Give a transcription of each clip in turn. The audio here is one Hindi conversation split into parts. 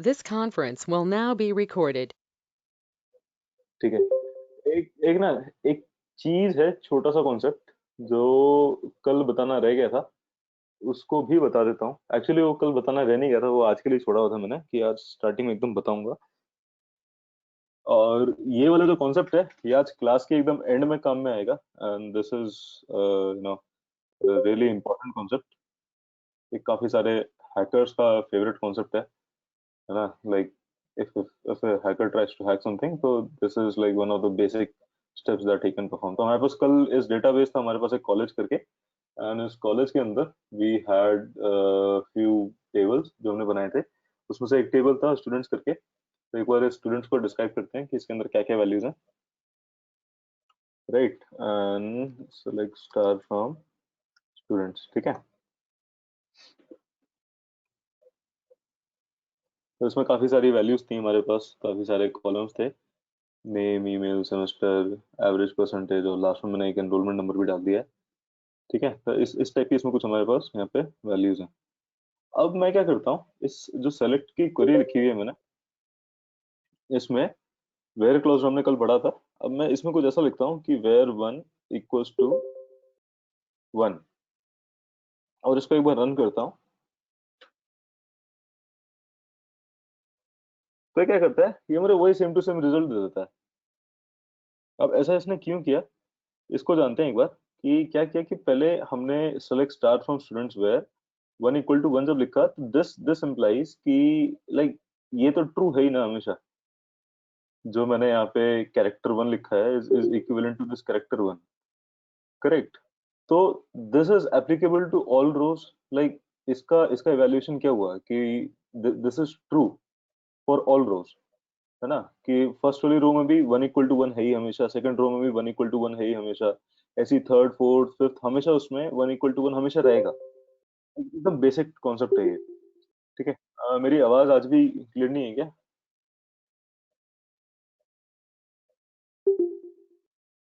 This conference will now be recorded. ठीक है। एक एक ना एक चीज है, छोटा सा कॉन्सेप्ट जो कल बताना रह गया था, उसको भी बता देता हूँ। एक्चुअली वो कल बताना रह नहीं गया था, वो आज के लिए छोड़ा हुआ था मैंने कि आज स्टार्टिंग में एकदम बताऊंगा। और ये वाला जो कॉन्सेप्ट है ये आज क्लास के एकदम एंड में काम में आएगा, and this is you know really important concept. ये काफी सारे हैकर्स का फेवरेट कॉन्सेप्ट है ना। Like if a hacker tries to hack something, तो this is like one of the basic steps that he can perform। तो हमारे पास कल इस डेटाबेस था हमारे पास एक कॉलेज करके, एंड इस कॉलेज के अंदर वी हैड फ्यू टेबल्स जो हमने बनाए थे। उसमें से एक टेबल था स्टूडेंट्स करके। तो एक बार स्टूडेंट्स को डिस्क्राइब करते हैं कि इसके अंदर क्या क्या वैल्यूज हैं। Right, and select star from students. ठीक है। तो इसमें काफी सारी वैल्यूज थी हमारे पास, काफी सारे कॉलम्स थे। Name, email, semester, average percentage, और लास्ट में मैंने एक एनरोलमेंट नंबर भी डाल दिया है। ठीक है। तो इस टाइप की इसमें कुछ हमारे पास यहाँ पे वैल्यूज हैं। अब मैं क्या करता हूँ, इस जो सेलेक्ट की क्वेरी लिखी हुई है मैंने, इसमें वेयर क्लॉज हमने कल पढ़ा था। अब मैं इसमें कुछ ऐसा लिखता हूँ कि where one equals to one, और इसको एक बार रन करता हूँ। तो ये क्या करता है, ये मेरे वही सेम टू सेम रिजल्ट दे देता है। अब ऐसा इसने क्यों किया, इसको जानते हैं एक बार। कि क्या किया कि पहले हमने select star from students where one equal to one जब लिखा, तो दिस दिस इम्प्लाइज कि लाइक ये तो ट्रू है ही ना हमेशा। जो मैंने यहाँ पे कैरेक्टर वन लिखा है is equivalent to this character one. Correct. तो this is applicable to all rows. Like इसका इसका इवैल्यूएशन क्या हुआ कि this is true for all rows, है ना। कि फर्स्ट वाली रो में भी वन इक्वल टू वन है ही हमेशा, सेकंड रो में भी वन इक्वल टू वन है ही हमेशा, ऐसी थर्ड फोर्थ फिफ्थ हमेशा उसमें वन इक्वल टू वन हमेशा रहेगा। एकदम बेसिक कॉन्सेप्ट है ये। ठीक है। मेरी आवाज आज भी क्लियर नहीं है क्या?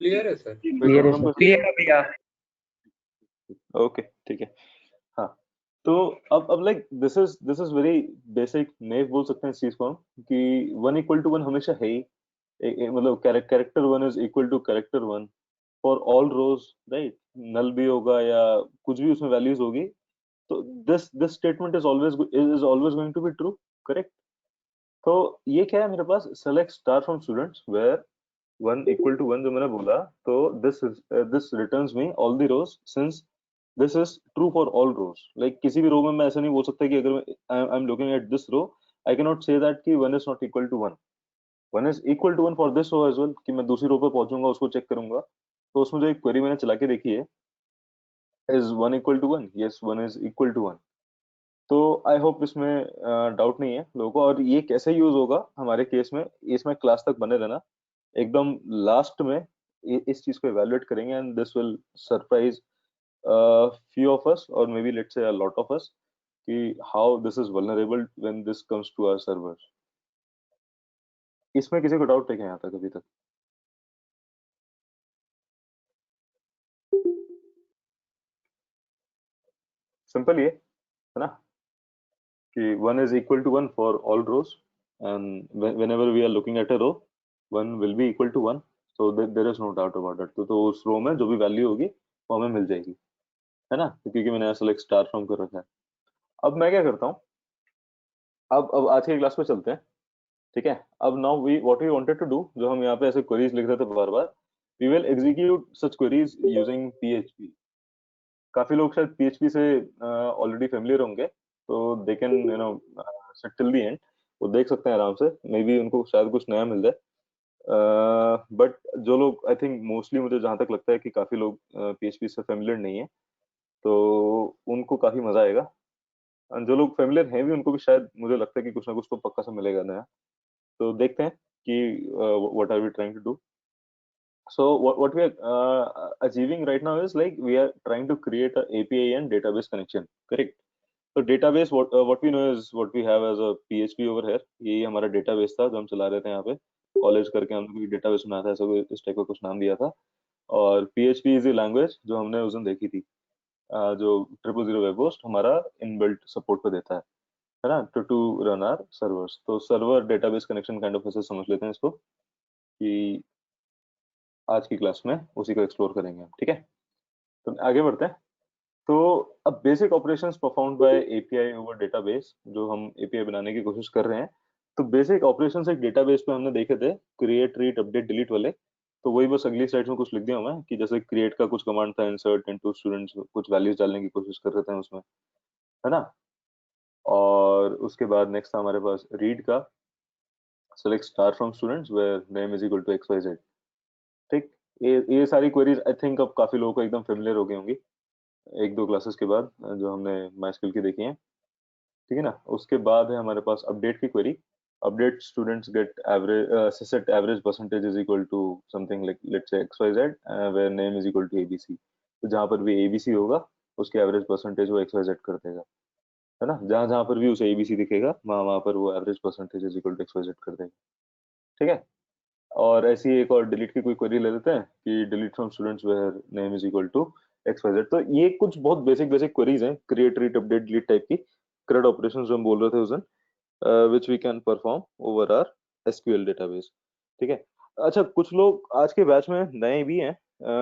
क्लियर है सर। कोई क्लियर है प्रॉब्लम? सर। कोई? क्लियर है भैया। ओके, ठीक है। हाँ। तो अब like this is very basic, naive बोल सकते हैं इस चीज को हम, कि वन इक्वल टू वन हमेशा है ही। मतलब character one is equal to character one for all rows. Right. Null भी होगा या कुछ भी उसमें वैल्यूज होगी, तो this this statement is always going to be true. Correct. तो ये क्या है मेरे पास, select star from students where one equal to one जो मैंने बोला, तो this returns me all the rows since this is true for all rows. Like किसी भी रो में मैं ऐसा नहीं बोल सकता कि अगर I am looking at this row, I can not say that कि one is not equal to one. One is equal to one for this row as well, कि मैं दूसरी रो पे पहुंचूंगा उसको चेक करूंगा। तो उसमें जो एक क्वेरी मैंने चला के देखी है, is one equal to one, yes one is equal to one. तो आई होप इसमें डाउट नहीं है लोगों को। और ये कैसे यूज होगा हमारे केस में, इसमें क्लास तक बने रहना। एकदम लास्ट में इस चीज को इवेलुएट करेंगे, and this will surprise few of us, or maybe let's say a lot of us, कि how this is vulnerable when this comes to our servers। इसमें किसी को डाउट है क्या यहाँ तक अभी तक? सिंपल ये है ना, कि one is equal to one for all rows, and whenever we are looking at a row, one will be equal to one. so there is no doubt about it। तो उस रो में जो भी वैल्यू होगी वो हमें मिल जाएगी, है ना, क्योंकि मैंने सेलेक्ट स्टार फ्रॉम कर रखा है। अब मैं क्या करता हूँ, अब आज की क्लास पे चलते हैं। ठीक है। अब now we what we wanted to do, जो हम यहाँ पे ऐसे क्वेरीज लिख रहे थे बार बार, we will execute such queries using PHP. काफी लोग शायद पीएचपी से ऑलरेडी फेमिलियर होंगे, तो they can sit till the end. वो देख सकते हैं आराम से, मे बी उनको शायद कुछ नया मिल जाए। बट जो लोग, आई थिंक मोस्टली मुझे जहां तक लगता है कि काफी लोग पीएचपी से फेमिलियर नहीं है, तो उनको काफी मजा आएगा। और जो लोग फेमिलियर हैं भी, उनको भी शायद मुझे लगता है कि कुछ ना कुछ तो पक्का से मिलेगा नया। तो देखते हैं कि what are we trying to do. So what we are achieving right now is like we are trying to create a API and database connection. Correct. So database, what we know is what we have as a PHP over here। ये हमारा database था जो हम चला रहे थे यहाँ पे। कॉलेज करके हमने कोई database बनाया था, ऐसा कोई इस टाइप का कुछ नाम दिया था। और PHP इज द लैंग्वेज जो हमने उस दिन देखी थी, जो 000 वेब होस्ट हमारा इनबिल्ट सपोर्ट पे देता है। है ना, टू रन आर सर्वर्स। तो server database connection kind of ऐसे समझ लेते हैं इसको, कि आज की क्लास में उसी को एक्सप्लोर करेंगे हम, ठीक है। तो आगे बढ़ते हैं। तो अब basic operations performed by API over database, जो हम एपीआई बनाने की कोशिश कर रहे हैं। तो बेसिक ऑपरेशंस एक डेटाबेस पे हमने देखे थे, क्रिएट, रीड, अपडेट, डिलीट वाले। तो वही बस अगली स्लाइड में कुछ लिख दिया हूं मैं, कि जैसे क्रिएट का कुछ कमांड था, इंसर्ट इनटू स्टूडेंट्स, कुछ वैल्यूज डालने की कोशिश कर रहे थे उसमें, है ना। और उसके बाद नेक्स्ट था हमारे पास रीड का, select star from students where name is equal to X Y Z. ठीक। ये सारी क्वेरीज आई थिंक अब काफी लोगों को एकदम फेमिलियर हो गई होंगी, एक दो क्लासेस के बाद जो हमने माइस्क्यूएल की देखी है, ठीक है ना। उसके बाद है हमारे पास अपडेट की query. Update students get average, set average percentage is equal to something like let's say X Y Z, where name is equal to ABC. तो जहां पर भी एबीसी होगा, उसके एवरेज परसेंटेज वो एक्स वाई जेड कर देगा, है ना। जहां जहां पर भी उसे एबीसी दिखेगा, वहां वहां पर वो average percentage is equal to X Y Z कर देगा, ठीक है। और ऐसी एक और डिलीट की कोई क्वेरी ले लेते हैं, कि delete from students where name is equal to X Y Z. तो ये कुछ बहुत बेसिक बेसिक क्वेरीज हैं, create, read, update, delete type की CRUD ऑपरेशंस जो हम बोल रहे थे उस दिन, which we can perform over our SQL database, ठीक है। अच्छा, कुछ लोग आज के बैच में नए भी हैं,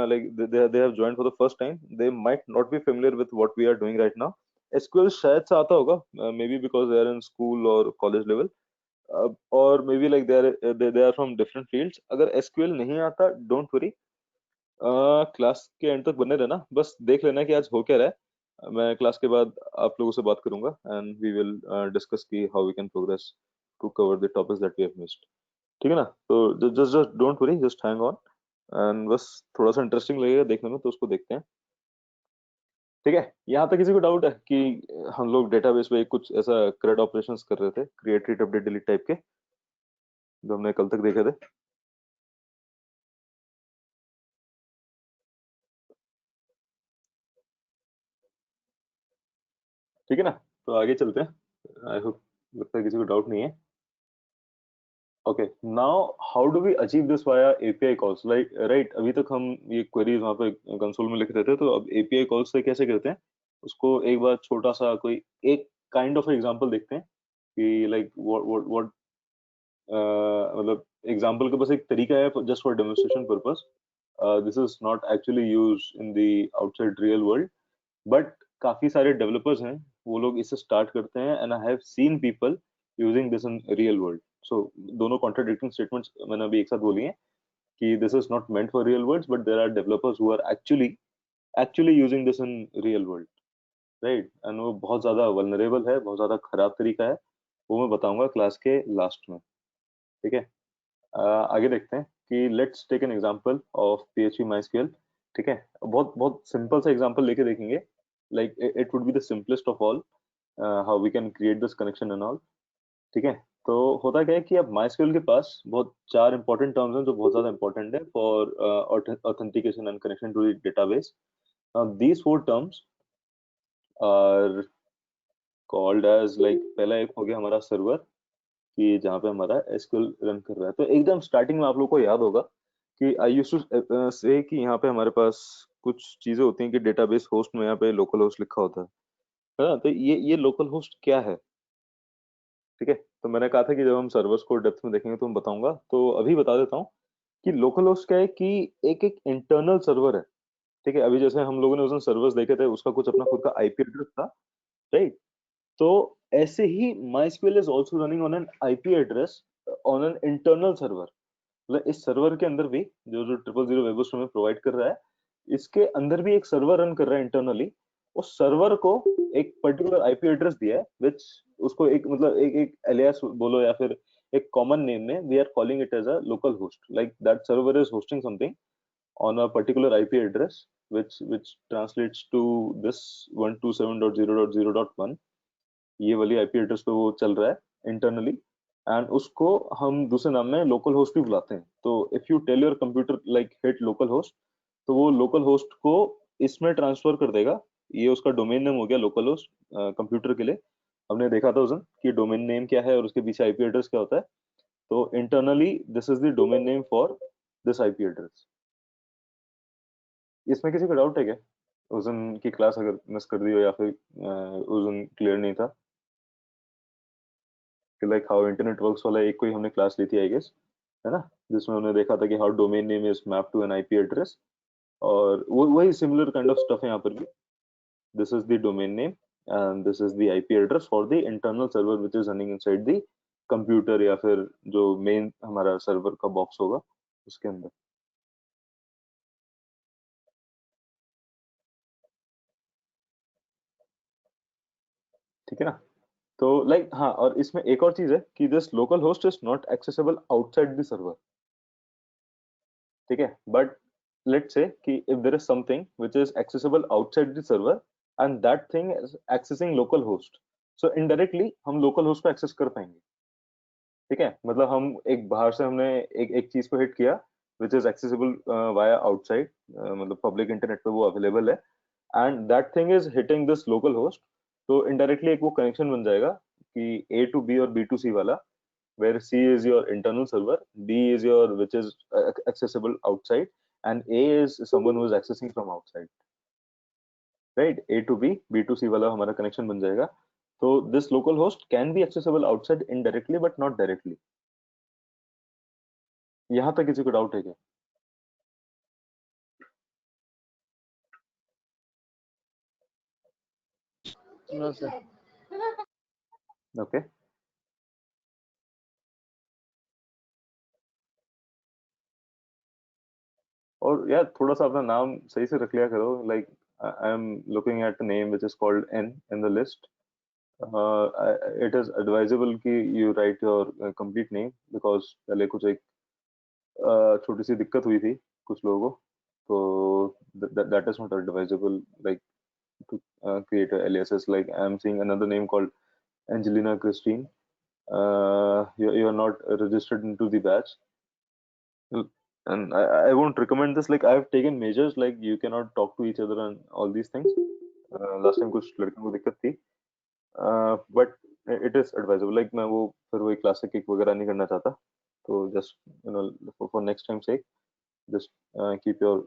like they have joined for the first time, they might not be familiar with what we are doing right now। SQL शायद से आता होगा, maybe because they are in school or college level, और may be like they are from different fields. अगर एसक्यूएल नहीं आता, डोंट वरी, क्लास के एंड तक बने रहना, बस देख लेना कि आज हो क्या रहा है। मैं क्लास के बाद आप लोगों से बात करूंगा, एंड वी विल डिस्कस की how we can progress to cover the topics that we have missed, ठीक है ना। तो just just don't worry, just hang on, and बस थोड़ा सा इंटरेस्टिंग लगेगा देखने में, तो उसको देखते हैं, ठीक है। यहाँ तक किसी को डाउट है कि हम लोग डेटाबेस पे कुछ ऐसा क्रेड ऑपरेशंस कर रहे थे, create, read, update, delete type के, जो हमने कल तक देखे थे, ठीक है ना। तो आगे चलते हैं, आई होप, लगता है किसी को डाउट नहीं है। Okay, now how do we achieve this via API calls, like right, अभी तक हम ये क्वेरीज वहां पे कंसोल में लिख रहे थे, तो अब एपीआई कॉल्स से कैसे करते हैं उसको, एक बार छोटा सा कोई एक काइंड ऑफ एग्जांपल देखते हैं, कि लाइक व्हाट मतलब एग्जांपल का बस एक तरीका है just for demonstration purpose. This is not actually use in the outside real world, but काफी सारे डेवलपर्स हैं, वो लोग इससे स्टार्ट करते हैं, and I have seen people using this in real world. So दोनों कॉन्ट्राडिक्टिंग स्टेटमेंट्स मैंने अभी एक साथ बोली हैं, कि this is not meant for real worlds, but there are developers who are actually using this in real world, right. And वो बहुत ज्यादा वल्नरेबल है, बहुत ज्यादा खराब तरीका है, वो मैं बताऊंगा क्लास के लास्ट में, ठीक है। आगे देखते हैं, कि let's take an example of PHP MySQL, ठीक है। बहुत बहुत सिंपल सा एग्जांपल लेके देखेंगे, like it would be the simplest of all, how we can create this connection and all, ठीक है। तो होता क्या है कि अब MySQL के पास बहुत चार इंपॉर्टेंट टर्म्स हैं, जो बहुत ज्यादा इंपॉर्टेंट है for authentication and connection to the database. These four terms are called as, like पहला एक हो गया हमारा सर्वर, कि जहाँ पे हमारा एसक्यूएल रन कर रहा है। तो एकदम स्टार्टिंग में आप लोग को याद होगा कि आई यूज्ड टू से कि यहाँ पे हमारे पास कुछ चीजें होती हैं, कि डेटाबेस होस्ट में यहाँ पे लोकल होस्ट लिखा होता है ना। तो ये लोकल होस्ट क्या है, ठीक है। तो मैंने कहा था कि जब हम सर्वर्स को डेप्थ में देखेंगे तो मैं बताऊंगा, तो अभी बता देता हूँ कि लोकल होस्ट क्या है, कि एक एक इंटरनल सर्वर है, ठीक है। अभी जैसे हम लोगों ने उस दिन सर्वर्स देखे थे, उसका कुछ अपना खुद का आईपी एड्रेस था, राइट। तो ऐसे ही MySQL is also running on an IP address on an internal server. मतलब इस सर्वर के अंदर भी, जो जो 000 वेब होस्ट हमें प्रोवाइड कर रहा है, इसके अंदर भी एक सर्वर रन कर रहा है इंटरनली। उस सर्वर को एक पर्टिकुलर आईपी एड्रेस दिया है, विच उसको एक मतलब एक एक एलियास बोलो, या फिर एक कॉमन नेम में we are calling it as a local host, like that server is hosting something on a particular IP address, which translates to this 127.0.0.1। ये वाली आईपी एड्रेस पे वो चल रहा है इंटरनली, एंड उसको हम दूसरे नाम में लोकल होस्ट भी बुलाते हैं। तो if you tell your computer like hit local host, तो वो लोकल होस्ट को इसमें ट्रांसफर कर देगा। ये उसका डोमेन नेम हो गया लोकल होस्ट कंप्यूटर के लिए। हमने देखा था उस दिन कि डोमेन नेम क्या है और उसके पीछे आईपी एड्रेस क्या होता है। तो internally this is the domain name for this IP address. इसमें किसी को डाउट है क्या, उस दिन की क्लास अगर मिस कर दी हो, या फिर उस दिन क्लियर नहीं था। कि लाइक हाउ इंटरनेट वर्क्स वाला एक कोई हमने क्लास ली थी आई गेस, है ना, जिसमें हमने देखा था कि how domain name is map to an IP address, और वो वही सिमिलर काइंड ऑफ स्टफ है यहाँ पर भी. This is the domain name and this is the IP address for the internal server which is running inside the computer, या फिर जो मेन हमारा सर्वर का बॉक्स होगा उसके अंदर. ठीक है ना. तो लाइक हाँ, और इसमें एक और चीज है कि this local host is not accessible outside the server. ठीक है, but let's say that if there is something which is accessible outside the server and that thing is accessing local host, so indirectly हम लोकल होस्ट को एक्सेस कर पाएंगे. ठीक है, मतलब हम एक बाहर से हमने एक एक चीज को हिट किया which is accessible via outside, मतलब पब्लिक इंटरनेट पे वो अवेलेबल है, and that thing is hitting this local host. तो इनडायरेक्टली एक वो कनेक्शन बन जाएगा कि ए टू बी और बी टू सी वाला, where C is your internal server, B is your which is accessible outside, and A is someone who is accessing from outside, right? A to B, B to C वाला हमारा connection बन जाएगा. So this local host can be accessible outside indirectly but not directly. यहाँ तक किसी को डाउट है क्या? No, sir. Okay. और यार थोड़ा सा अपना नाम सही से रख लिया करो. Like I am looking at a name which is called N in the list. It is advisable कि you write your complete name because पहले कुछ एक छोटी सी दिक्कत हुई थी कुछ लोगों को, तो that is not advisable like to create a aliases. Like I am seeing another name called Angelina Christine. You are not registered into the batch. And I won't recommend this. Like I have taken measures, like you cannot talk to each other and all these things. Last time कुछ लड़कियों को दिक्कत थी, but it is advisable. Like मैं वो फिर वही क्लासिक किक वगैरह नहीं करना चाहता, तो just you know for next time sake just keep your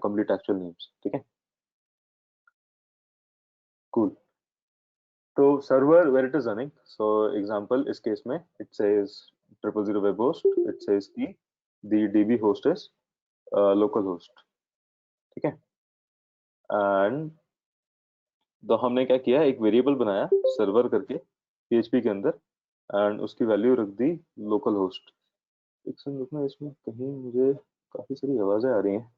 complete actual names. ठीक है, cool. तो server where it is running, so example इस केस में it says 000 web host, it says कि the db host is local host. ठीक है, एंड तो हमने क्या किया, एक वेरिएबल बनाया सर्वर करके PHP के अंदर, एंड उसकी वैल्यू रख दी लोकल होस्ट. एक सेकंड रुकना, इसमें कहीं मुझे काफी सारी आवाजें आ रही हैं.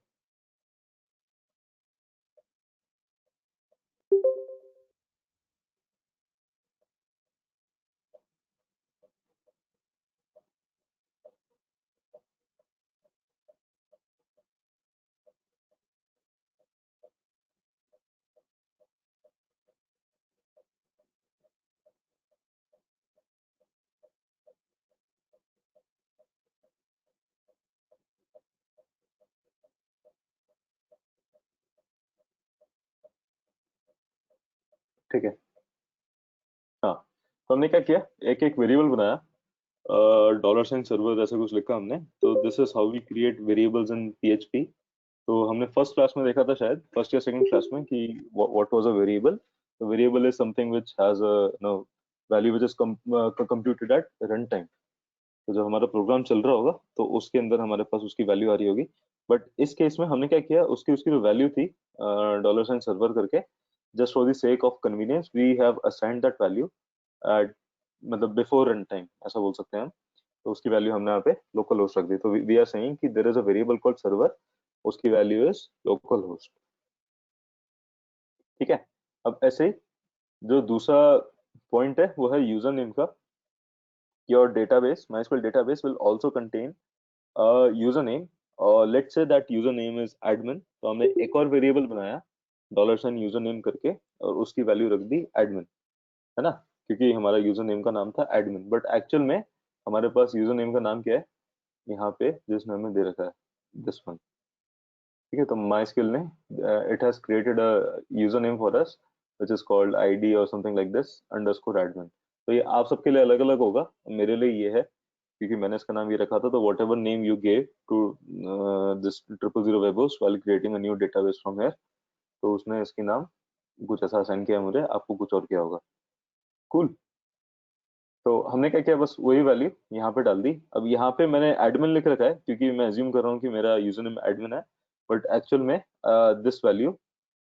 ठीक है, हाँ, तो हमने क्या किया, एक एक वेरिएबल बनाया, डॉलर साइन सर्वर जैसा कुछ लिखा हमने. तो this is how we create variables in PHP. तो हमने फर्स्ट क्लास में देखा था, शायद फर्स्ट या सेकंड क्लास में, कि व्हाट वाज अ वेरिएबल. तो variable is something which has a value which is computed at run time. तो जब हमारा प्रोग्राम चल रहा होगा तो उसके अंदर हमारे पास उसकी वैल्यू आ रही होगी. बट इस केस में हमने क्या किया, उसकी उसकी जो वैल्यू थी डॉलर साइन सर्वर करके, just for the sake of convenience we have assigned that value at, मतलब बिफोर रन टाइम ऐसा बोल सकते हैं हम. तो उसकी वैल्यू हमने यहाँ पे लोकल होस्ट रख दी. तो वी आर सेइंग कि there is a variable called server, उसकी वैल्यू इज लोकल होस्ट. ठीक है, अब ऐसे ही जो दूसरा पॉइंट है वो है यूजर नेम का. Your database, MySQL database will also contain user name, और let's say that user name is admin. तो हमने एक और वेरिएबल बनाया डॉलर साइन यूजर नेम करके, और उसकी वैल्यू रख दी एडमिन, है ना, क्योंकि हमारा यूजर नेम का नाम था एडमिन. बट एक्चुअल में हमारे पास यूजर नेम का नाम क्या है यहाँ पे, जिसने हमें दे रखा है दिस वन. ठीक है, तो माई स्किल ने it has created a user name for us which is called ID और something like this underscore admin. तो ये आप सबके लिए अलग अलग होगा, मेरे लिए ये है क्योंकि मैंने इसका नाम ये रखा था. तो whatever name you gave to this 000 web host while creating a new database from here, तो उसने इसके नाम कुछ ऐसा असाइन किया मुझे, आपको कुछ और किया होगा. कूल. तो हमने क्या किया, बस वही वैल्यू यहाँ पे डाल दी। अब यहाँ पे मैंने एडमिन लिख रखा है क्योंकि मैं अज्यूम कर रहा हूँ कि मेरा यूजर नेम एडमिन है, बट एक्चुअल में दिस वैल्यू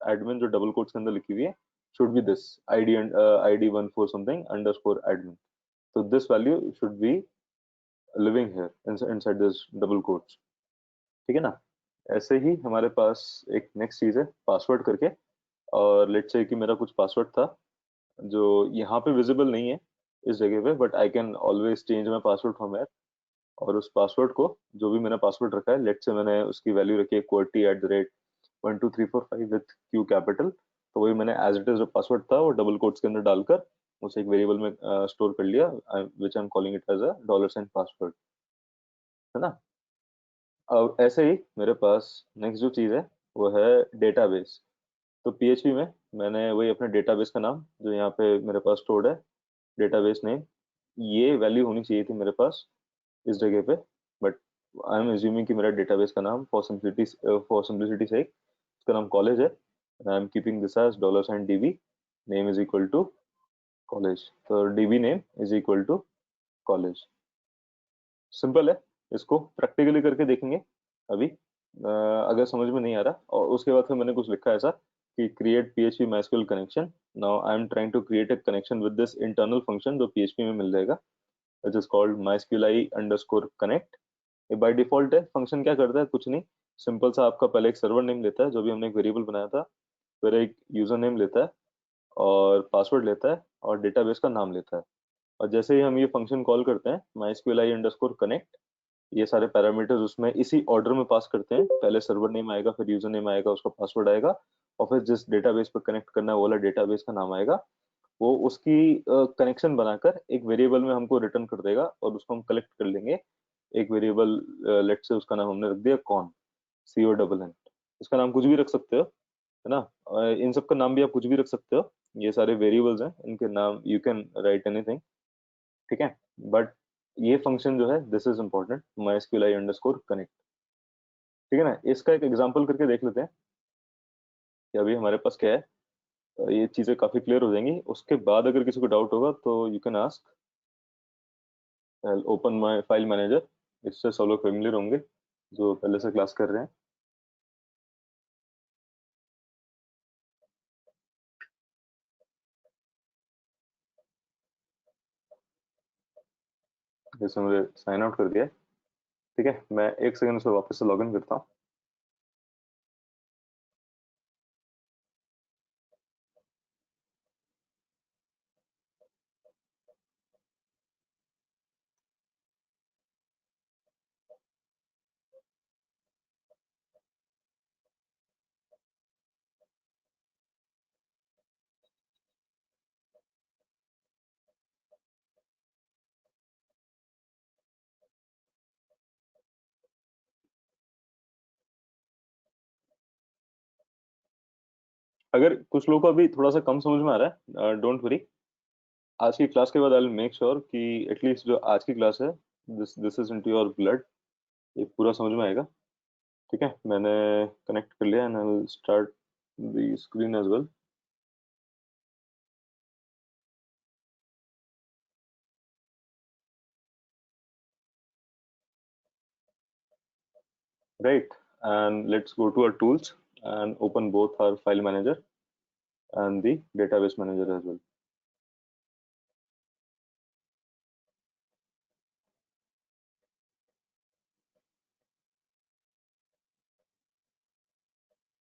एडमिन जो डबल कोट्स के अंदर लिखी हुई है should be this id and id 14 something underscore admin. So this value should be living here inside this double quotes. ठीक है ना? ऐसे ही हमारे पास एक नेक्स्ट चीज है पासवर्ड करके, और लेट्स से कि मेरा कुछ पासवर्ड था जो यहाँ पे विजिबल नहीं है इस जगह पे, but I can always change my password from here. और उस पासवर्ड को, जो भी मैंने पासवर्ड रखा है, लेट्स से मैंने उसकी वैल्यू रखी है QWERTY@12345 विथ Q कैपिटल, तो वही मैंने एज इट इज जो पासवर्ड था वो डबल कोट्स के अंदर डालकर उसे एक वेरिएबल में स्टोर कर लिया, which I am calling it as a $sign password, है ना? अब ऐसे ही मेरे पास नेक्स्ट जो चीज है वो है डेटाबेस। तो PHP में मैंने वही अपने डेटाबेस का नाम जो यहाँ पे मेरे पास स्टोर्ड है, डेटाबेस नेम, ये वैल्यू होनी चाहिए थी मेरे पास इस जगह पे, बट आई एम एज्यूमिंग कि मेरा डेटाबेस का नाम फॉर सिंप्लिसिटी से इसका नाम कॉलेज है, I am keeping this as $DB name is equal to college. तो DB name is equal to college. Simple है, इसको प्रैक्टिकली करके देखेंगे अभी, अगर समझ में नहीं आ रहा। और उसके बाद फिर मैंने कुछ लिखा ऐसा कि create PHP MySQL connection. Now I am trying to create a connection with this internal function जो PHP में मिल जाएगा, which is called MySQLi_connect। ये बाय डिफॉल्ट है। फंक्शन क्या करता है, कुछ नहीं, सिंपल सा आपका पहले एक सर्वर नेम लेता है जो भी हमने एक वेरिएबल बनाया था, फिर एक यूजर नेम लेता है और पासवर्ड लेता है और डेटाबेस का नाम लेता है। और जैसे ही हम ये फंक्शन कॉल करते हैं MySQLi_connect, ये सारे पैरामीटर्स उसमें इसी ऑर्डर में पास करते हैं, पहले सर्वर नेम आएगा, फिर यूजर नेम आएगा, उसका पासवर्ड आएगा, और फिर जिस डेटाबेस पर कनेक्ट करना है वो वाला डेटाबेस का नाम आएगा। वो उसकी कनेक्शन बनाकर एक वेरिएबल में हमको रिटर्न कर देगा और उसको हम कलेक्ट कर लेंगे। एक वेरिएबल, लेट से उसका नाम हमने रख दिया कॉन, CONN। इसका नाम कुछ भी रख सकते हो, है ना? इन सब का नाम भी आप कुछ भी रख सकते हो, ये सारे वेरिएबल्स हैं, इनके नाम यू कैन राइट एनीथिंग, ठीक है? बट ये फंक्शन जो है दिस इज इम्पोर्टेंट, MySQLi_connect, ठीक है ना? इसका एक एग्जांपल करके देख लेते हैं कि अभी हमारे पास क्या है। ये चीजें काफी क्लियर हो जाएंगी। उसके बाद अगर किसी को डाउट होगा तो you can ask. I'll open my file manager, इससे सब लोग फेमिलियर होंगे जो पहले से क्लास कर रहे हैं। जैसे मुझे साइन आउट कर दिया है, ठीक है, मैं एक सेकंड से वापस से लॉगिन करता हूँ। अगर कुछ लोगों को अभी थोड़ा सा कम समझ में आ रहा है, डोंट वरी, आज की क्लास के बाद आई विल मेक श्योर कि एटलीस्ट जो आज की क्लास है this this is into your blood, ये पूरा समझ में आएगा। ठीक है, मैंने कनेक्ट कर लिया and I will start the screen as well. Right, and let's go to our tools and open both our file manager and the database manager as well.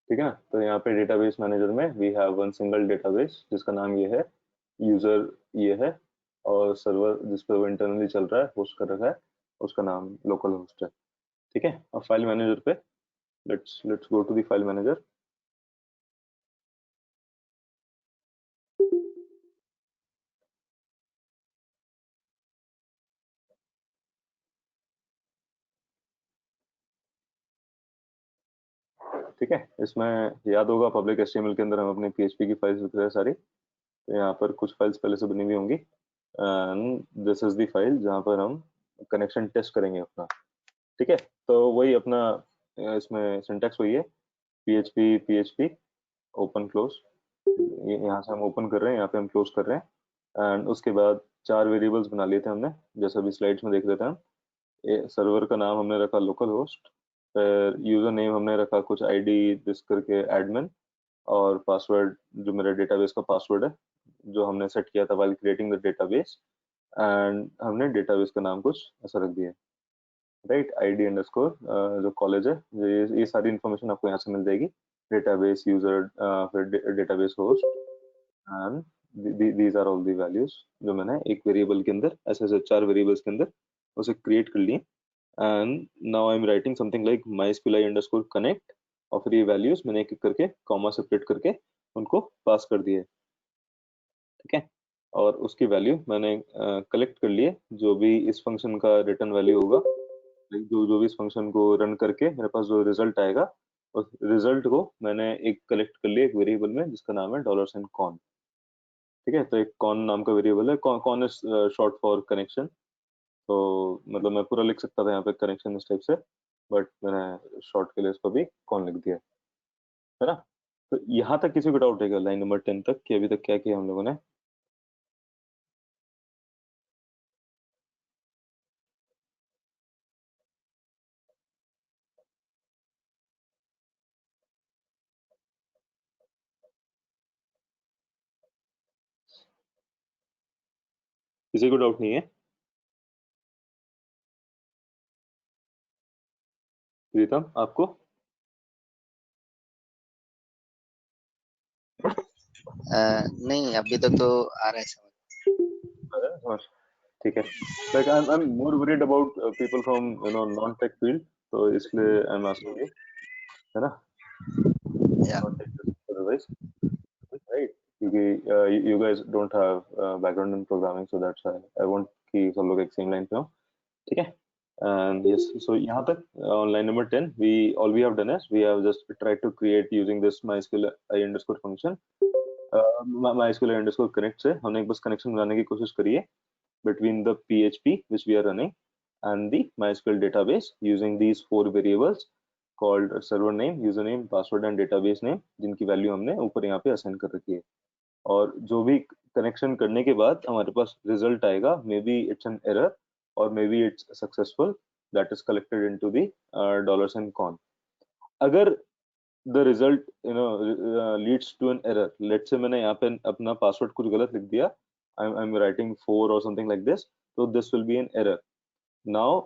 ठीक है ना? तो यहाँ पे डेटाबेस मैनेजर में we have one single database जिसका नाम ये है, यूजर ये है, और सर्वर जिस पे वो इंटरनली चल रहा है, होस्ट कर रखा है, उसका नाम लोकल होस्ट है। ठीक है, अब फाइल मैनेजर पे let's go to the file manager. ठीक है, इसमें याद होगा पब्लिक HTML के अंदर हम अपने PHP की फाइल्स लिख रहे हैं सारी, तो यहाँ पर कुछ फाइल्स पहले से बनी हुई होंगी and this is the file जहाँ पर हम कनेक्शन टेस्ट करेंगे अपना। ठीक है, तो वही अपना इसमें सिंटैक्स वही है, PHP ओपन क्लोज, यहाँ से हम ओपन कर रहे हैं, यहाँ पे हम क्लोज कर रहे हैं, एंड उसके बाद 4 वेरिएबल्स बना लिए थे हमने, जैसा अभी स्लाइड्स में देख लेते हैं हम। सर्वर का नाम हमने रखा लोकल होस्ट, फिर यूजर नेम हमने रखा कुछ आईडी दिस करके एडमिन, और पासवर्ड जो मेरा डेटाबेस का पासवर्ड है जो हमने सेट किया था while creating the database, and हमने डेटाबेस का नाम कुछ ऐसा रख दिया, राइट। आईडी अंडरस्कोर जो कॉलेज है, ये सारी इन्फॉर्मेशन आपको यहाँ से मिल जाएगी, डेटाबेस यूजर, फिर database host, and these are all the values जो मैंने एक वेरिएबल के अंदर ऐसे ऐसे 4 वेरिएबल्स के अंदर उसे क्रिएट कर लिए। And now I am writing something like mysqli underscore connect, और फिर ये वैल्यूज मैंने एक एक करके कॉमा सेपरेट करके उनको पास कर दिए, ठीक है। और उसकी वैल्यू मैंने कलेक्ट कर लिए, जो भी इस फंक्शन का रिटर्न वैल्यू होगा, जो भी इस फंक्शन को रन करके मेरे पास जो रिजल्ट आएगा, उस रिजल्ट को मैंने एक कलेक्ट कर लिया एक वेरिएबल में जिसका नाम है $con, ठीक है। तो एक कॉन नाम का वेरिएबल है, con is short for connection, तो मतलब मैं पूरा लिख सकता था यहाँ पे कनेक्शन इस टाइप से, बट मैंने शॉर्ट के लिए इसको भी कॉन लिख दिया, है ना। तो यहाँ तक किसी को डाउट है लाइन नंबर 10 तक कि अभी तक क्या किया हम लोगों ने? किसी को डाउट नहीं है? प्रीतम आपको? नहीं अभी तक तो आ रहा है समझ। और ठीक है, like I am more worried about people from non tech field, तो इसलिए आई एम आस्किंग यू, है ना, Yeah. Not tech otherwise, right, क्योंकि you guys don't have background in programming, so that's why I want कि सब लोग एक सेम लाइन पे हो, ठीक है। And yes, so यहाँ तक on line number 10 we all we have done is we have just tried to create using this mysqli underscore function, mysqli underscore connect से हमने एक बस कनेक्शन बनाने की कोशिश करी है between the PHP which we are running and the MySQL database using these 4 variables called server name, username, password and database name, जिनकी वैल्यू हमने ऊपर यहाँ पे असाइन कर रखी है। और जो भी कनेक्शन करने के बाद हमारे पास रिजल्ट आएगा, may be it's an error और मे be it's successful, that is collected into the $con। अगर the result leads to an error, let's say मैंने यहाँ पे अपना पासवर्ड कुछ गलत लिख दिया, आई एम राइटिंग 4 और समथिंग लाइक दिस, तो this will be an error. Now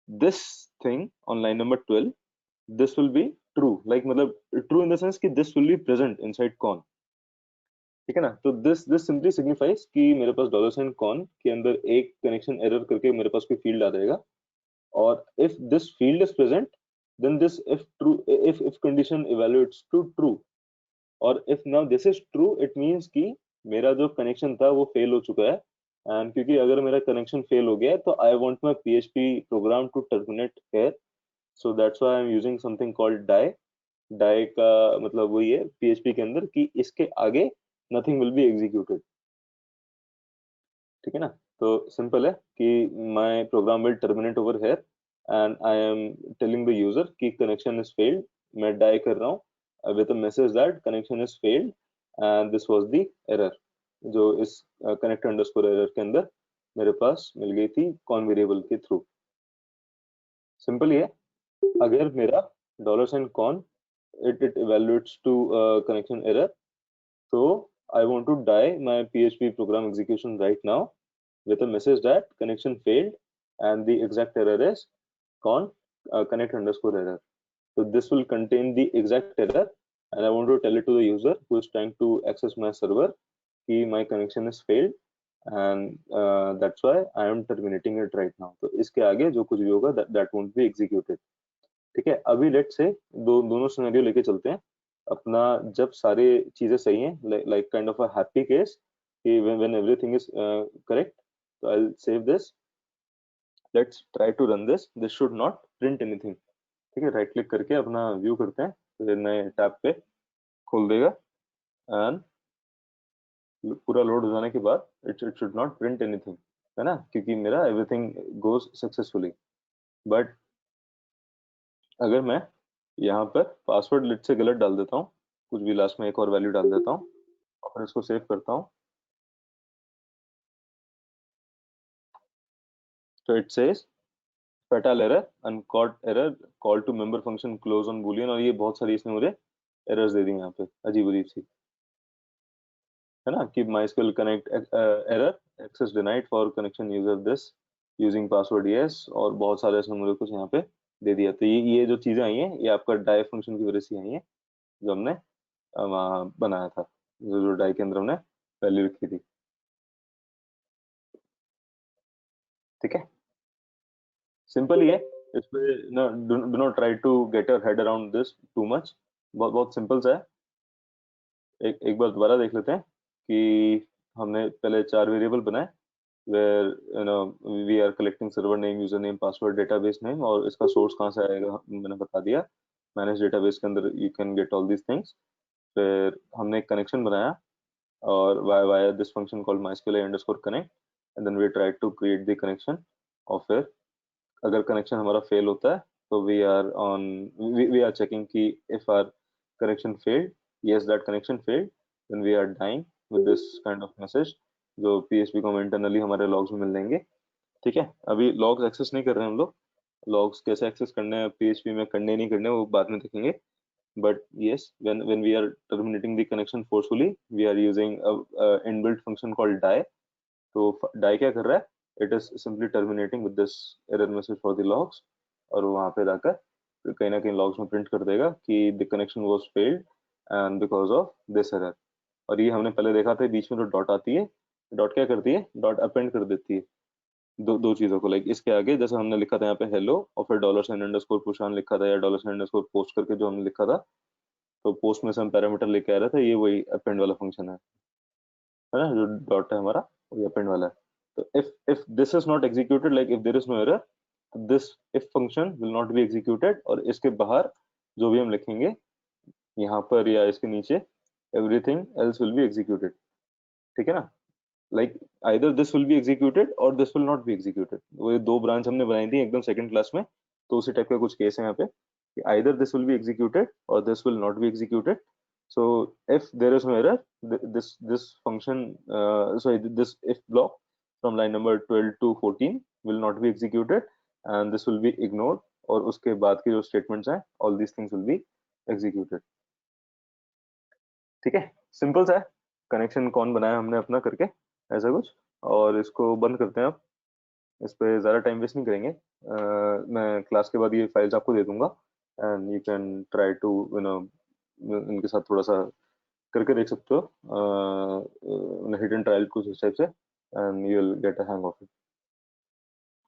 this thing on line number 12, this will be true, like मतलब ट्रू इन द सेंस कि this will be present inside con, ठीक है ना। तो दिस सिंपली सिग्निफाइज कि मेरे पास $con के अंदर एक कनेक्शन एरर करके मेरे पास कोई फील्ड आ जाएगा, और if this field is present then this if true, if condition evaluates to true, और if now this is true it means कि मेरा जो कनेक्शन था वो फेल हो चुका है। एंड क्योंकि अगर मेरा कनेक्शन फेल हो गया है तो I want my PHP program to terminate here, so that's why I am using something called die. Die का मतलब वही है PHP के अंदर कि इसके आगे नथिंग विल बी एग्जीक्यूटेड, ठीक है ना। तो सिंपल है कि my program will terminate over here and I am telling the user कि कनेक्शन इज फेल्ड, मैं डाई कर रहा हूँ with a message that connection is failed and this was the error, जो इस कनेक्ट अंडरस्कोर एरर के अंदर मेरे पास मिल गई थी कॉन वेरिएबल के थ्रू। सिंपल ही है। अगर मेरा $con it evaluates to connection error, so I want to die my PHP program execution right now with a message that connection failed and the exact error is con connect underscore error. So this will contain the exact error and I want to tell it to the user who is trying to access my server कि my connection is failed and that's why I am terminating it right now. तो इसके आगे जो कुछ भी होगा that won't be executed, ठीक है। अभी लेट से दोनों सिनेरियो लेके चलते हैं अपना, जब सारी चीजें सही हैं, like kind of a happy case कि व्हेन एवरीथिंग इज करेक्ट, तो I will save this, let's try to run this, this should not print anything, ठीक है। राइट क्लिक करके अपना व्यू करते हैं, फिर नए टैब पे खोल देगा एंड पूरा लोड हो जाने के बाद it should not print anything, है ना, क्योंकि मेरा एवरीथिंग गोज सक्सेसफुली। बट अगर मैं यहाँ पर पासवर्ड लिट से गलत डाल देता हूँ, कुछ भी लास्ट में एक और वैल्यू डाल देता हूँ और फिर इसको सेव करता हूँ, तो it says fatal error, uncaught error, call to member function close on boolean, और ये बहुत सारी इसने मुझे एरर्स दे दी यहाँ पे अजीब अजीब सी, है ना, कि MySQL connect error, access denied for connection user this using password yes, और बहुत सारे इसने मुझे कुछ यहाँ पे दे दिया। तो ये जो चीजें आई हैं ये आपका डाई फंक्शन की वजह से आई हैं जो हमने वहाँ बनाया था, जो डाई के अंदर हमने वैल्यू लिखी थी। ठीक है, सिंपल ही है, इस पे ना do not try to get your head around this too much, बहुत बहुत सिंपल सा है। एक बार दोबारा देख लेते हैं कि हमने पहले 4 वेरिएबल बनाए where we are collecting server name, user name, password, database name, और इसका सोर्स कहाँ से आएगा मैंने बता दिया। मैनेज डेटाबेस के अंदर you can get all these things। फिर हमने एक कनेक्शन बनाया और via this function called mysql underscore connect, and then we try to create the connection, और फिर अगर कनेक्शन हमारा फेल होता है तो we are checking कि if our connection failed, yes that connection failed, then we are dying with this kind of message जो PHP को इंटरनली हमारे लॉग्स में मिल जाएंगे। ठीक है, अभी लॉग्स एक्सेस नहीं कर रहे हैं हम लोग, लॉग्स कैसे एक्सेस करने हैं PHP में, करने नहीं करने वो बाद में देखेंगे। But yes, when we are terminating the connection forcefully, we are using a inbuilt function called die। तो die क्या कर रहा है, it is simply terminating with this error message for the logs, और वहां पे जाकर कहीं ना कहीं लॉग्स में प्रिंट कर देगा कि the connection was failed and because of this error। और ये हमने पहले देखा था, बीच में जो डॉट आती है, डॉट क्या करती है, डॉट अपेंड कर देती है दो चीजों को, लाइक इसके आगे जैसे हमने लिखा था यहाँ पे हेलो, और फिर $अंडरस्कोर पुशान लिखा था, या $अंडरस्कोर पोस्ट करके जो हमने लिखा था, तो पोस्ट में से हम पैरामीटर लेके आ रहे थे, ये वही अपेंड वाला फंक्शन है ना, जो डॉट है हमारा वो अपेंड वाला है। तो if this is not executed, like if there is no error, this if function will not be executed, और इसके बाहर जो भी हम लिखेंगे यहाँ पर या इसके नीचे, everything else will be executed। ठीक है ना, like either this will be executed और this will not be executed, वो ये दो ब्रांच हमने बनाई थी एकदम सेकंड क्लास में, तो उसी टाइप का कुछ केस है यहाँ पे कि either this will be executed और this will not be executed. so if there is no error, this function sorry this if block from line number 12 to 14 will not be executed and this will be ignored, और उसके बाद के जो स्टेटमेंट्स हैं all these things will be executed। ठीक है, सिंपल सा है, कनेक्शन कौन बनाया हमने अपना करके ऐसा कुछ, और इसको बंद करते हैं अब, इस पे ज़्यादा टाइम वेस्ट नहीं करेंगे। मैं क्लास के बाद ये फाइल्स आपको दे दूंगा and you can try to इनके साथ थोड़ा सा करके देख सकते हो, हिट एंड ट्रायल कुछ इस टाइप से, and you will get a hang of it.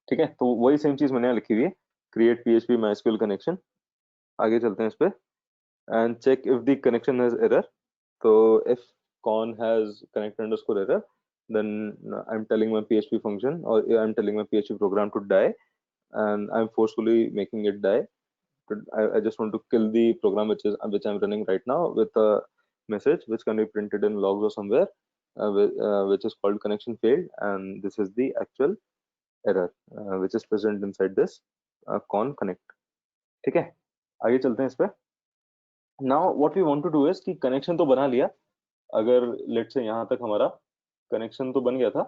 ठीक है, तो वही सेम चीज़ मैंने यहाँ लिखी हुई है, क्रिएट PHP MySQL कनेक्शन। आगे चलते हैं इस पे, and check if the connection has error. So if con has connect underscore error, then I'm telling my PHP function, or I'm telling my PHP program to die, and I'm forcefully making it die. I just want to kill the program which I'm running right now with a message which can be printed in logs or somewhere, which is called connection failed, and this is the actual error which is present inside this con connect। ठीक है, आगे चलते हैं इस पे। Now what we want to do is कि कनेक्शन तो बना लिया, अगर लेट से यहाँ तक हमारा कनेक्शन तो बन गया था,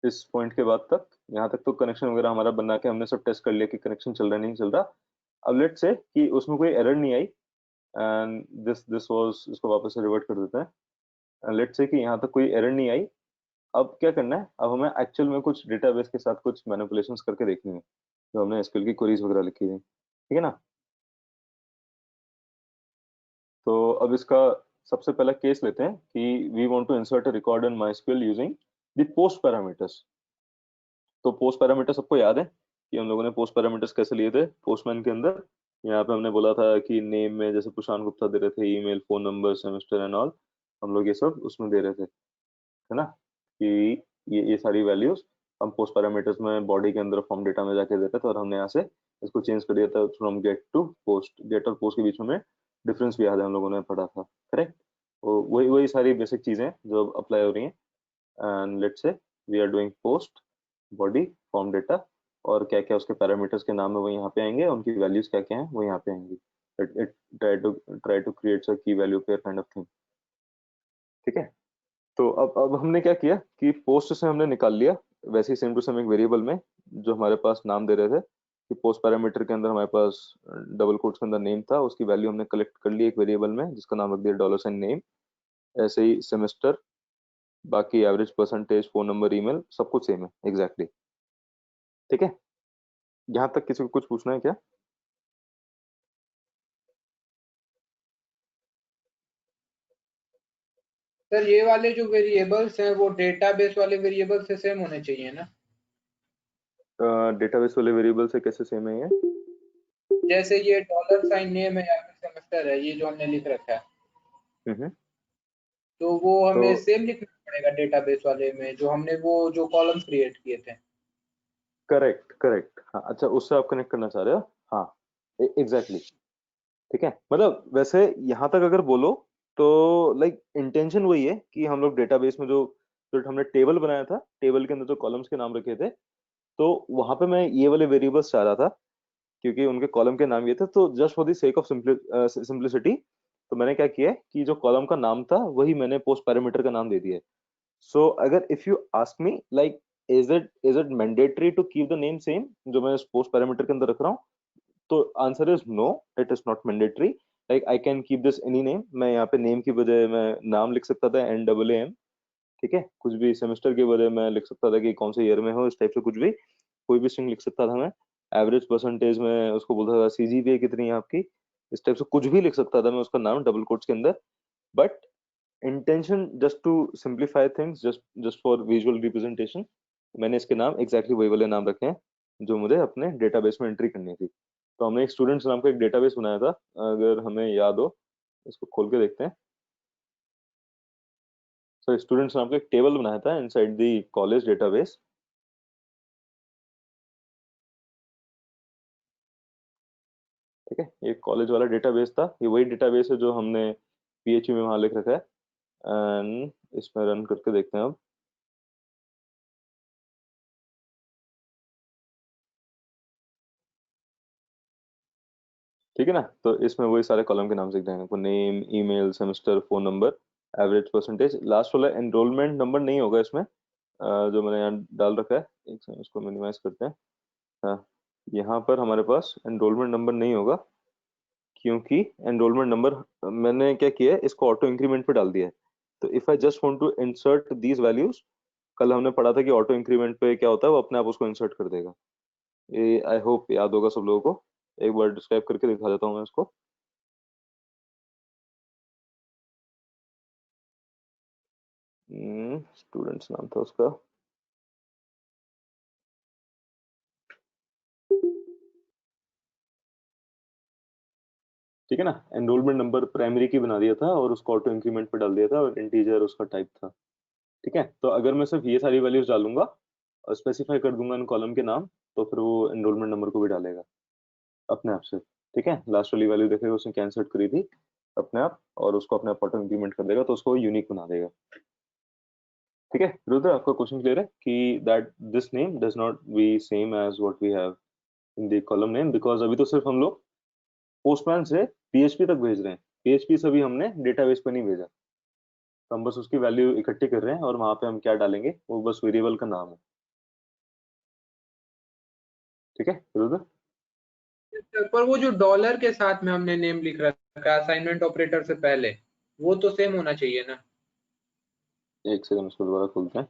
इस पॉइंट के बाद तक यहाँ तक तो कनेक्शन वगैरह हमारा बना के हमने सब टेस्ट कर लिया कि कनेक्शन चल रहा नहीं चल रहा। अब लेट से कि उसमें कोई एरर नहीं आई, एंड दिस वाज, इसको वापस से रिवर्ट कर देते हैं, एंड लेट से कि यहाँ तक कोई एरर नहीं आई। अब क्या करना है, अब हमें एक्चुअल में कुछ डेटाबेस के साथ कुछ मैनिपुलेशंस करके देखनी है, जो हमने एसक्यूएल की क्वेरीज वगैरह लिखी थी। ठीक है ना, तो अब इसका सबसे पहला केस लेते हैं कि we want to insert a record in MySQL using the post parameters. तो पोस्ट पैरामीटर सबको याद है कि हम लोगों ने पोस्ट पैरामीटर्स कैसे लिए थे पोस्टमैन के अंदर। यहाँ पे हमने बोला था कि नेम में जैसे प्रशांत गुप्ता दे रहे थे, email, phone number, semester and all, हम लोग ये सब उसमें दे रहे थे, है ना, कि ये सारी वैल्यूज हम पोस्ट पैरामीटर्स में बॉडी के अंदर फॉर्म डेटा में जाके देते थे, और हमने यहाँ से इसको चेंज कर दिया था from get to post. Get और पोस्ट के बीच में डिफरेंस भी याद है, हम लोगों ने पढ़ा था, करेक्ट। वही वही सारी बेसिक चीजें जो अप्लाई हो रही हैं, and let's say we are doing post body form data, और क्या क्या उसके पैरामीटर्स के नाम है वो यहाँ पे आएंगे, उनकी वैल्यूज क्या क्या हैं वो यहाँ पे आएंगी। It try to create a key value pair kind of thing. ठीक है, तो अब हमने क्या किया कि पोस्ट से हमने निकाल लिया वैसे ही सेम टू सेम एक वेरिएबल में जो हमारे पास नाम दे रहे थे कि पोस्ट पैरामीटर के अंदर हमारे पास डबल कोट्स के अंदर नेम था, उसकी वैल्यू हमने कलेक्ट कर ली एक वेरिएबल में जिसका नाम रख दिया $साइन नेम। ऐसे ही सेमेस्टर, बाकी average, percentage, phone number, email, सब कुछ सेम है एग्जैक्टली। ठीक है, यहाँ तक किसी को कुछ पूछना है क्या? सर ये वाले जो वेरिएबल्स हैं वो डेटाबेस वाले वेरिएबल से सेम होने चाहिए ना? डेटाबेस वाले वेरिएबल से कैसे सेम है ये? जैसे ये $साइन नेम है या फिर सेमेस्टर है, ये जो हमने लिख रखा है, हम्म, तो वो हमें तो सेम लिखना पड़ेगा डेटाबेस वाले में जो हमने वो जो कॉलम्स क्रिएट किए थे। करेक्ट करेक्ट, हाँ अच्छा, उससे आप कनेक्ट करना चाह रहे हो? हाँ एग्जैक्टली। ठीक है, मतलब वैसे यहाँ तक अगर बोलो तो लाइक इंटेंशन वही है कि हम लोग डेटाबेस में जो जो हमने टेबल बनाया था, टेबल के अंदर जो कॉलम्स के नाम रखे थे, तो वहां पे मैं ये वाले वेरिएबल्स चाह रहा था क्योंकि उनके कॉलम के नाम ये थे। तो just for the sake of simplicity, तो मैंने क्या किया है कि जो कॉलम का नाम था वही मैंने पोस्ट पैरामीटर का नाम दे दिया है। सो अगर if you ask me like is it mandatory to keep the name same जो मैं पोस्ट पैरामीटर के अंदर रख रहा हूँ, तो answer is no, it is not mandatory. Like I can keep this any name. मैं यहाँ पे नेम की बजाय मैं नाम लिख सकता था, NAAM। ठीक है, कुछ भी सेमेस्टर के बजाय मैं लिख सकता था कि कौन से ईयर में हो, इस टाइप से कुछ भी कोई भी स्ट्रिंग लिख सकता था मैं। एवरेज, परसेंटेज में उसको बोलता था CGPA कितनी है आपकी, इस टाइप से कुछ भी लिख सकता था मैं उसका नाम डबल कोट्स के अंदर। But intention just to simplify things, just just for visual representation, मैंने इसके नाम एग्जैक्टली वही वाले नाम रखे हैं जो मुझे अपने डेटाबेस में एंट्री करनी थी। तो हमने एक स्टूडेंट्स नाम का एक डेटाबेस बनाया था, अगर हमें याद हो इसको खोल के देखते हैं। सो स्टूडेंट्स नाम का एक टेबल बनाया था इनसाइड द कॉलेज डेटाबेस। ठीक है, ये कॉलेज वाला डेटाबेस था, ये वही डेटाबेस है जो हमने PHP में वहां लिख रखा है। एंड इसमें रन करके देखते हैं अब। ठीक है ना, तो इसमें वही सारे कॉलम के नाम दिख जाएंगे आपको, name, email, semester, phone number, average, percentage. Last वाला एनरोलमेंट नंबर नहीं होगा इसमें, जो मैंने यहाँ डाल रखा है। एक सेकंड, इसको मिनिमाइज करते हैं। हाँ, यहाँ पर हमारे पास एनरोलमेंट नंबर नहीं होगा क्योंकि एनरोलमेंट नंबर मैंने क्या किया है, इसको ऑटो इंक्रीमेंट पे डाल दिया है। तो if I just want to insert these values, कल हमने पढ़ा था कि ऑटो इंक्रीमेंट पे क्या होता है, वो अपने आप उसको इंसर्ट कर देगा। ये आई होप याद होगा सब लोगों को। एक बार डिस्क्राइब करके दिखा देता हूँ मैं इसको। स्टूडेंट्स नाम था उसका। ठीक है ना, एनरोलमेंट नंबर प्राइमरी की बना दिया था और उसको ऑटो इंक्रीमेंट पे डाल दिया था और इंटीजर उसका टाइप था। ठीक है, तो अगर मैं सिर्फ ये सारी वैल्यूज डालूंगा और स्पेसिफाई कर दूंगा इन कॉलम के नाम, तो फिर वो एनरोलमेंट नंबर को भी डालेगा अपने आप से। ठीक है, लास्ट वाली वैल्यू देखेगा उसने क्या इंसर्ट करी थी अपने आप, और उसको अपने आप ऑटो इंक्रीमेंट कर देगा, तो उसको यूनिक बना देगा। ठीक है रुद्र, आपका क्वेश्चन क्लियर है कि that this name does not be same as what we have in the column name, because अभी तो सिर्फ हम लोग पोस्टमैन से PHP तक भेज रहे हैं, PHP से भी हमने डेटाबेस पे नहीं भेजा। तो हम बस उसकी वैल्यू इकट्ठी कर रहे हैं और वहां पे हम क्या डालेंगे वो बस वेरिएबल का नाम है। ठीक है रुद्र? पर वो जो डॉलर के साथ में हमने नेम लिख रखा है असाइनमेंट ऑपरेटर से पहले, वो तो सेम होना चाहिए ना? एक सेकंड, उसको दोबारा खोलते हैं।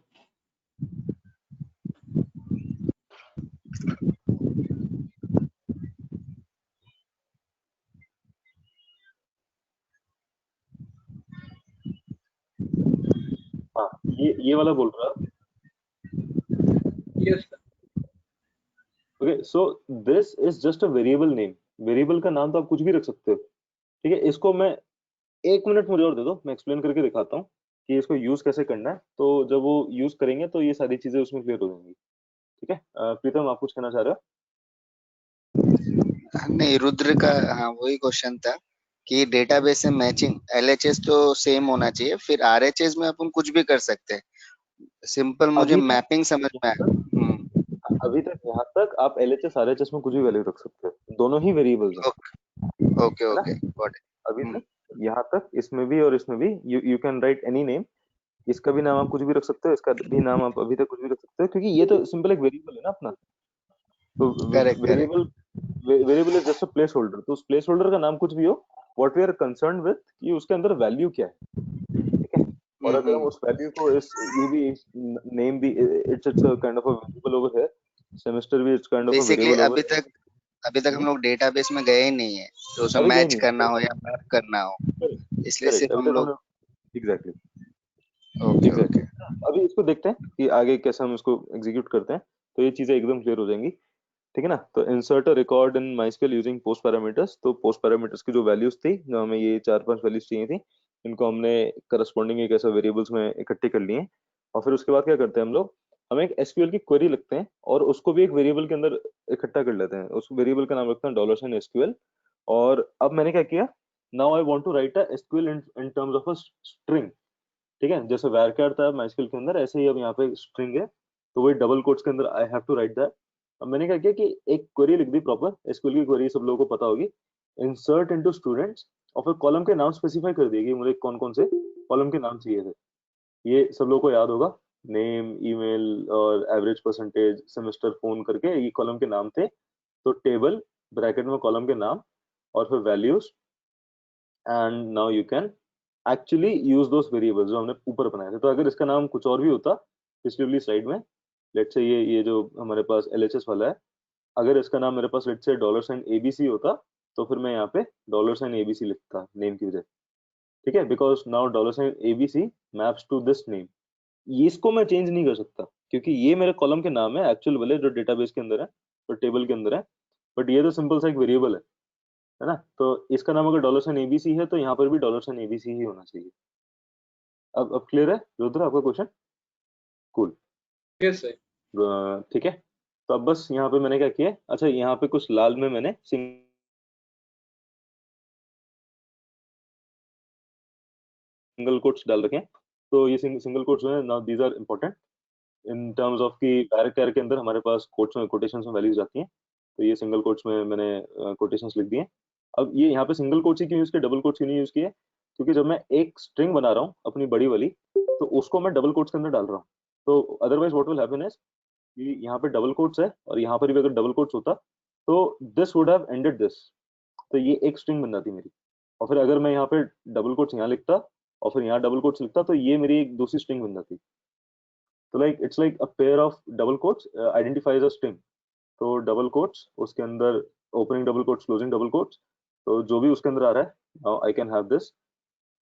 हाँ, ये वाला बोल रहा है। Yes. Okay, so this is just a variable name. Variable का नाम तो आप कुछ भी रख सकते हो। ठीक है, इसको मैं 1 मिनट मुझे और दे दो, मैं एक्सप्लेन करके दिखाता हूँ कि इसको यूज कैसे करना है। तो जब वो यूज करेंगे तो ये सारी चीजें उसमें क्लियर हो जाएंगी। ठीक है, प्रीतम आप कुछ कहना चाह रहे हो? नहीं, रुद्र का हाँ वही क्वेश्चन था कि डेटाबेस से मैचिंग LHS तो सेम होना चाहिए, फिर RHS में अपन कुछ भी कर सकते हैं। सिंपल मुझे अभी तक मैपिंग समझ में आया। यहाँ तक अभी तक यहाँ तक आप LHS RHS में कुछ भी वैल्यू रख सकते हो, दोनों ही वेरिएबल्स हैं। ओके है ना, ओके गॉट अभी इट। तक यहाँ तक इसमें भी और इसमें भी you can write any name. इसका भी नाम आप कुछ भी रख सकते हो, इसका भी नाम आप अभी तक कुछ भी रख सकते हो, क्योंकि ये तो सिंपल एक वेरिएबल है ना अपना। तो correct correct. Variable variable is just a place holder, तो उस प्लेस होल्डर का नाम कुछ भी हो, what we are concern with कि उसके अंदर वैल्यू क्या है, ठीक है। और अगर हम उस वैल्यू को इस ये भी नेम भी, it's it's kind of a variable over here, semester भी it's kind of a basically variable over. अभी तक हम लोग डेटाबेस में गए ही नहीं है, तो उसमें अभी गए मैच नहीं करना है। हो या मैप करना हो, इसलिए करेक्ट, सिर्फ अभी हम तक लोग। हमने एग्जैक्टली ओके एग्जैक्टली ओके। अभी इसको देखते हैं कि आगे कैसे हम इसको एग्जीक्यूट करते हैं, तो ये चीजें एकदम क्लियर हो जाएंगी, ठीक है ना। तो insert a record in MySQL using post parameters, तो पोस्ट पैरामीटर्स की जो वैल्यूज थी, जो हमें ये 4-5 वैल्यूज चाहिए थी, इनको हमने करस्पॉन्डिंग एक ऐसा वेरिएबल्स में इकट्ठे कर लिए हैं। और फिर उसके बाद क्या करते हैं हम लोग, हम एक एसक्यूएल की क्वेरी लिखते हैं और उसको भी एक वेरिएबल के अंदर इकट्ठा कर लेते हैं, उस वेरिएबल का नाम रखते हैं डॉलर एसक्यूएल। और अब मैंने क्या किया, now I want to write a SQL in terms of a string, ठीक है। जैसे varchar था माइस्क्वेल के अंदर, ऐसे ही अब यहाँ पे स्ट्रिंग है, तो वही डबल कोट्स के अंदर I have to write that. अब मैंने क्या किया कि एक क्वेरी लिख दी प्रॉपर एसक्यूएल की क्वेरी, सब लोगों को पता होगी, इंसर्ट इनटू स्टूडेंट्स, और फिर कॉलम के नाम स्पेसिफाई कर दिए कि मुझे कौन कौन से कॉलम के नाम चाहिए थे। ये सब लोगों को याद होगा, नेम, ईमेल और एवरेज परसेंटेज, सेमेस्टर, फोन करके ये कॉलम के नाम थे। तो टेबल ब्रैकेट में कॉलम के नाम और फिर values, and now you can actually use those variables जो हमने ऊपर बनाए थे। तो अगर इसका नाम कुछ और भी होता पिछली वाली स्लाइड में, लेट्स से ये जो हमारे पास एलएचएस वाला है, अगर इसका नाम मेरे पास let's say dollar sign ABC होता, तो फिर मैं यहाँ पे डॉलर साइन एबीसी लिखता नेम की वजह, ठीक है, because now dollar sign ABC maps to this name. ये इसको मैं चेंज नहीं कर सकता क्योंकि ये मेरे कॉलम के नाम है एक्चुअल वाले जो डेटाबेस के अंदर है, तो टेबल के अंदर है। बट ये तो सिंपल सा एक वेरिएबल है ना। तो इसका नाम अगर डॉलर साइन एबीसी है, तो यहाँ पर भी डॉलर साइन एबीसी ही होना चाहिए। अब क्लियर है रुद्र आपका क्वेश्चन? कूल। Yes sir. ठीक है। तो अब बस यहाँ पे मैंने क्या किया, अच्छा यहाँ पे कुछ लाल में मैंने सिंगल कोट्स डाल रखे हैं। तो ये सिंगल कोट्स जो है now these are important in terms of कि कैर के अंदर हमारे पास कोट्स में कोटेशंस में वैल्यूज आती हैं। तो ये सिंगल कोट्स में मैंने कोटेशंस लिख दिए हैं। अब ये यहाँ पे सिंगल कोट्स ही क्यों यूज किए, डबल कोट्स क्यों नहीं यूज किए, क्योंकि जब मैं एक स्ट्रिंग बना रहा हूँ अपनी बड़ी वाली, तो उसको मैं डबल कोट्स के अंदर डाल रहा हूँ। तो otherwise what will happen is कि यहाँ पे डबल कोट्स है और यहाँ पर भी अगर डबल कोट्स होता, तो this would have ended this, तो ये एक स्ट्रिंग बन जाती मेरी। और फिर अगर मैं यहाँ पे डबल कोट्स यहाँ लिखता और फिर यहाँ डबल कोट्स लिखता, तो ये मेरी एक दूसरी स्ट्रिंग बन जाती। तो like it's like a pair of double quotes identifies a string. तो डबल कोट्स उसके अंदर, opening double quotes, closing double quotes, तो जो भी उसके अंदर आ रहा है, now I can have this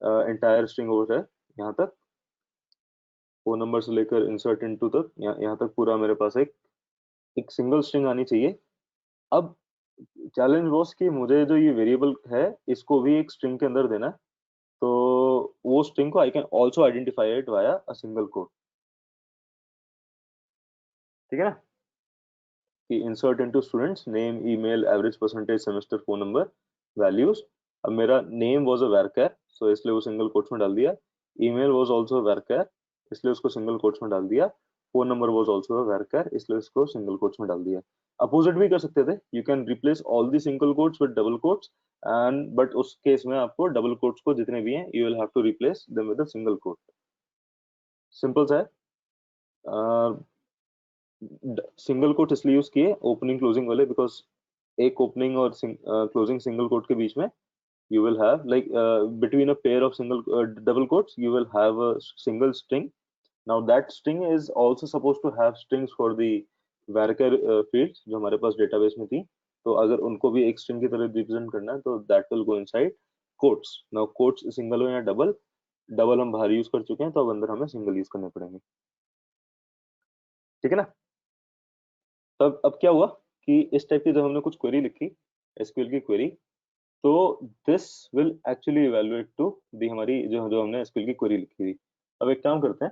entire string over है, यहाँ तक फोन नंबर से लेकर इंसर्ट इनटू तक, यहाँ तक पूरा मेरे पास एक सिंगल स्ट्रिंग आनी चाहिए। अब चैलेंज वॉस कि मुझे जो ये वेरिएबल है इसको भी एक स्ट्रिंग के अंदर देना है। तो वो स्ट्रिंग को आई can also identify it via a single code, ठीक है ना। कि insert into students, name, email, average percentage, semester, phone number, values. अब मेरा नेम वाज अ varchar, सो इसलिए वो सिंगल कोट्स में डाल दिया। ईमेल वाज आल्सो varchar, इसलिए उसको सिंगल कोट्स में डाल दिया। Phone number was also varchar, इसलिए उसको सिंगल कोट्स में डाल दिया। अपोजिट भी कर सकते थे, you can replace all the single quotes with double quotes, and but उस केस में आपको डबल कोट्स को जितने भी हैं you will have to replace them with a single quote. Simple सा है। सिंगल कोट इसलिए यूज किए ओपनिंग क्लोजिंग वाले, बिकॉज एक ओपनिंग और क्लोजिंग सिंगल कोट के बीच में you will have like between a pair of single double quotes you will have a single string. Now that string is also supposed to have strings for the varchar fields जो हमारे पास डेटाबेस में थी। तो अगर उनको भी एक स्ट्रिंग की तरह रिप्रेजेंट करना है, तो that will go inside quotes. Now quotes single हो या डबल, डबल हम बाहर यूज कर चुके हैं, तो अब अंदर हमें सिंगल यूज करने पड़ेंगे, ठीक है ना। तब अब क्या हुआ कि इस टाइप की जब हमने कुछ क्वेरी लिखी एसक्यूएल की क्वेरी, तो this will actually evaluate to the हमारी जो जो हमने एसक्यूएल की क्वेरी लिखी थी। अब एक काम करते हैं,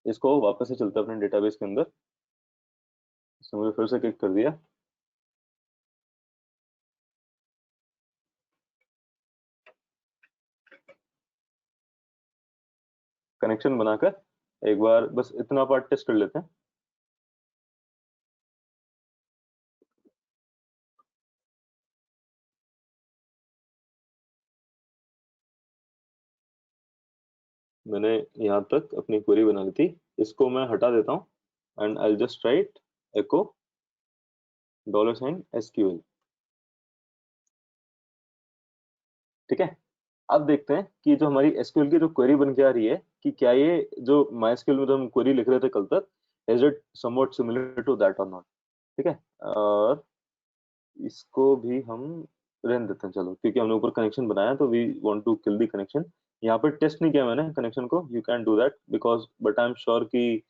इसको वापस से चलते हैं अपने डेटाबेस के अंदर। इसने मुझे फिर से क्लिक कर दिया। कनेक्शन बनाकर एक बार बस इतना पार्ट टेस्ट कर लेते हैं। मैंने यहाँ तक अपनी क्वेरी बना ली थी, इसको मैं हटा देता हूँ and I just right echo $SQL। ठीक है, अब देखते हैं कि जो हमारी एसक्यूएल की जो क्वेरी बन के आ रही है कि क्या ये जो MySQL में जो हम क्वेरी लिख रहे थे कल तक, is it somewhat similar to that और नॉट। ठीक है, और इसको भी हम रहने देते हैं चलो, क्योंकि हमने ऊपर कनेक्शन बनाया तो we want to kill the connection. यहाँ पे टेस्ट नहीं किया मैंने कनेक्शन को, you can do that because but I am sure कि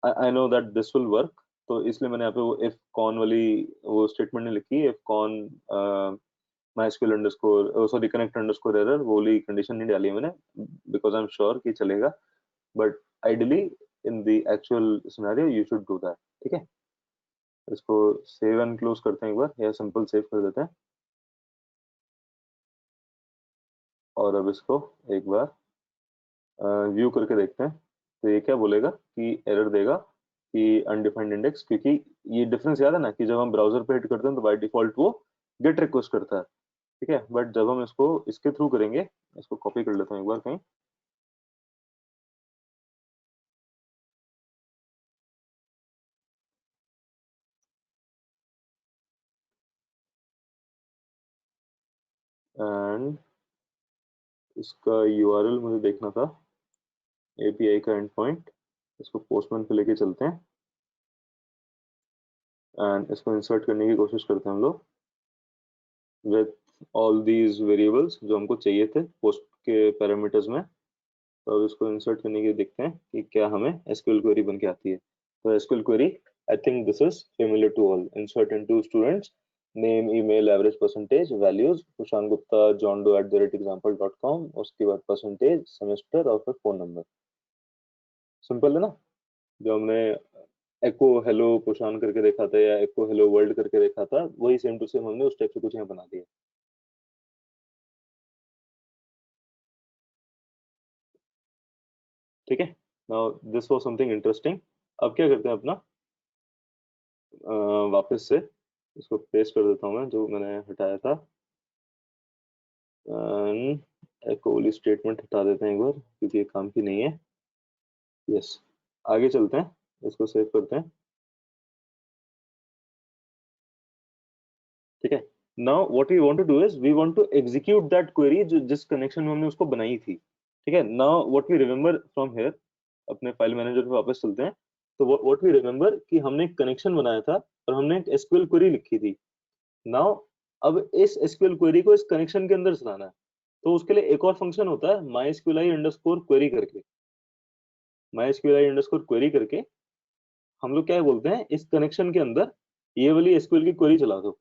I know that this will work. तो इसलिए मैंने यहाँ पे वो इफ कॉन वाली वो स्टेटमेंट नहीं लिखी, if con MySQL underscore sorry connect underscore error, वो वाली कंडीशन नहीं डाली है मैंने बिकॉज आई एम श्योर कि चलेगा, but ideally in the actual scenario you should do that. ठीक है, इसको सेव एंड क्लोज करते हैं एक बार, या सिंपल सेव कर देते हैं, और अब इसको एक बार व्यू करके देखते हैं। तो ये क्या बोलेगा कि एरर देगा कि अनडिफाइंड इंडेक्स, क्योंकि ये डिफरेंस याद है ना कि जब हम ब्राउजर पे हिट करते हैं तो बाय डिफॉल्ट वो गेट रिक्वेस्ट करता है। ठीक है, बट जब हम इसको इसके थ्रू करेंगे, इसको कॉपी कर लेता हूँ एक बार कहीं, एंड इसका यूआरएल मुझे देखना था, एपीआई का एंड पॉइंट, इसको पोस्टमैन पे लेके चलते हैं एंड इसको इंसर्ट करने की कोशिश करते हैं हम लोग विथ ऑल दीज वेरिएबल्स जो हमको चाहिए थे पोस्ट के पैरामीटर्स में। तो अब इसको इंसर्ट करने की देखते हैं कि क्या हमें एसक्यूएल क्वेरी बन के आती है। तो SQL query, I think this is familiar to all, insert into students name email average percentage values Kushan Gupta johndoe@example.com, उसके बाद परसेंटेज सेमेस्टर और फिर फोन नंबर। सिंपल है ना, जो हमने एको हेलो कुशान करके देखा था या एको हेलो वर्ल्ड करके देखा था, वही सेम टू सेम हमने उस टाइप से कुछ यहाँ बना दिया। ठीक है, now this was something interesting. अब क्या करते हैं अपना वापस से इसको पेस्ट कर देता हूँ मैं जो मैंने हटाया था, एको वाली स्टेटमेंट हटा देते हैं एक बार क्योंकि ये काम की नहीं है। यस, आगे चलते हैं, इसको सेव करते हैं। ठीक है, now what we want to do is we want to execute that query जो जिस कनेक्शन में हमने उसको बनाई थी। ठीक है, now what we remember from here, अपने फाइल मैनेजर पे वापस चलते हैं। तो व्हाट वी रिमेंबर कि हमने एक कनेक्शन बनाया था और हमने एक एसक्यूएल क्वेरी लिखी थी। नाउ अब इस एसक्यूएल क्वेरी को इस कनेक्शन के अंदर चलाना है, तो उसके लिए एक और फंक्शन होता है mysqli अंडरस्कोर क्वेरी करके। mysqli अंडरस्कोर क्वेरी करके हम लोग क्या बोलते हैं, इस कनेक्शन के अंदर ये वाली एसक्यूएल की क्वेरी चला दो।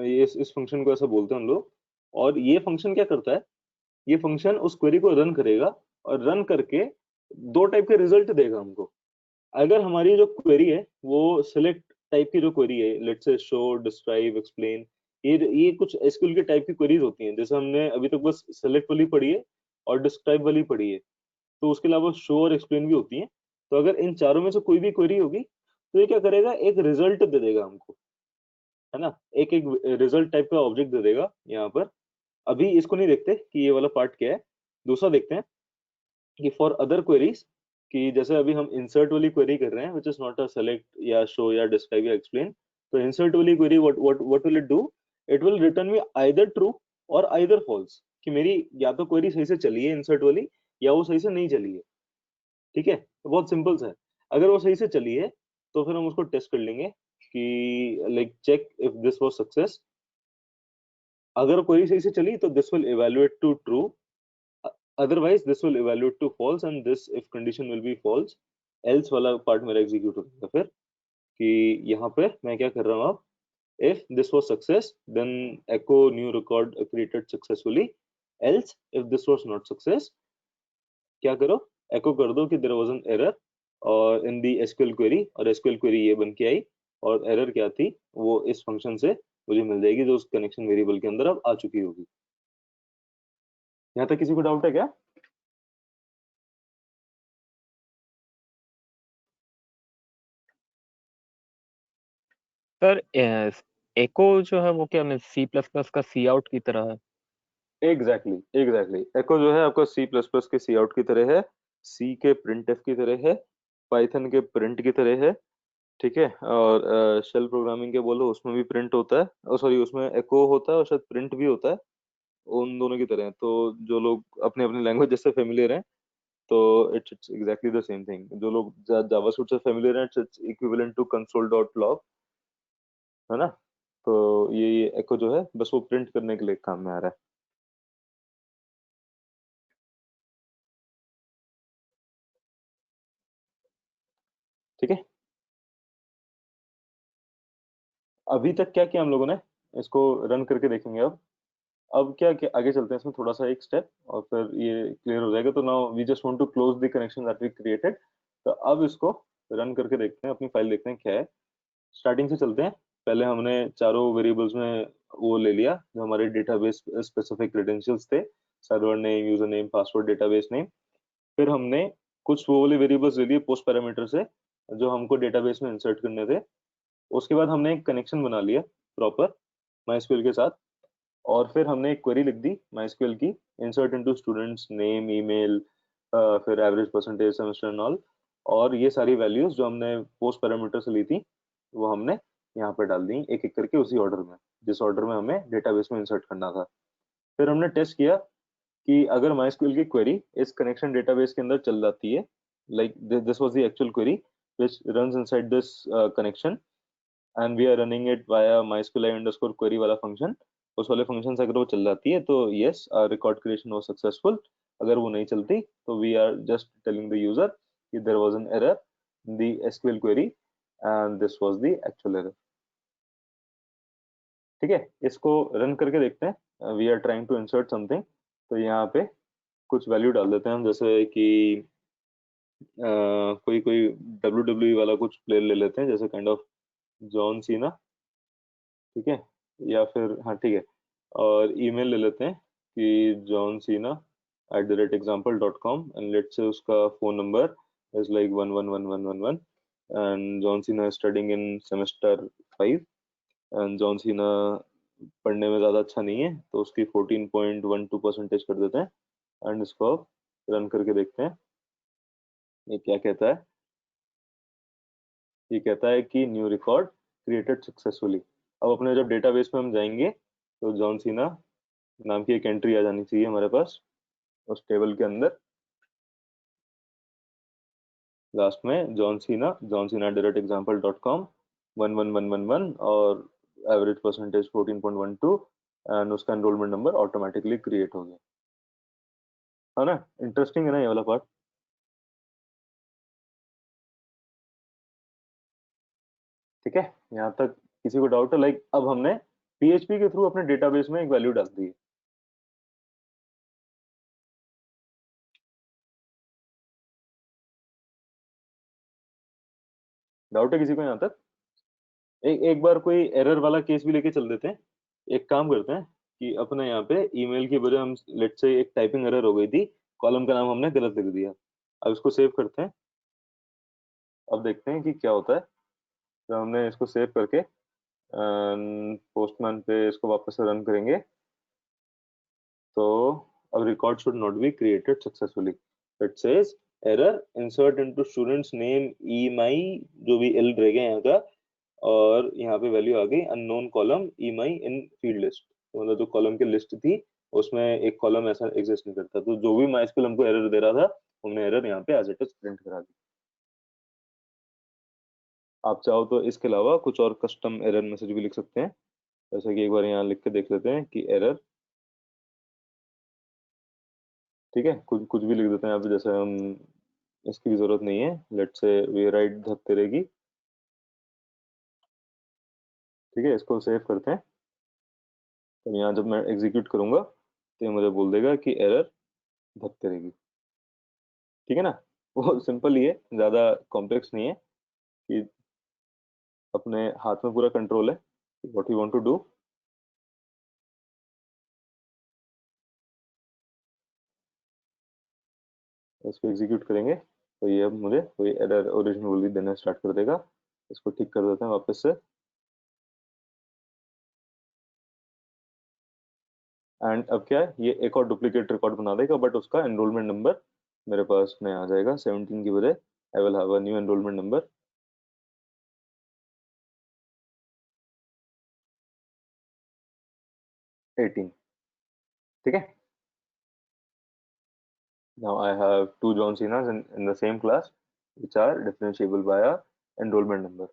ये इस फंक्शन को ऐसा बोलते हैं हम लोग, और ये फंक्शन क्या करता है, ये फंक्शन उस क्वेरी को रन करेगा और रन करके दो टाइप के रिजल्ट देगा हमको। अगर हमारी जो क्वेरी है वो सिलेक्ट टाइप की जो क्वेरी है, let's say show describe explain, ये कुछ एसक्यूएल के टाइप की क्वेरीज होती हैं, जैसे हमने अभी तक बस सेलेक्ट वाली पढ़ी है और डिस्क्राइब वाली पढ़ी है, तो उसके अलावा शो और एक्सप्लेन भी होती हैं। तो अगर इन चारों में से कोई भी क्वेरी होगी तो ये क्या करेगा, एक रिजल्ट दे देगा हमको, है ना, एक एक रिजल्ट टाइप का ऑब्जेक्ट दे देगा यहाँ पर। अभी इसको नहीं देखते कि ये वाला पार्ट क्या है, दूसरा देखते हैं कि फॉर अदर क्वेरीज, कि जैसे अभी हम इंसर्ट वाली क्वेरी कर रहे हैं which is not a select या शो या डिस्क्राइब या एक्सप्लेन। तो इंसर्ट वाली query what will it do, it will return me either true और आइदर फॉल्स, कि मेरी या तो क्वेरी सही से चली है इंसर्ट वाली या वो सही से नहीं चली है। ठीक है, तो बहुत सिंपल सा है। अगर वो सही से चली है तो फिर हम उसको टेस्ट कर लेंगे कि like check if this was success. अगर क्वेरी सही से चली तो this will evaluate to true, otherwise this will evaluate to false, and this if condition will be false, else वाला पार्ट मेरा एग्जीक्यूट होगा फिर, कि यहाँ पे मैं क्या कर रहा हूँ अब, if this was success then echo new record created successfully, else if this was not success क्या करो, echo कर दो कि there was an error और in the SQL query, और SQL query ये बन के आई, और एरर क्या थी वो इस फंक्शन से मुझे मिल जाएगी जो उस कनेक्शन वेरिएबल के अंदर अब आ चुकी होगी। यहाँ तक किसी को डाउट है क्या? सर एको जो है वो क्या C++ का सी आउट की तरह है? एग्जैक्टली एको जो है आपका सी प्लस प्लस के सी आउट की तरह है, सी के प्रिंट एफ की तरह है, पाइथन के प्रिंट की तरह है। ठीक है, और शेल प्रोग्रामिंग के बोलो उसमें भी प्रिंट होता है, और सॉरी उसमें एको होता है और शायद प्रिंट भी होता है, उन दोनों की तरह है। तो जो लोग अपने अपने लैंग्वेज जैसे फेमिलियर हैं, तो it's exactly the same thing. जो लोग जावास्क्रिप्ट से फेमिलियर हैं, it's equivalent to console dot log, है ना। तो ये एको जो है बस वो प्रिंट करने के लिए काम में आ रहा है। ठीक है, अभी तक क्या किया हम लोगों ने, इसको रन करके देखेंगे अब क्या, क्या आगे चलते हैं इसमें थोड़ा सा एक स्टेप, और फिर ये क्लियर हो जाएगा। तो now we just want to close the connection that we created. तो अब इसको रन करके देखते हैं, अपनी फाइल देखते हैं क्या है। स्टार्टिंग से चलते हैं। पहले हमने चारों वेरिएबल्स में वो ले लिया जो हमारे डेटाबेस स्पेसिफिक क्रेडेंशियल्स थे, server name, user name, password, database name. फिर हमने कुछ वो वाले वेरिएबल्स ले लिए पोस्ट पैरामीटर से, जो हमको डेटाबेस में इंसर्ट करने थे। उसके बाद हमने एक कनेक्शन बना लिया प्रॉपर माइस्क्यूएल के साथ, और फिर हमने एक क्वेरी लिख दी माइस्क्यूएल की, insert into students name, email, फिर average percentage, semester and all. और ये सारी वैल्यूज जो हमने पोस्ट पैरामीटर से ली थी, वो हमने यहाँ पे डाल दी एक एक करके उसी ऑर्डर में, जिस ऑर्डर में हमें डेटाबेस में इंसर्ट करना था। फिर हमने टेस्ट किया कि अगर माइस्क्यूएल की क्वेरी इस कनेक्शन डेटाबेस के अंदर चल जाती है, like this was the actual query which runs inside this connection and we are running it via mysqli_query वाला फंक्शन, उस वाले फंक्शन से अगर वो चल जाती है तो yes record creation was successful। अगर वो नहीं चलती तो we are just telling the user कि there was an error in the SQL query and this was the actual error। ठीक है, इसको रन करके देखते हैं। We are trying to insert something, तो यहाँ पे कुछ वैल्यू डाल देते हैं हम, जैसे कि कोई कोई WWE वाला कुछ प्लेयर ले लेते हैं, जैसे काइंड ऑफ जॉन सीना। ठीक है, या फिर हाँ ठीक है, और ईमेल ले लेते हैं कि John Cena @example.com and let's से उसका phone number is like 111111 and John Cena studying in semester 5 and John Cena पढ़ने में ज़्यादा अच्छा नहीं है, तो उसकी 14.12% कर देते हैं। एंड इसको रन करके देखते हैं ये क्या कहता है। ये कहता है कि न्यू रिकॉर्ड क्रिएटेड सक्सेसफुली। अब अपने जब डेटाबेस में हम जाएंगे तो जॉन सीना नाम की एक एंट्री आ जानी चाहिए हमारे पास उस टेबल के अंदर। लास्ट में जॉन सीना @example.com 11111 और एवरेज परसेंटेज 14.12 एंड उसका एनरोलमेंट नंबर ऑटोमेटिकली क्रिएट हो गया, है ना। इंटरेस्टिंग है ना ये वाला पार्ट। ठीक है, यहाँ तक किसी को डाउट है? लाइक अब हमने PHP के थ्रू अपने डेटाबेस में एक वैल्यू डाल दी है। डाउट है किसी को यहाँ तक? एक बार कोई एरर वाला केस भी लेके चल देते हैं। एक काम करते हैं कि अपने यहाँ पे ईमेल की बजाय हम लेट से एक टाइपिंग एरर हो गई थी, कॉलम का नाम हमने गलत लिख दिया। अब इसको सेव करते हैं, अब देखते हैं कि क्या होता है। तो हमने इसको सेव करके पोस्टमैन पे इसको वापस से रन करेंगे, तो अब record should not be created successfully. It says error insert into students name email, जो भी एल रह गया यहाँ का, और यहाँ पे वैल्यू आ गई अननोन कॉलम ई माई इन फील्ड लिस्ट। तो मतलब जो कॉलम की लिस्ट थी उसमें एक कॉलम ऐसा एग्जिस्ट नहीं करता, तो जो भी माइस्क्यूएल हमको एरर दे रहा था हमने एरर यहाँ पे एज इट इज प्रिंट करा दी। आप चाहो तो इसके अलावा कुछ और कस्टम एरर मैसेज भी लिख सकते हैं, जैसे कि एक बार यहाँ लिख के देख लेते हैं कि एरर। ठीक है, कुछ कुछ भी लिख देते हैं यहाँ पे, जैसे हम इसकी भी जरूरत नहीं है। लेट्स से वी राइट धत्ते रहेगी। ठीक है, इसको सेव करते हैं। तो यहाँ जब मैं एग्जीक्यूट करूंगा तो ये मुझे बोल देगा कि एरर धत्ते रहेगी। ठीक है ना, वो सिंपल ही है, ज्यादा कॉम्प्लेक्स नहीं है, कि अपने हाथ में पूरा कंट्रोल है what you want to do. इसको एग्जीक्यूट करेंगे तो ये अब मुझे कोई एरर ओरिजिनल वैल्यू देना स्टार्ट कर देगा। इसको ठीक कर देते हैं वापस से। एंड अब क्या है, ये एक और डुप्लीकेट रिकॉर्ड बना देगा, बट उसका एनरोलमेंट नंबर मेरे पास में आ जाएगा 17 की बजाय I will have a new enrolment number 18. ठीक है, now I have two John Cenas in the same class which are differentiable by a enrollment number.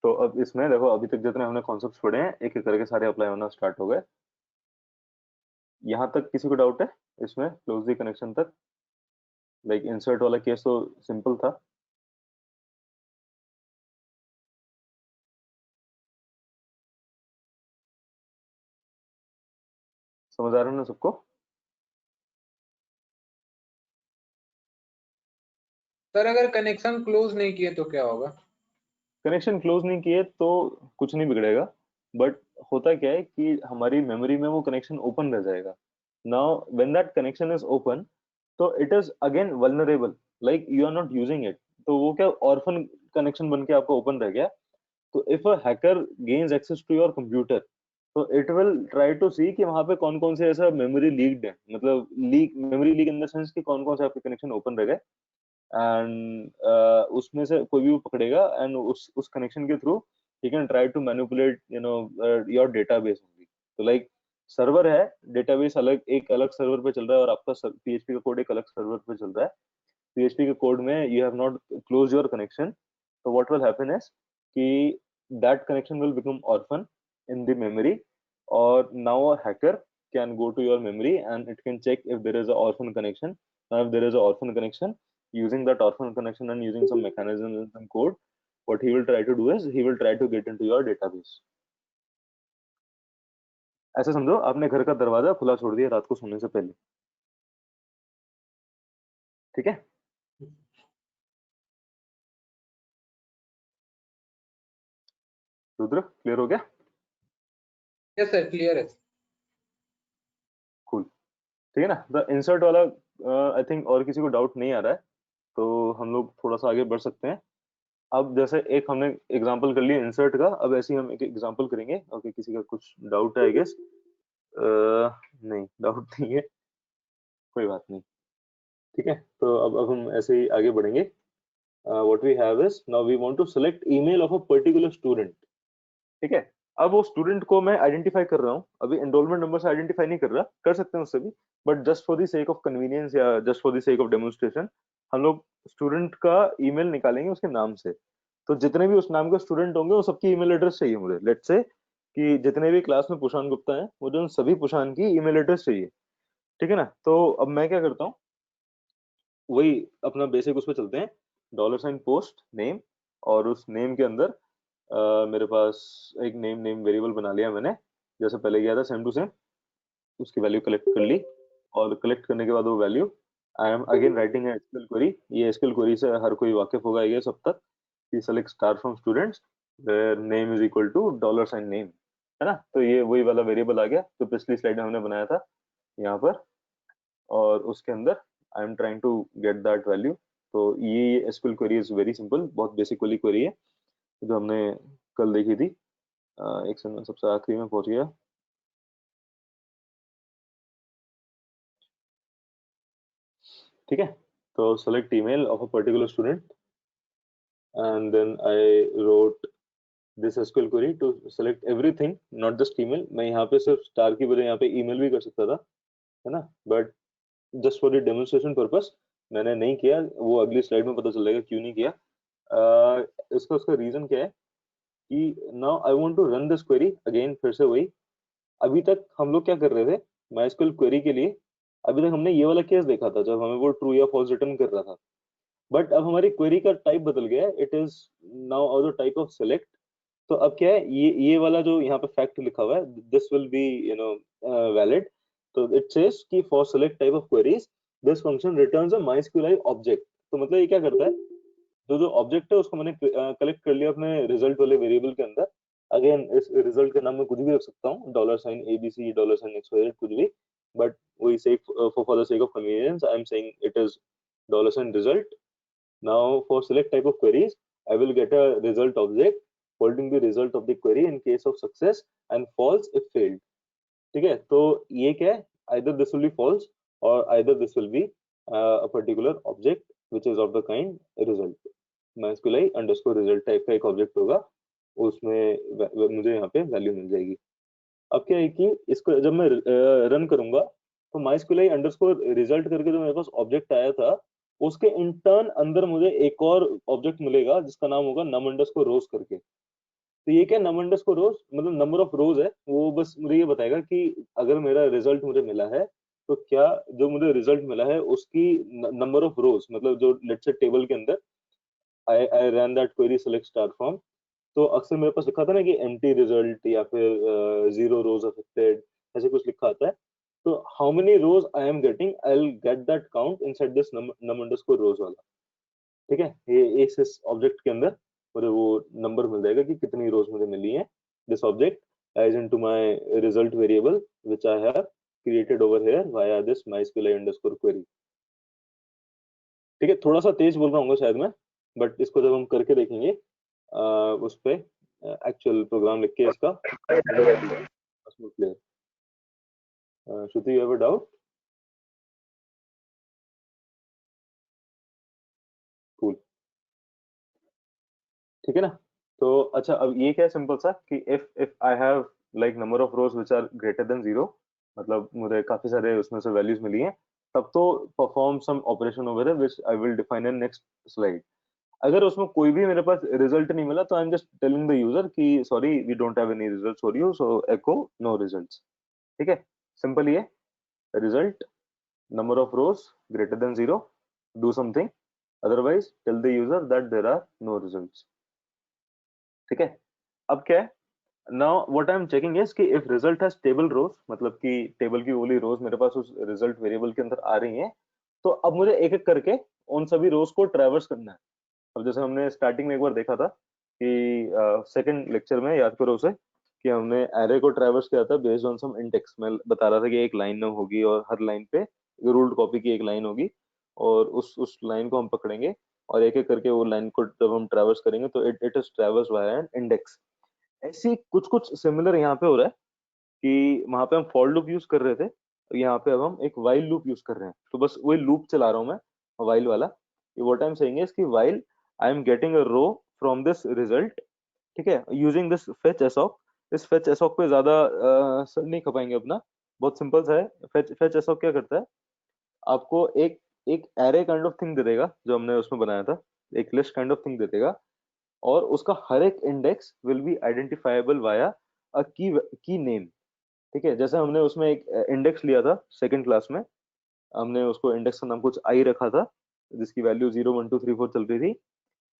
तो अब इसमें देखो, अभी तक जितने हमने कॉन्सेप्ट्स पढ़े हैं एक एक करके सारे अप्लाई होना स्टार्ट हो गए। यहाँ तक किसी को डाउट है इसमें क्लोज द कनेक्शन तक? लाइक इंसर्ट वाला केस तो सिंपल था। समझ आ रहा है ना सबको? सर अगर कनेक्शन क्लोज नहीं किए तो क्या होगा? कनेक्शन क्लोज नहीं किए तो कुछ नहीं बिगड़ेगा, बट होता क्या है कि हमारी मेमोरी में वो कनेक्शन ओपन रह जाएगा। Now when that connection is open, तो it is again vulnerable, like you are not using it, तो वो क्या ऑर्फन कनेक्शन बन के आपका ओपन रह गया। तो if a hacker gains access to your computer, तो it will try to see कि वहां पे कौन कौन से ऐसा मेमोरी लीक्ड है, मतलब leak memory leak in the sense कि कौन कौन से आपके कनेक्शन ओपन रह गए, एंड उसमें से कोई भी वो पकड़ेगा एंड उस कनेक्शन के थ्रू ही can try to manipulate your database only. तो लाइक सर्वर है, डेटाबेस अलग, एक अलग सर्वर पे चल रहा है और आपका पीएचपी का कोड एक अलग सर्वर पे चल रहा है। पीएचपी के कोड में you have not close your connection, तो व्हाट विल हैपन इज कि that connection will become orphan in the memory, or now a hacker can go to your memory and it can check if there is a orphan connection. Now if there is a orphan connection, using that orphan connection and using some mechanisms and some code, what he will try to do is he will try to get into your database. ऐसा समझो आपने घर का दरवाजा खुला छोड़ दिया रात को सोने से पहले, ठीक है? रुद्र क्लियर हो गया? यस सर क्लियर है। कूल, ठीक है ना? द इंसर्ट वाला आई थिंक और किसी को डाउट नहीं आ रहा है, तो हम लोग थोड़ा सा आगे बढ़ सकते हैं। अब जैसे एक हमने एग्जांपल कर लिया इंसर्ट का, अब ऐसे ही हम एक एग्जांपल करेंगे। ओके, किसी का कुछ डाउट है आई गेस? नहीं डाउट नहीं है, कोई बात नहीं, ठीक है। तो अब हम ऐसे ही आगे बढ़ेंगे। What we have is now we want to select email of a particular student, ठीक है। अब वो स्टूडेंट को मैं आइडेंटिफाई कर रहा हूँ, अभी एनरोलमेंट नंबर से आइडेंटिफाई नहीं कर रहा, कर सकते हैं उससे भी, but just for the sake of convenience या just for the sake of demonstration हम लोग स्टूडेंट का ईमेल निकालेंगे उसके नाम से। तो जितने भी उस नाम के स्टूडेंट होंगे वो सबकी ईमेल एड्रेस चाहिए मुझे। लेट्स से कि जितने भी क्लास में पुशान गुप्ता है, मुझे उन सभी पुशान की ईमेल एड्रेस चाहिए, ठीक है ना? तो अब मैं क्या करता हूँ, वही अपना बेसिक उस पर चलते हैं, $पोस्ट नेम, और उस नेम के अंदर मेरे पास एक नेम वेरिएबल बना लिया मैंने, जैसे पहले किया था सेम टू सेम। उसकी वैल्यू कलेक्ट कर ली, और कलेक्ट करने के बाद वो value I am again writing SQL query. ये एसक्यूएल क्वेरी से हर कोई वाकिफ होगा ये सब तक कि select star from students where name is equal to $name, है ना? तो ये वही वाला वेरिएबल आ गया तो पिछली स्लाइड में हमने बनाया था यहाँ पर, और उसके अंदर I am trying to get that value. तो ये SQL query is very simple, बहुत बेसिक वाली क्वेरी है जो हमने कल देखी थी। एक सेकंड में सबसे आखिरी में पहुंच गया, ठीक है। तो select email of a particular student and then I wrote this SQL query to select everything, not just email. मैं यहाँ पे सिर्फ स्टार की बजाय यहाँ पे ईमेल भी कर सकता था, है ना, but just for the demonstration purpose मैंने नहीं किया। वो अगली स्लाइड में पता चलेगा क्यों नहीं किया। इसका उसका रीजन क्या है कि now I want to run this query again, फिर से वही। अभी तक हम लोग क्या कर रहे थे माइस्क्यूएल क्वेरी के लिए, अभी तक हमने ये वाला केस देखा था जब हमें वो ट्रू या फॉल्स रिटर्न कर रहा था, बट अब हमारी क्वेरी का टाइप बदल गया है, it is now also type of select. तो अब क्या है, ये वाला जो यहाँ पे फैक्ट लिखा हुआ है, दिस विल बी वैलिड। तो इट सेज कि for select type of queries this function returns a MySQL object. तो मतलब ये क्या करता है, जो ऑब्जेक्ट है उसको मैंने कलेक्ट कर लिया अपने रिजल्ट वाले वेरिएबल के अंदर। अगेन इस रिजल्ट के नाम में कुछ भी रख सकता हूँ, $ABC, $XYZ, कुछ भी, बट वही sake for the sake of convenience I am saying it is $result. Now for select type of queries, I will get a result object holding the result of the query in case of success and false if failed. ठीक है, तो ये क्या है, either this will be false और either this will be a particular object which is of the kind result. mysqli underscore result type का एक ऑब्जेक्ट होगा, उसमें मुझे यहाँ पे वैल्यू मिल जाएगी। अब क्या है कि इसको जब मैं रन करूंगा तो mysqli अंडरस्कोर रिजल्ट करके जो मेरे पास ऑब्जेक्ट आया था, उसके इंटर्न अंदर मुझे एक और ऑब्जेक्ट मिलेगा जिसका नाम होगा num अंडरस्कोर रोज करके। तो ये क्या, नम अंडरस्कोर रोज मतलब नंबर ऑफ रोज है, वो बस मुझे ये बताएगा कि अगर मेरा रिजल्ट मुझे मिला है तो क्या जो मुझे रिजल्ट मिला है उसकी नंबर ऑफ रोज, मतलब जो लेट्स से टेबल के अंदर I run that query select star from, तो अक्सर मेरे पास लिखा था ना कि एम्प्टी रिजल्ट या फिर जीरो रोज अफेक्टेड, ऐसे कुछ लिखा आता है। तो how many rows I am getting, I will get that count inside this num underscore rows वाला। ठीक है, ये इस ऑब्जेक्ट के अंदर मुझे वो नंबर मिल जाएगा कि कितनी रोज मुझे मिली है। This object as into my result variable which I have created over here via this mysqli underscore query. ठीक है, थोड़ा सा तेज बोल रहा हूँ शायद मैं, बट इसको जब हम करके देखेंगे उस पे एक्चुअल प्रोग्राम लिख के इसका clear. Shruti, you have a doubt? Cool, ठीक है ना। तो अच्छा, अब ये क्या है सिंपल सा कि if I have like number of rows which are greater than zero, मतलब मुझे काफी सारे उसमें से वैल्यूज मिली हैं, तब तो परफॉर्म सम ऑपरेशन ओवर है which I will define in next slide. अगर उसमें कोई भी मेरे पास रिजल्ट नहीं मिला तो I am just telling the user कि sorry we don't have any results for you, so echo no results. ठीक है, सिंपल ये result number of rows greater than zero, do something, otherwise tell the user that there are no results। ठीक है, अब क्या है, now what I am checking is कि if result has table rows, मतलब कि टेबल की ओनली रोज मेरे पास उस रिजल्ट वेरिएबल के अंदर आ रही हैं, तो अब मुझे एक एक करके उन सभी रोज को ट्रैवर्स करना है। अब जैसे हमने स्टार्टिंग में एक बार देखा था कि सेकंड लेक्चर में, याद करो उसे, कि हमने एरे को ट्रैवर्स किया था बेस्ड ऑन सम इंडेक्स। मैं बता रहा था कि एक लाइन होगी और हर लाइन पे रूल्ड कॉपी की एक लाइन होगी, और उस लाइन को हम पकड़ेंगे और एक एक करके वो लाइन को जब हम ट्रैवर्स करेंगे तो it is traverse via an index. ऐसी कुछ कुछ सिमिलर यहाँ पे हो रहा है कि वहां पे हम फॉर लूप यूज कर रहे थे, तो यहाँ पे अब हम एक वाइल लूप यूज कर रहे हैं। तो बस वही लूप चला रहा हूँ मैं, वाइल वाला। What I am saying is कि while I am getting a row from this result, ठीक है, यूजिंग दिस फेच एसॉक। इस फेच एसॉक पे ज्यादा सर नहीं खपाएंगे अपना, बहुत सिंपल सा है। फेच एसॉक क्या करता है, आपको एक एक एरे काइंड ऑफ थिंग दे देगा जो हमने उसमें बनाया था, एक लिस्ट काइंड ऑफ थिंग दे देगा, और उसका हर एक index will be identifiable via a key name. ठीक है, जैसे हमने उसमें एक इंडेक्स लिया था सेकंड क्लास में, हमने उसको इंडेक्स का नाम कुछ आई रखा था, जिसकी वैल्यू 0 1 2 3 4 चल रही थी।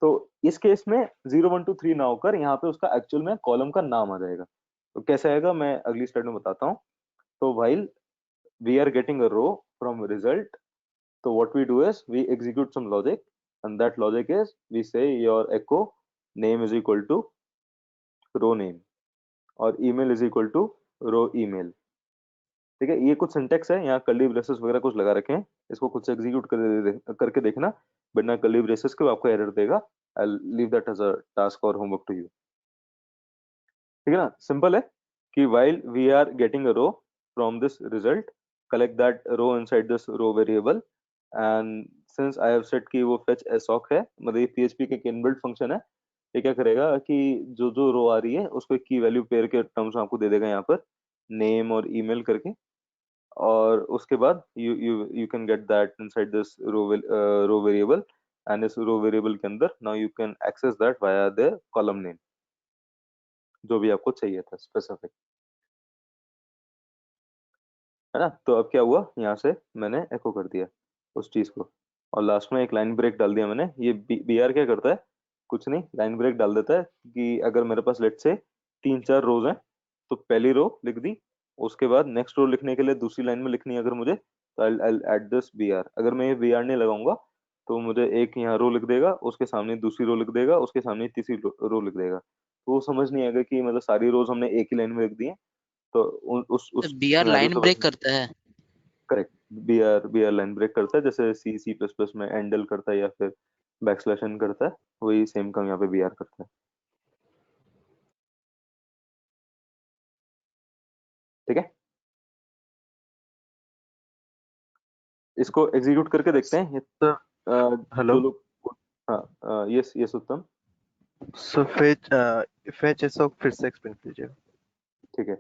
तो इस केस में 0 1 2 3 ना होकर यहाँ पे उसका एक्चुअल में कॉलम का नाम आ जाएगा। तो कैसे आएगा मैं अगली स्लाइड में बताता हूँ। तो while we are getting a row from result, so what we do is we execute some logic, and that logic is we say your echo name is equal to row name और email is equal to row email। ठीक है, ये कुछ सिंटेक्स है, यहाँ कर्ली ब्रेसेस वगैरह कुछ लगा रखे हैं, इसको खुद से एग्जीक्यूट करके देखना, बिना कर्ली ब्रेसेस के आपको एरर देगा। I leave that as a task और होमवर्क टू यू। ठीक है ना, सिंपल है कि while we are getting a row from this result, collect that row inside this row variable, and since I have said कि वो fetch assoc है, मतलब ये PHP के इनबिल्ट फंक्शन है, ये क्या करेगा कि जो जो रो आ रही है उसको की वैल्यू पेयर के टर्म्स में आपको दे देगा यहाँ पर, नेम और ईमेल करके, और उसके बाद you you you can get that inside this row variable, and इस रो वेरिएबल के अंदर now you can access that via the column name जो भी आपको चाहिए था स्पेसिफिक, है ना। तो अब क्या हुआ, यहाँ से मैंने एको कर दिया उस चीज को, और लास्ट में एक लाइन ब्रेक डाल दिया मैंने। ये बी आर क्या करता है, कुछ नहीं, लाइन ब्रेक डाल देता है कि अगर मेरे पास लेट से 3 4 रोज हैं तो पहली रो लिख दी, उसके बाद नेक्स्ट रो लिखने के लिए दूसरी लाइन में लिखनी है अगर मुझे, तो I add this B R. अगर मैं ये बी आर नहीं लगाऊंगा तो मुझे एक यहाँ रो लिख देगा, उसके सामने दूसरी रो लिख देगा, उसके सामने तीसरी रो लिख देगा, तो वो समझ नहीं आएगा कि मतलब सारी रोज हमने एक ही लाइन में लिख दी है। तो उस बी आर सिनेरियो लाइन से ब्रेक बचने। करता है। Correct, B R line break करता है, जैसे सी प्लस प्लस में एंडल करता है या फिर बैकस्लैश एन करता है, वही सेम काम यहाँ पे बी आर करता है। ठीक है, इसको एग्जीक्यूट करके देखते हैं सर हेलो जो लोग हाँ यस यस उत्तम सर फेच एसओ फिर से एक्सप्लेन कीजिए। ठीक है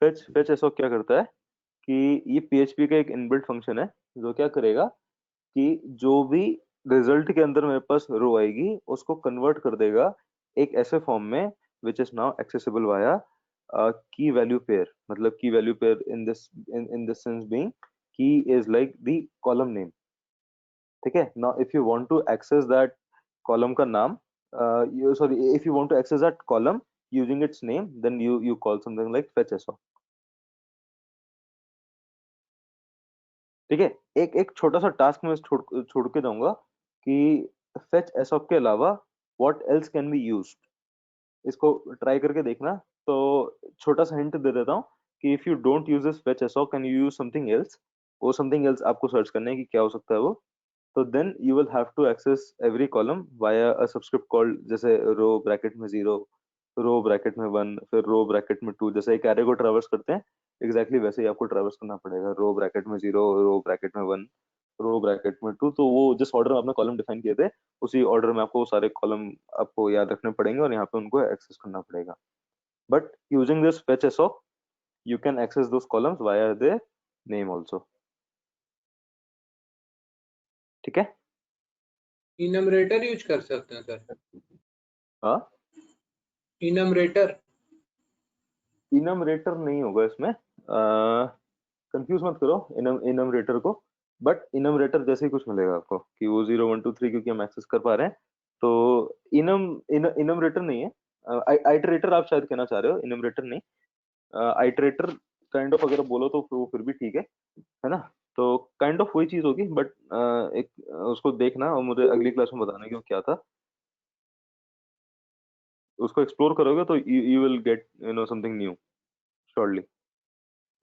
फेच ऐसा क्या करता है कि ये PHP का एक इनबिल्ट फंक्शन है जो क्या करेगा कि जो भी रिजल्ट के अंदर मेरे पास रो आएगी उसको कन्वर्ट कर देगा एक ऐसे फॉर्म में which is now accessible via key value pair मतलब key value pair in this sense being key is like the column name ठीक है now if you want to access that column का नाम sorry if you want to access that column using its name then you call something like fetch so ठीक है एक छोटा सा टास्क मैं छोड़ के दूंगा कि फेच एसॉप के अलावा what else can be used इसको ट्राई करके देखना तो छोटा सा हिंट दे देता हूँ कि if you don't use this fetch assoc can you use something else वो समथिंग एल्स आपको सर्च करना है कि क्या हो सकता है वो तो then you will have to access every column via a subscript called जैसे रो ब्रैकेट में 0 रो ब्रैकेट में 1 फिर रो ब्रैकेट में 2 जैसे एक एरे को ट्रैवर्स करते हैं एग्जैक्टली वैसे ही आपको ट्रैवर्स करना पड़ेगा रो ब्रैकेट में 0 रो ब्रैकेट में 1 रो ब्रैकेट में 2 तो वो जिस ऑर्डर में आपने कॉलम डिफाइन किए थे उसी ऑर्डर में आपको सारे कॉलम आपको याद रखने पड़ेंगे और यहाँ पे उनको एक्सेस करना पड़ेगा but using this fetch so you can access those columns via their name also ठीक है इनमरेटर यूज कर सकते हैं सर हाँ इनमरेटर इनमरेटर नहीं होगा इसमें कंफ्यूज मत करो इनमरेटर को बट इनमरेटर जैसे ही कुछ मिलेगा आपको कि वो 0 1 2 3 क्योंकि हम एक्सेस कर पा रहे हैं तो इनमरेटर नहीं है आइटरेटर आप शायद कहना चाह रहे हो इनमरेटर नहीं आइटरेटर काइंड ऑफ अगर बोलो तो वो फिर भी ठीक है ना तो काइंड ऑफ वही चीज होगी बट एक उसको देखना और मुझे अगली क्लास में बताना कि वो क्या था उसको एक्सप्लोर करोगे तो you will get something new surely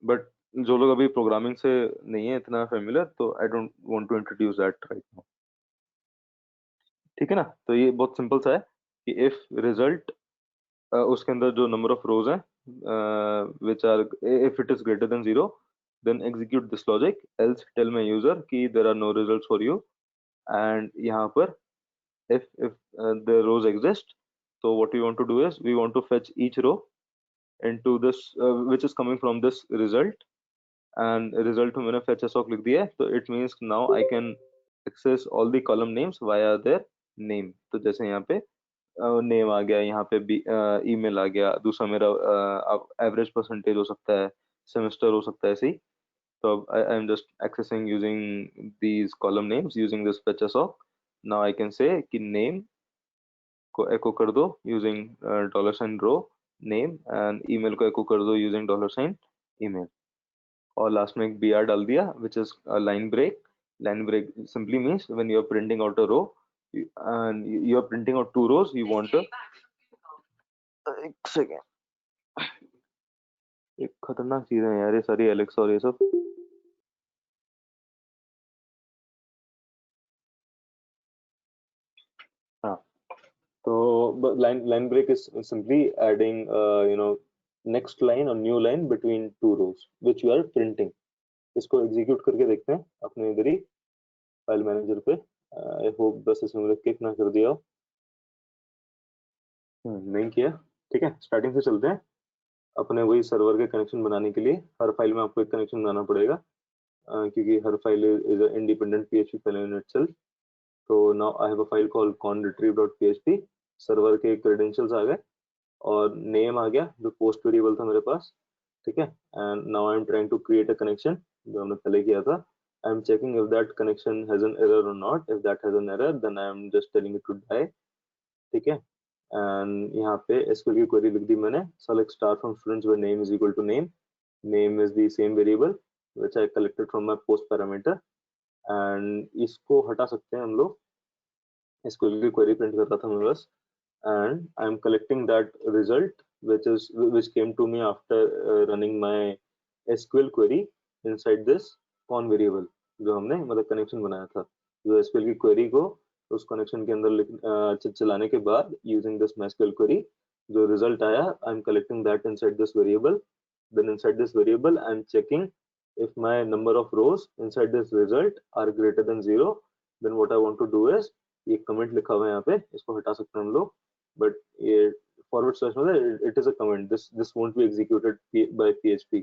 but जो लोग अभी प्रोग्रामिंग से नहीं है इतना फेमिलियर तो I don't want to introduce that right now ठीक है ना तो ये बहुत सिंपल सा है कि इफ रिजल्ट उसके अंदर जो नंबर ऑफ रोज हैं which are if it is greater than 0 then execute this logic else tell my user कि there are no results for you and यहाँ पर if the rows exist so what we want to do is we want to fetch each row into this which is coming from this result and result में मैंने fetch assoc लिख दिया है तो it means now I can access all the column names via their name तो जैसे यहाँ पे नेम आ गया यहाँ पे ईमेल आ गया दूसरा मेरा एवरेज परसेंटेज हो सकता है सेमेस्टर हो सकता है ऐसे ही so I am just accessing using these column names using this fetch assoc now I can say कि name को echo कर दो using $row name and email को echo कर दो using $email और लास्ट में एक br डाल दिया which is a line break simply means when you are printing out a row and you are printing out 2 rows you want a एक सेकेंड एक खतरनाक चीज है यार ये सारी एलेक्सा और ये सब हाँ तो line break is simply adding next line or new line between 2 rows which you are printing इसको एग्जीक्यूट करके देखते हैं अपने इधर ही फाइल मैनेजर पे आई होप बस इसमें मुझे किक ना कर दिया हो नहीं किया ठीक है स्टार्टिंग से चलते हैं अपने वही सर्वर के कनेक्शन बनाने के लिए हर फाइल में आपको एक कनेक्शन बनाना पड़ेगा क्योंकि हर file is independent PHP file in itself तो now I have a file called conretrieve.php server के क्रेडेंशियल्स आ गए और नेम आ गया जो पोस्ट वेरिएबल था मेरे पास ठीक है and now I am trying to create a connection जो हमने पहले किया था I am checking if that connection has an error और not if that has an error then I am just telling it to die ठीक है एंड यहाँ पे एसक्यूएल की क्वेरी लिख दी मैंने select star from students where name is equal to name is the same variable which I collected from my post parameter and इसको हटा सकते हैं हम लोग एसक्यूएल की क्वेरी प्रिंट कर रहा था मैं बस and I'm collecting that result which came to me after running my SQL query inside this con variable जो हमने मतलब कनेक्शन बनाया था जो SQL की क्वेरी को उस कनेक्शन के अंदर चलाने के बाद using this MySQL query जो रिजल्ट आया I'm collecting that inside this variable then inside this variable I'm checking if my number of rows inside this result are greater than 0, then what I want to do is, ये कमेंट लिखा हुआ है यहाँ पे, इसको हटा सकते हैं हम लोग, बट ये फॉरवर्ड स्लैश में it is a comment, this won't be executed by PHP,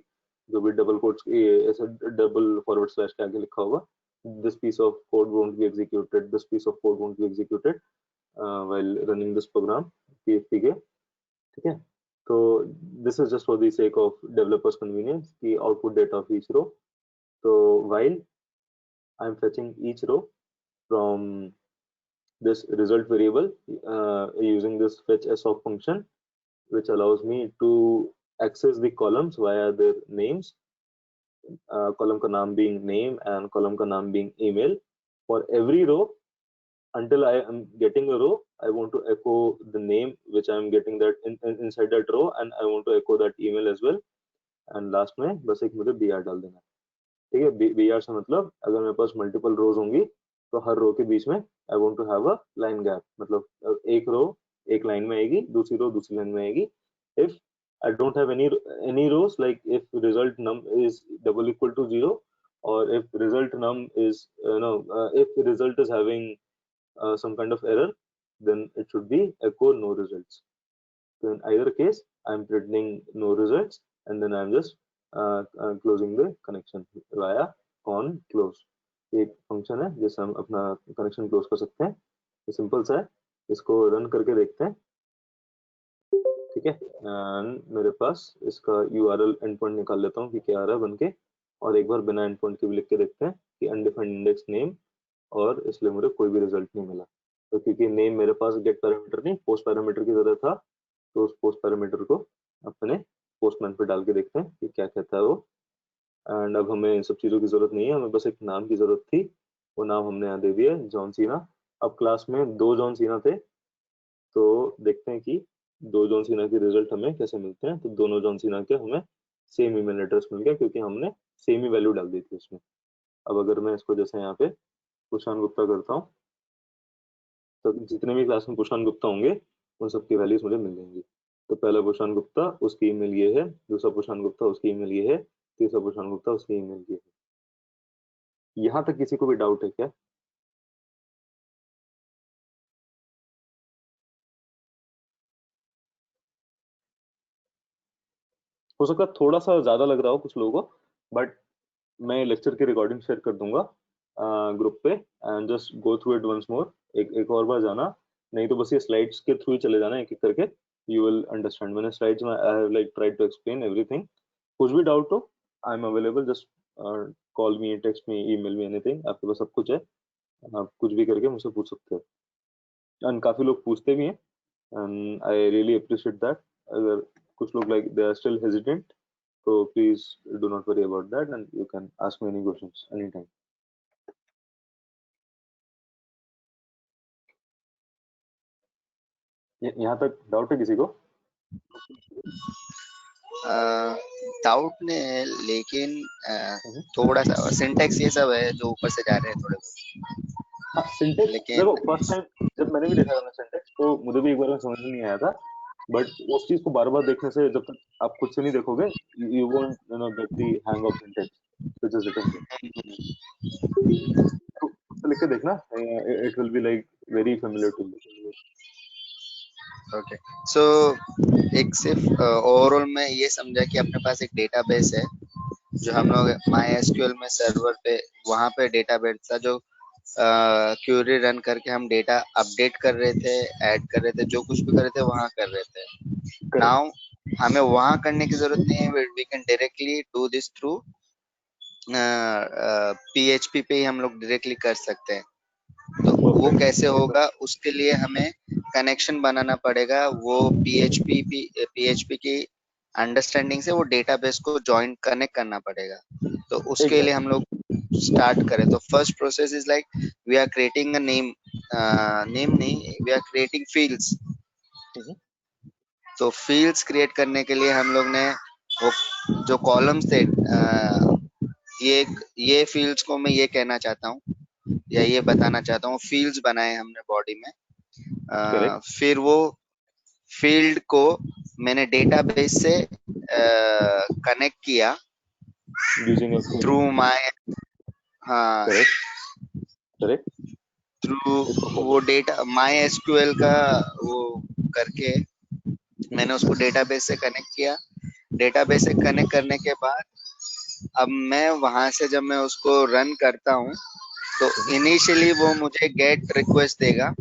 जो भी डबल कोट्स ऐसे डबल फॉरवर्ड स्लैश के आगे लिखा होगा, this piece of code won't be executed, this piece of code won't be executed while running this program PHP के, ठीक है। तो this is just for the sake of developers convenience कि output data of each row. So while I'm fetching each row from this result variable using this fetch soc function, which allows me to access the columns via their names, column का नाम being name and column का नाम being email. For every row, until I am getting a row, I want to echo the name which I am getting that inside that row, and I want to echo that email as well. And last में बस एक मुझे br डाल देना, ठीक है। br से मतलब अगर मेरे पास मल्टीपल रोज होंगी तो हर रो के बीच में I want to have a line gap, मतलब एक रो एक लाइन में आएगी, दूसरी रो दूसरी लाइन में आएगी। If I don't have any rows, like if result num is double equal to 0, or if result num is if the result is having some kind of error, then it should be echo no results. So in either case, I'm printing no results, and then I'm just closing the connection via on close. एक फंक्शन है जिससे हम अपना कनेक्शन क्लोज कर सकते हैं, ये सिंपल सा है, इसको रन करके देखते हैं, ठीक है। एंड मेरे पास इसका URL एंड पॉइंट निकाल लेता हूँ कि क्या आ रहा है बन के, और एक बार बिना एंड पॉइंट के भी लिख के देखते हैं कि अनडिफाइंड इंडेक्स नेम, और इसलिए मुझे कोई भी रिजल्ट नहीं मिला। तो क्योंकि नेम मेरे पास गेट पैरामीटर नहीं, पोस्ट पैरामीटर की जरूरत था, तो उस पोस्ट पैरामीटर को अपने पोस्टमैन पे डाल के देखते हैं कि क्या कहता है वो। एंड अब हमें इन सब चीज़ों की जरूरत नहीं है, हमें बस एक नाम की जरूरत थी, वो नाम हमने यहाँ दे दिया जॉन सीना। अब क्लास में 2 जॉन सीना थे, तो देखते हैं कि 2 जॉन सीना के रिजल्ट हमें कैसे मिलते हैं। तो दोनों जॉन सीना के हमें सेम ईमेल एड्रेस मिल गया, क्योंकि हमने सेम ही वैल्यू डाल दी थी उसमें। अब अगर मैं इसको जैसे यहाँ पे कुशान गुप्ता करता हूँ, तो जितने भी क्लास में कुशान गुप्ता होंगे उन सबकी वैल्यूज मुझे मिल जाएंगी। तो पहला कुशान गुप्ता, उसकी ईमेल ये है, दूसरा कुशान गुप्ता, उसकी ईमेल ये है, तीसरा कुशान गुप्ता, उसकी ईमेल ये है। यहाँ तक किसी को भी डाउट है क्या? हो सकता है थोड़ा सा ज्यादा लग रहा हो कुछ लोगों को, बट मैं लेक्चर की रिकॉर्डिंग शेयर कर दूंगा ग्रुप पे, and just go through it once more, एक और बार जाना, नहीं तो बस ये स्लाइड्स के थ्रू ही चले जाना एक एक करके, यू विल अंडरस्टैंड। मैंने स्लाइड्स में I have like tried to explain everything. कुछ भी डाउट हो, I am available, just call me, text me, email me, anything, आपके पास सब कुछ है, आप कुछ भी करके मुझसे पूछ सकते हो। एंड काफी लोग पूछते भी हैं, and I really appreciate that. अगर कुछ लोग like they are still hesitant, so please do not worry about that, and you can ask me any questions anytime. यहाँ तक डाउट है किसी को? डाउट नहीं है, लेकिन थोड़ा सा सिंटैक्स ये सब है जो ऊपर से जा रहे हैं थोड़े बहुत। हाँ, सिंटैक्स लेकिन देखो, फर्स्ट टाइम जब मैंने भी देखा था ना सिंटैक्स, तो मुझे भी एक बार में समझ में नहीं आया था, बट उस चीज को बार बार देखने से, जब तक आप खुद से नहीं देखोगे, you won't get the hang of syntax which is written there. तो खुद से लिख के देखना, it will be like very familiar to you. Okay, so एक सिर्फ ओवरऑल में ये समझा कि अपने पास एक डेटाबेस है जो हम लोग MySQL में सर्वर पे, वहाँ पे डेटाबेस था जो क्यूरी रन करके हम डेटा अपडेट कर रहे थे, ऐड कर रहे थे, जो कुछ भी कर रहे थे वहाँ कर रहे थे। नाउ हमें वहाँ करने की जरूरत नहीं है, we can directly do this through PHP पे ही हम लोग डायरेक्टली कर सकते हैं। तो वो कैसे होगा, उसके लिए हमें कनेक्शन बनाना पड़ेगा, वो PHP की अंडरस्टैंडिंग से वो डेटाबेस को जॉइन कनेक्ट करना पड़ेगा। तो उसके लिए हम लोग स्टार्ट करें तो first process is like we are creating a name नहीं, वी आर क्रिएटिंग फील्ड्स। तो फील्ड्स क्रिएट करने के लिए हम लोग ने वो जो कॉलम्स थे, ये फील्ड्स को मैं ये कहना चाहता हूँ या ये बताना चाहता हूँ, फील्ड्स बनाए हमने बॉडी में। फिर वो फील्ड को मैंने डेटाबेस से कनेक्ट किया, using a थ्रू माई, हाँ correct थ्रू इसको वो डेटा माई एसक्यूएल का वो करके मैंने उसको डेटाबेस से कनेक्ट किया। डेटाबेस से कनेक्ट करने के बाद अब मैं वहां से जब मैं उसको रन करता हूँ तो इनिशियली वो मुझे गेट रिक्वेस्ट देगा।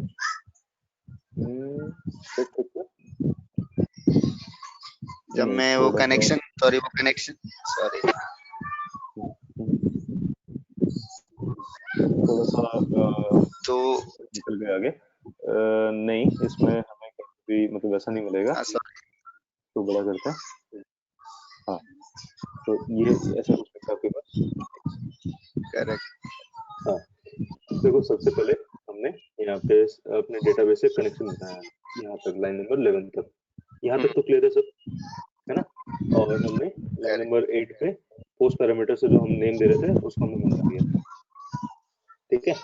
जब नहीं मैं वो थोड़ा सा कनेक्शन सॉरी थोड़ा सा तो निकल गए आगे। नहीं इसमें हमें कभी मतलब ऐसा नहीं मिलेगा, तो बड़ा करते हैं। हाँ तो ये ऐसा कुछ लिखा आपके पास। करेक्ट, हाँ देखो सबसे पहले हमने यहाँ पे अपने डेटाबेस से कनेक्शन बनाया है, यहाँ तक लाइन नंबर 11 तक, यहाँ तक तो क्लियर है सब, है ना। और हमने लाइन नंबर 8 पे पोस्ट पैरामीटर से जो हम नेम दे रहे थे उसको हमने मंगा लिया, ठीक है।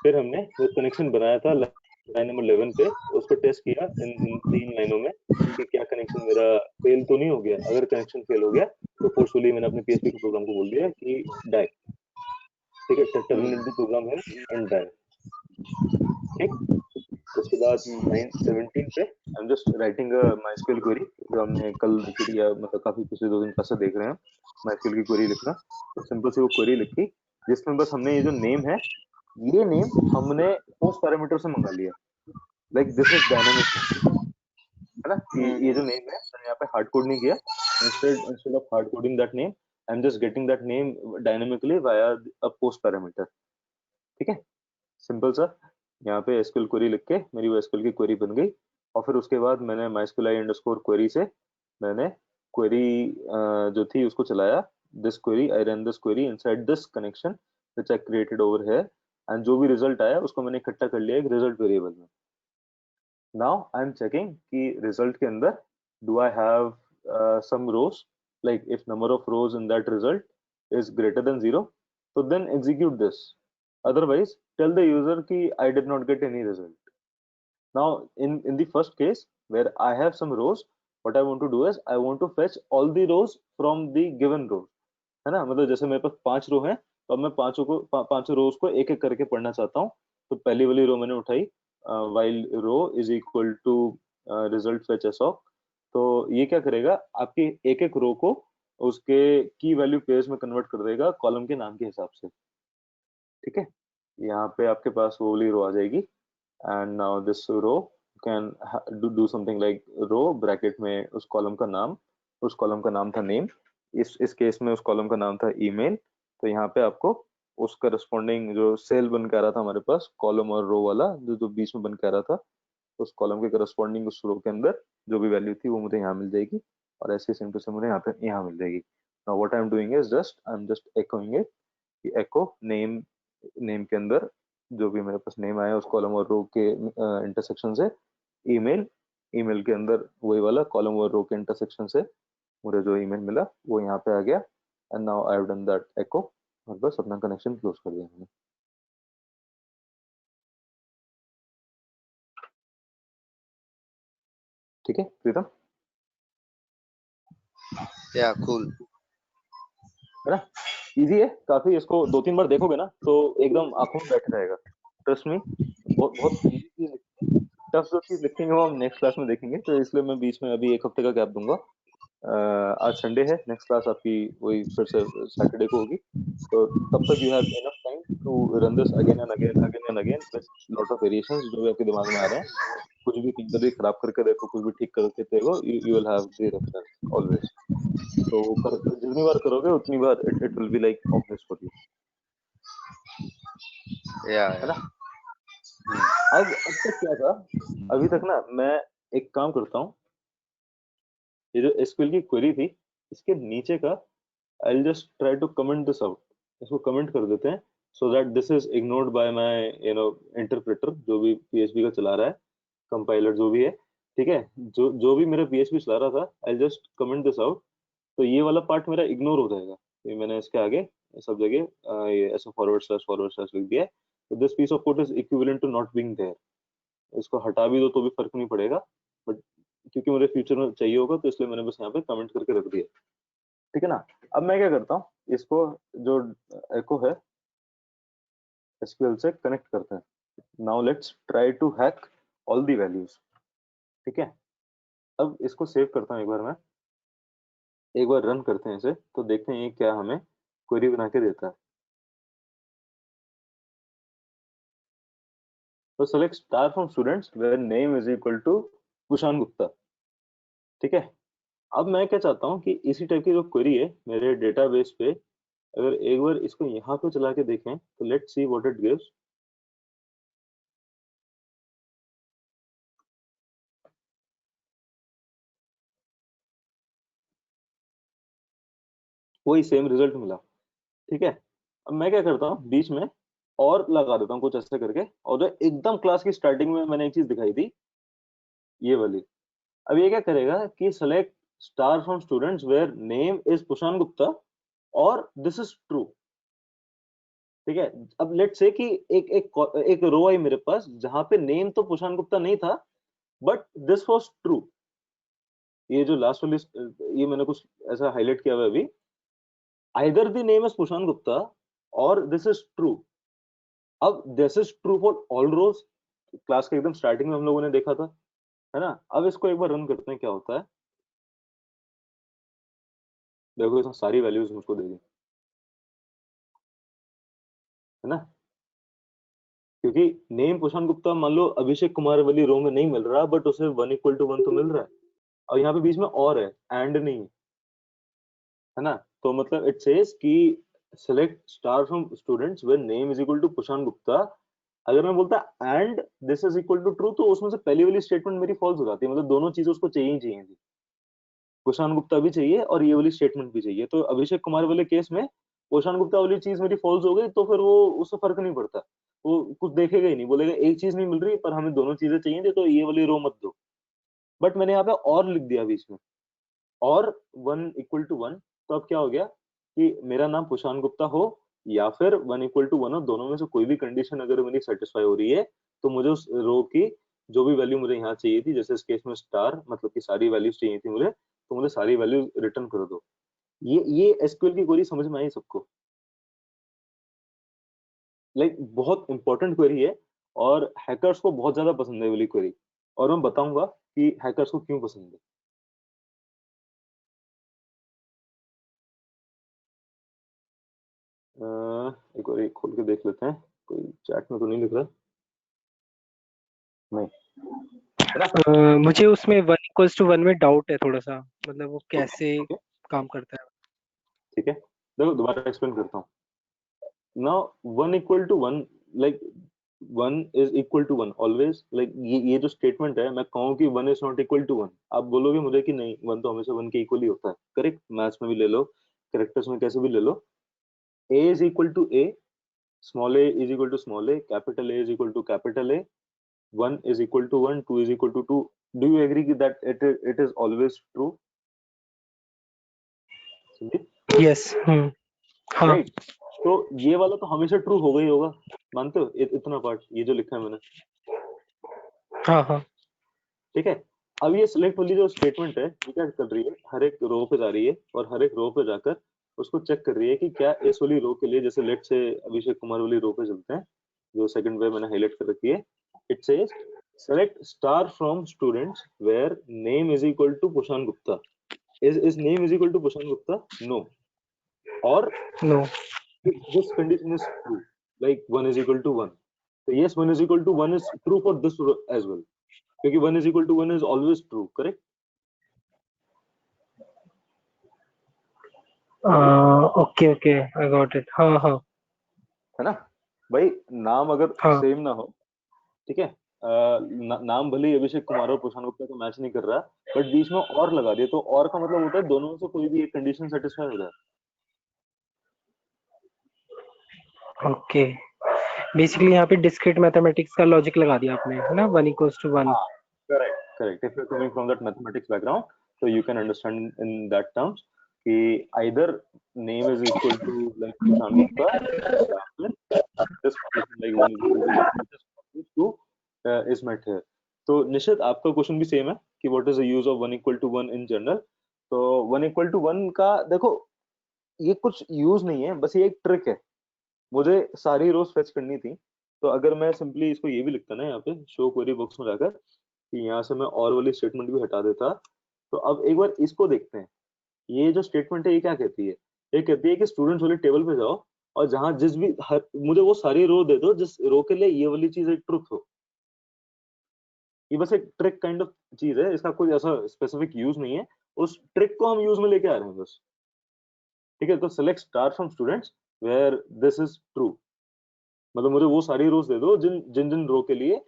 फिर हमने वो कनेक्शन बनाया था लाइन नंबर 11 पे, उसको टेस्ट किया इन 3 लाइनों में कि क्या कनेक्शन मेरा फेल तो नहीं हो गया। अगर कनेक्शन फेल हो गया तो फोर्सफुली मैंने अपने पीएचपी के प्रोग्राम को बोल दिया कि डाई, ठीक है, टर्मिनेट द प्रोग्राम है एंड डाई, ठीक। उसके बाद लाइन 17 पे आई am just writing a MySQL query, जो हमने कल देखी थी, या मतलब काफी पिछले 2 दिन से देख रहे हैं माइस्क्यूएल की क्वेरी लिखना। तो सिंपल सी वो क्वेरी लिखी जिसमें बस हमने ये जो नेम है, ये नेम हमने पोस्ट पैरामीटर से मंगा लिया, लाइक दिस इज डायनामिक, है ना। कि ये जो नेम है मैंने यहाँ पे हार्ड कोड नहीं किया, instead of hard coding that name I am just getting that name dynamically via a post parameter, ठीक है। सिंपल सा यहाँ पे एसक्यूएल क्वेरी लिख के मेरी वो एसक्यूएल की क्वेरी बन गई। और फिर उसके बाद मैंने mysqli अंडरस्कोर क्वेरी से मैंने क्वेरी जो थी उसको चलाया, this query I run this query inside this connection which I created over here, and जो भी रिजल्ट आया उसको मैंने इकट्ठा कर लिया एक रिजल्ट वेरिएबल में। नाउ आई एम चेकिंग कि रिजल्ट के अंदर do I have some rows, like if number of rows in that result is greater than 0, so then execute this, otherwise tell the user ki I did not get any result. Now in the first case where I have some rows, what I want to do is I want to fetch all the rows from the given row, है ना। मतलब जैसे मेरे पास 5 रो हैं तो अब मैं पांचों रोज को एक एक करके पढ़ना चाहता हूँ। तो पहली वाली रो मैंने उठाई, while row is equal to result fetch assoc, तो ये क्या करेगा आपकी एक एक रो को उसके की वैल्यू पेयर्स में कन्वर्ट कर देगा कॉलम के नाम के हिसाब से, ठीक है। यहाँ पे आपके पास वो वाली रो आ जाएगी, and now this row can do something like row bracket में उस कॉलम का नाम, उस कॉलम का नाम था नेम, इस केस में उस कॉलम का नाम था ईमेल। तो यहाँ पे आपको उस करस्पॉन्डिंग जो सेल बन के आ रहा था हमारे पास, कॉलम और रो वाला जो जो बीच में बन के आ रहा था, उस कॉलम के करस्पॉन्डिंग उस रो के अंदर जो भी वैल्यू थी वो मुझे यहाँ मिल जाएगी, और ऐसे सेम टू सेम मुझे यहाँ मिल जाएगी। Now what I am doing is I am just echoing it कि echo नेम के अंदर जो भी मेरे पास नेम आया उस कॉलम और रो के इंटरसेक्शन से, ईमेल ईमेल के अंदर वही वाला कॉलम और रो के इंटरसेक्शन से मुझे जो ईमेल मिला वो यहाँ पे आ गया, and now I have done that echo, और बस अपना कनेक्शन क्लोज कर दिया मैंने। ठीक है प्रीतम, या कूल, है ना। इजी है काफी, इसको 2-3 बार देखोगे ना तो एकदम आंखों में बैठ जाएगा, ट्रस्ट मी। बहुत बहुत इजी चीज, टफ जो चीज लिखेंगे वो हम नेक्स्ट क्लास में देखेंगे, तो इसलिए मैं बीच में अभी 1 हफ्ते का गैप दूंगा। आज संडे है, नेक्स्ट क्लास आपकी वही फिर से सैटरडे को होगी, तो तब तक you have enough time to run this again and again with lot of variations जो भी आपके दिमाग में आ रहे हैं। कुछ भी कभी खराब करके देखो, कुछ भी ठीक करके देखो, you will have the reference always. तो जितनी बार करोगे उतनी बार it will be like obvious for you, है ना। अब तक क्या था, अभी तक ना मैं एक काम करता हूँ, ये जो एसक्यूएल की क्वेरी थी इसके नीचे का I'll just try to comment this out, इसको कमेंट कर देते हैं, so that this is ignored by my interpreter जो भी PHP का चला रहा है, कंपाइलर जो भी है, ठीक है। जो भी मेरा PHP चला रहा था I'll just comment this out, तो ये वाला पार्ट मेरा इग्नोर हो जाएगा। ये मैंने इसके आगे सब जगह ये ऐसा फॉरवर्ड स्लैश लिख दिया है, तो this piece of code is equivalent to not being there. इसको हटा भी दो तो भी फर्क नहीं पड़ेगा, बट क्योंकि मुझे फ्यूचर में चाहिए होगा तो इसलिए मैंने बस यहाँ पे कमेंट करके रख दिया। ठीक है ना। अब मैं क्या करता हूँ, इसको जो एको है एसक्यूएल से कनेक्ट करते हैं। Now let's try to hack all the values. ठीक है, अब इसको सेव करता हूँ एक बार मैं, एक बार रन करते हैं इसे, तो देखते हैं ये क्या हमें क्वेरी बना के देता है। तो select star from students where name is equal to Kushan Gupta. ठीक है, अब मैं क्या चाहता हूँ कि इसी टाइप की जो क्वेरी है मेरे डेटाबेस पे, अगर एक बार इसको यहाँ पे चला के देखें तो let's see what it gives. वही सेम रिजल्ट मिला। ठीक है, अब मैं क्या करता हूँ बीच में और लगा देता हूँ कुछ ऐसे करके, और जो एकदम क्लास की स्टार्टिंग में मैंने एक चीज दिखाई थी ये वाली, अब ये क्या करेगा कि select star from students where name is Kushan Gupta और दिस इज ट्रू। ठीक है, अब लेट्स से कि एक रो आई मेरे पास जहां पे नेम तो कुशान गुप्ता नहीं था, बट दिस वाज ट्रू। ये जो लास्ट वाली ये मैंने कुछ ऐसा हाईलाइट किया हुआ है अभी, either the name is Kushan Gupta और दिस इज ट्रू। अब this is true for all rows, class के एकदम स्टार्टिंग में हम लोगों ने देखा था, है ना। अब इसको एक बार रन करते हैं क्या होता है। देखो इसमें सारी वैल्यूज मुझको दे दी, है ना, क्योंकि नेम कुशान गुप्ता मान लो अभिषेक कुमार वाली रो में नहीं मिल रहा, बट उसे 1 = 1 तो मिल रहा है, और यहाँ पे बीच में और है, एंड नहीं, है ना। तो मतलब इट सेज कि select star from students where name is equal to Kushan Gupta. अगर मैं बोलता and this is equal to true, तो उसमें से पहली वाली स्टेटमेंट मेरी फॉल्स हो जाती है, मतलब दोनों चीजें उसको चाहिए ही चाहिए थी, कुशान गुप्ता भी चाहिए और ये वाली स्टेटमेंट भी चाहिए। तो अभिषेक कुमार वाले केस में कुशान गुप्ता वाली चीज मेरी फॉल्स हो गई, तो फिर वो उससे फर्क नहीं पड़ता, वो कुछ देखेगा ही नहीं, बोलेगा एक चीज नहीं मिल रही पर हमें दोनों चीजें चाहिए थी, तो ये वाली रो मत दो। बट मैंने यहाँ पे और लिख दिया बीच में, और 1 = 1, तो अब क्या हो गया कि मेरा नाम कुशान गुप्ता हो या फिर 1 = 1 हो, दोनों में से कोई भी कंडीशन अगर मेरी सेटिस्फाई हो रही है, तो मुझे उस रो की जो भी वैल्यू मुझे यहाँ चाहिए थी, जैसे इस केस में स्टार, मतलब कि सारी वैल्यूज चाहिए थी मुझे, तो मुझे सारी वैल्यू रिटर्न कर दो। ये एसक्यूएल की क्वेरी समझ में आई सबको? लाइक बहुत इंपॉर्टेंट क्वेरी है, और हैकर्स को बहुत ज्यादा पसंद है ये वाली क्वेरी, और मैं बताऊंगा कि हैकर्स को क्यों पसंद है। एक बार खोल के देख लेते हैं, कोई चैट में तो नहीं लिख रहा, नहीं, मुझे उसमें 1 = 1 में डाउट है थोड़ा सा, मतलब वो कैसे ओके, काम करता है। ठीक है, देखो दोबारा एक्सप्लेन करता हूँ। नाउ 1 = 1, लाइक 1 = 1 ऑलवेज, लाइक ये जो स्टेटमेंट है, मैं कहूँ कि 1 is not equal to 1, आप बोलोगे मुझे कि नहीं 1 तो हमेशा 1 के इक्वल ही होता है, करेक्ट। मैथ्स में भी ले लो, कैरेक्टर्स में कैसे भी ले लो, a is equal to a, small a is equal to small a, capital A is equal to capital A, 1 is equal to 1, 2 is equal to 2. Do you agree that it is always true? Yes. हाँ। राइट, तो ये वाला तो हमेशा ट्रू होगा ही होगा, मानते हो इतना पार्ट ये जो लिखा है मैंने? हाँ हाँ। ठीक है, अब ये सिलेक्ट वाली जो स्टेटमेंट है ये क्या कर रही है, हर एक रो पे जा रही है, और हर एक रो पे जाकर उसको चेक कर रही है कि क्या इस वाली रो के लिए, जैसे लेट से अभिषेक कुमार वाली रो पे चलते हैं, जो सेकंड वे मैंने हाईलाइट कर रखी है, it says select star from students where name is equal to Kushan Gupta. Is name is equal to Kushan Gupta? No. और no. this condition is true, like 1 = 1, so yes 1 = 1 is true for this row as well, क्योंकि 1 = 1 is always true, correct? Okay okay, I got it. हाँ हाँ है ना भाई, नाम अगर हाँ। सेम ना हो, ठीक है, नाम भले ही अभिषेक कुमार और कुशान गुप्ता को मैच नहीं कर रहा, बट बीच में और लगा दिया, तो और का मतलब होता है दोनों में से कोई भी एक कंडीशन सेटिस्फाई हो जाए। ओके, बेसिकली यहाँ पे डिस्क्रीट मैथमेटिक्स का लॉजिक लगा दिया आपने, है ना, 1 = 1। हाँ, correct, if you're coming from that mathematics background, so you can understand in that terms कि either name is equal to like Kushan Gupta, या फिर this condition like 1 = 1, which is always true, is met here. तो निश्चित आपका क्वेश्चन भी सेम है कि what is the use of 1 = 1 in general, तो 1 इक्वल टू 1 का देखो ये कुछ यूज नहीं है, बस ये एक ट्रिक है। मुझे सारी रोज फेच करनी थी, तो अगर मैं सिंपली इसको ये भी लिखता ना यहाँ पे शो क्वेरी बॉक्स में जाकर कि यहाँ से मैं और वाली स्टेटमेंट भी हटा देता, तो अब एक बार इसको देखते हैं। ये जो स्टेटमेंट है ये क्या कहती है? ये कहती है कि स्टूडेंट्स वाली टेबल पे जाओ और जहां जिस भी मुझे वो सारी रो दे दो जिस रो के लिए ये वाली चीज एक ट्रुथ हो। ये बस एक ट्रिक काइंड ऑफ चीज है, इसका कोई ऐसा स्पेसिफिक यूज नहीं है, उस ट्रिक को हम यूज में लेके आ रहे हैं बस। ठीक है, तो select star from students where this is true, मतलब मुझे वो सारी रोज दे दो जिन जिन जिन रो के लिए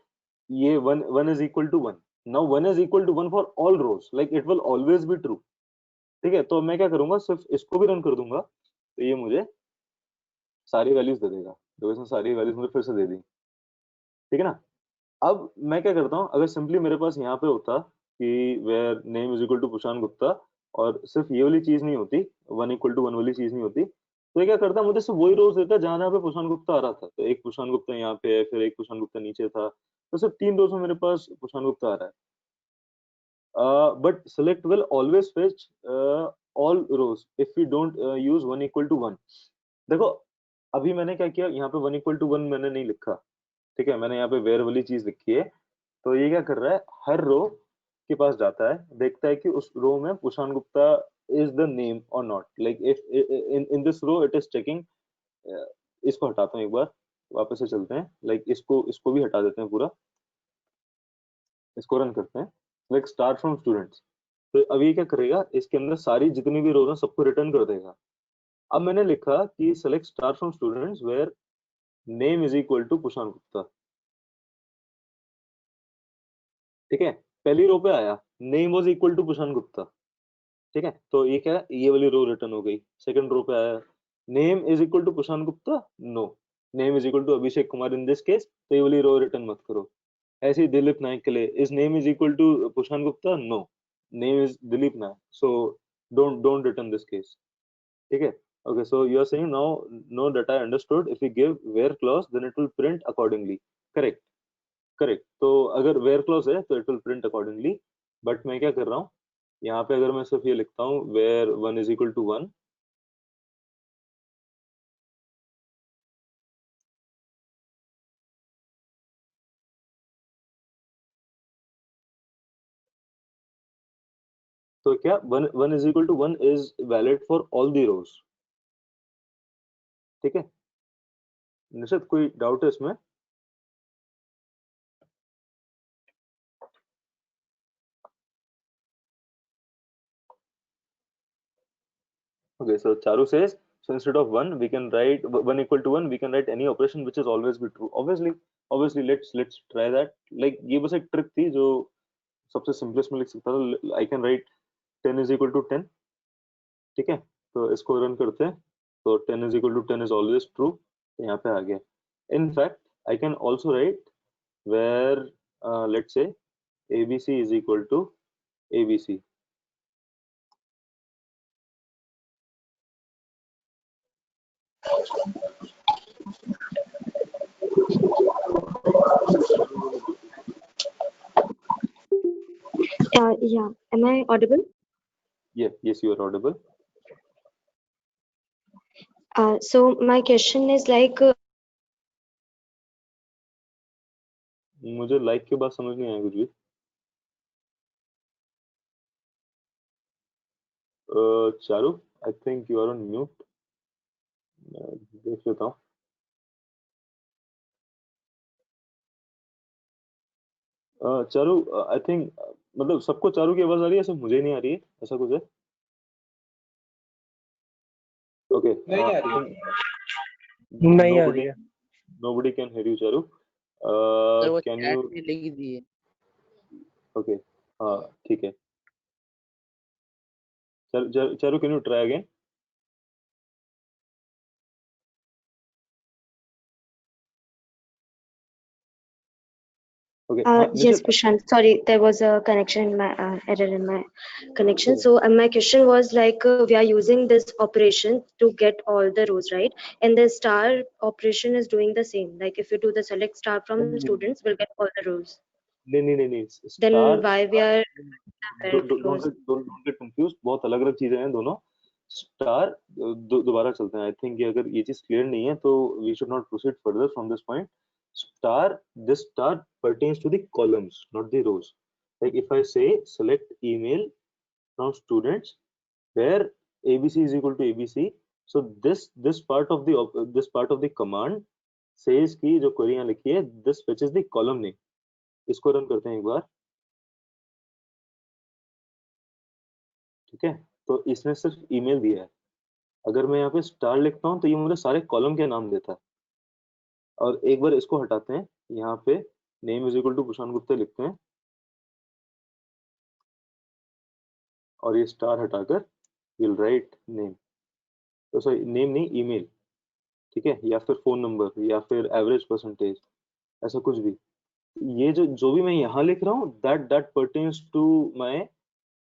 ये one is equal to one. Now one is equal to one for all rows, like it will always be true. ठीक है, तो मैं क्या करूंगा, सिर्फ इसको भी रन कर दूंगा तो ये मुझे सारी वैल्यूज दे देगा, जो इसने सारी वैल्यूज मुझे फिर से दे दी। ठीक है ना? अब मैं क्या करता हूँ, अगर सिंपली मेरे पास यहाँ पे होता कि where name is equal to Pushan Gupta और सिर्फ ये वाली चीज नहीं होती, 1 इक्वल टू 1 वाली चीज नहीं होती, तो ये क्या करता, मुझे सिर्फ वही रोज देता जहां जहाँ पे पुशान गुप्ता आ रहा था। तो एक पुशान गुप्ता यहाँ पे है, फिर एक पुशान गुप्ता नीचे था, तो सिर्फ 3 रोज में मेरे पास पुशान गुप्ता आ रहा है। But select will always fetch all rows if we don't use 1 equal to 1। देखो अभी मैंने क्या किया, यहाँ पे 1 equal to 1 मैंने नहीं लिखा। ठीक है, मैंने यहाँ पे वेयर वाली चीज लिखी है। तो ये क्या कर रहा है, हर रो के पास जाता है, देखता है कि उस रो में Kushan Gupta is the name और not, like if in this row it is checking. इसको हटाता हूँ एक बार, वापस से चलते हैं, लाइक इसको भी हटा देते हैं पूरा, इसको रन करते हैं, लाइक स्टार फ्रॉम स्टूडेंट्स। तो अब ये क्या करेगा, इसके अंदर सारी जितनी भी रोज है सबको रिटर्न कर देगा। अब मैंने लिखा कि select star from students where name is equal to Pushan Gupta. ठीक है, पहली रो पे आया name was equal to Pushan Gupta. ठीक है, तो ये क्या, ये वाली रो रिटर्न हो गई। सेकंड रो पे आया name is equal to Pushan Gupta, no, name is equal to Abhishek Kumar in this case, तो ये वाली रो रिटर्न मत करो। ऐसे ही दिलीप नायक के लिए is name is equal to Pushan Gupta, no, name is Dilip Nayak, so don't return this case. ठीक है, okay, so you are saying now that I understood, if we give where clause then it will print accordingly, correct? Correct, तो अगर where clause है तो it will print accordingly, but मैं क्या कर रहा हूँ यहाँ पे, अगर मैं सिर्फ ये लिखता हूँ where 1 is equal to 1, तो क्या 1 is equal to 1 is valid for all the rows। ठीक है निश्चित, कोई डाउट है इसमें? Okay, so Charu says, so instead of 1 we can write 1 equal to 1, we can write any operation which is always be true। obviously let's try that, like ये बस एक ट्रिक थी जो सबसे सिंपलेस्ट में लिख सकता था। I can write 10 is equal to 10। ठीक है, तो इसको रन करते हैं, तो 10 is equal to 10 is always true, तो यहाँ पे आ गया। In fact I can also write where let's say abc is equal to abc। Yeah, am I audible? Yes, you are audible। So my question is like, मुझे लाइक के बाद समझ नहीं आया कुछ भी। Charu, I think you are on mute, देख लेता हूँ। चारू, आई थिंक मतलब सबको चारू की आवाज आ रही है, सिर्फ मुझे नहीं आ रही है, ऐसा कुछ है? ओके, नहीं आ रही है। नहीं आ रही है। nobody can hear you, Charu। Sir वो can चैट you में लिख दिए। okay, हाँ ठीक है। Charu, can you try again? Okay, yes, Nishit, Prashant. Sorry, there was a connection in my error in my connection. So my question was like, we are using this operation to get all the rows, right? And the star operation is doing the same. Like if you do the select star from students, we'll get all the rows. नहीं Then star why we are rows? Don't get confuse, बहुत अलग अलग चीजें हैं दोनों। स्टार दोबारा चलते हैं। आई थिंक अगर ये चीज क्लियर नहीं है तो we should not proceed further from this point. Star, this star pertains to the columns, not the rows. Like if I say select email from students where abc is equal to abc, so this part of the command says कि जो query यहाँ लिखी है this fetches the column name। इसको रन करते हैं एक बार, ठीक है। तो इसने सिर्फ ईमेल दिया है। अगर मैं यहाँ पे स्टार लिखता हूँ तो ये मुझे सारे कॉलम के नाम देता है। और एक बार इसको हटाते हैं, यहाँ पे name is equal to Kushan Gupta लिखते हैं और ये स्टार हटाकर विल राइट नेम, तो सॉरी नेम नहीं ईमेल, ठीक है, या फिर फोन नंबर या फिर एवरेज परसेंटेज, ऐसा कुछ भी। ये जो भी मैं यहाँ लिख रहा हूँ that pertains to my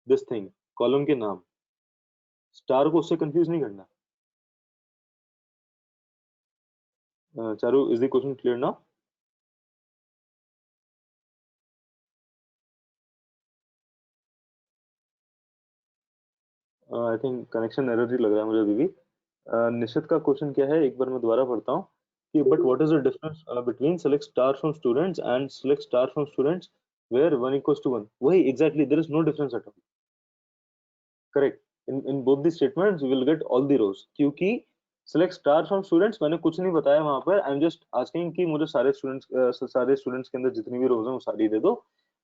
this thing, column के नाम। स्टार को उससे कंफ्यूज नहीं करना। Charu, is the question clear now? I think connection error ही लग रहा है मुझे अभी भी। निशित का क्वेश्चन क्या है, एक बार मैं दोबारा पढ़ता हूँ कि but what is the difference between select star from students and select star from students where 1 equals to 1? वही exactly, there is no difference at all. Correct, in both the statements we will get all the rows, क्योंकि सेलेक्ट स्टार फ्रॉम स्टूडेंट्स मैंने कुछ नहीं बताया वहां पर। आई एम जस्ट आस्किंग कि मुझे सारे स्टूडेंट्स के अंदर जितनी भी रोज हैं वो सारी दे दो।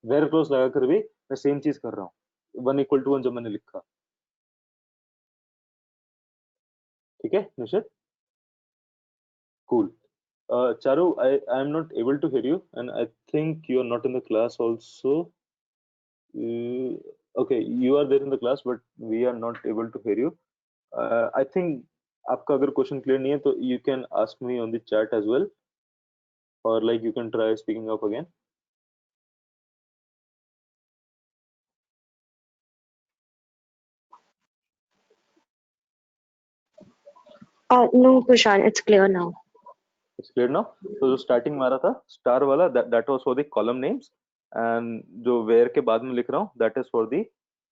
वेयर क्लोज लगाकर भी मैं सेम चीज कर रहा हूँ, 1 equal to 1 जब मैंने लिखा, ठीक है निशित? Cool. Charu, I am not able to hear you, and I think you are not in the class also. Okay, you are there in the class, but we are not able to hear you. I think आपका अगर क्वेश्चन क्लियर नहीं है तो you can ask me on the chat as well, or like you can try speaking up again. No, Kushan, it's clear now. It's clear now. तो जो स्टार्टिंग मारा था स्टार वाला, that was for the column names, and जो where के बाद में लिख रहा हूँ that is for the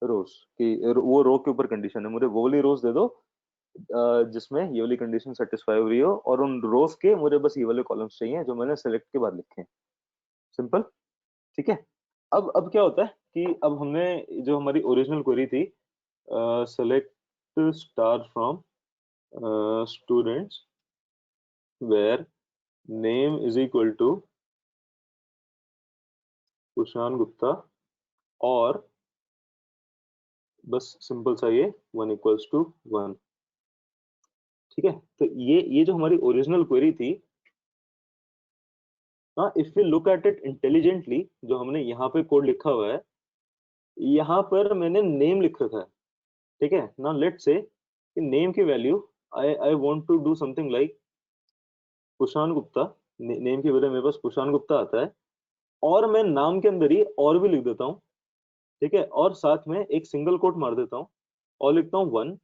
rows, कि वो रो के ऊपर कंडीशन है, मुझे वो वाली रोज दे दो जिसमें ये वाली कंडीशन सेटिस्फाई हो रही हो, और उन रोज के मुझे बस ये वाले कॉलम्स चाहिए जो मैंने सेलेक्ट के बाद लिखे हैं। सिंपल, ठीक है। अब क्या होता है कि अब हमने जो हमारी ओरिजिनल क्वेरी थी select star from students where name is equal to Kushan Gupta, और बस सिंपल सा ये 1 equals to 1, ठीक है। तो ये जो हमारी ओरिजिनल क्वेरी थी, हाँ, if we look at it intelligently, जो हमने यहाँ पे कोड लिखा हुआ है, यहाँ पर मैंने नेम लिख रखा है, ठीक है ना। लेट्स से नेम की value I want to do something like Kushan Gupta, name की वजह मेरे पास कुशान गुप्ता आता है, और मैं नाम के अंदर ही और भी लिख देता हूँ, ठीक है, और साथ में एक सिंगल कोट मार देता हूँ और लिखता हूँ 1,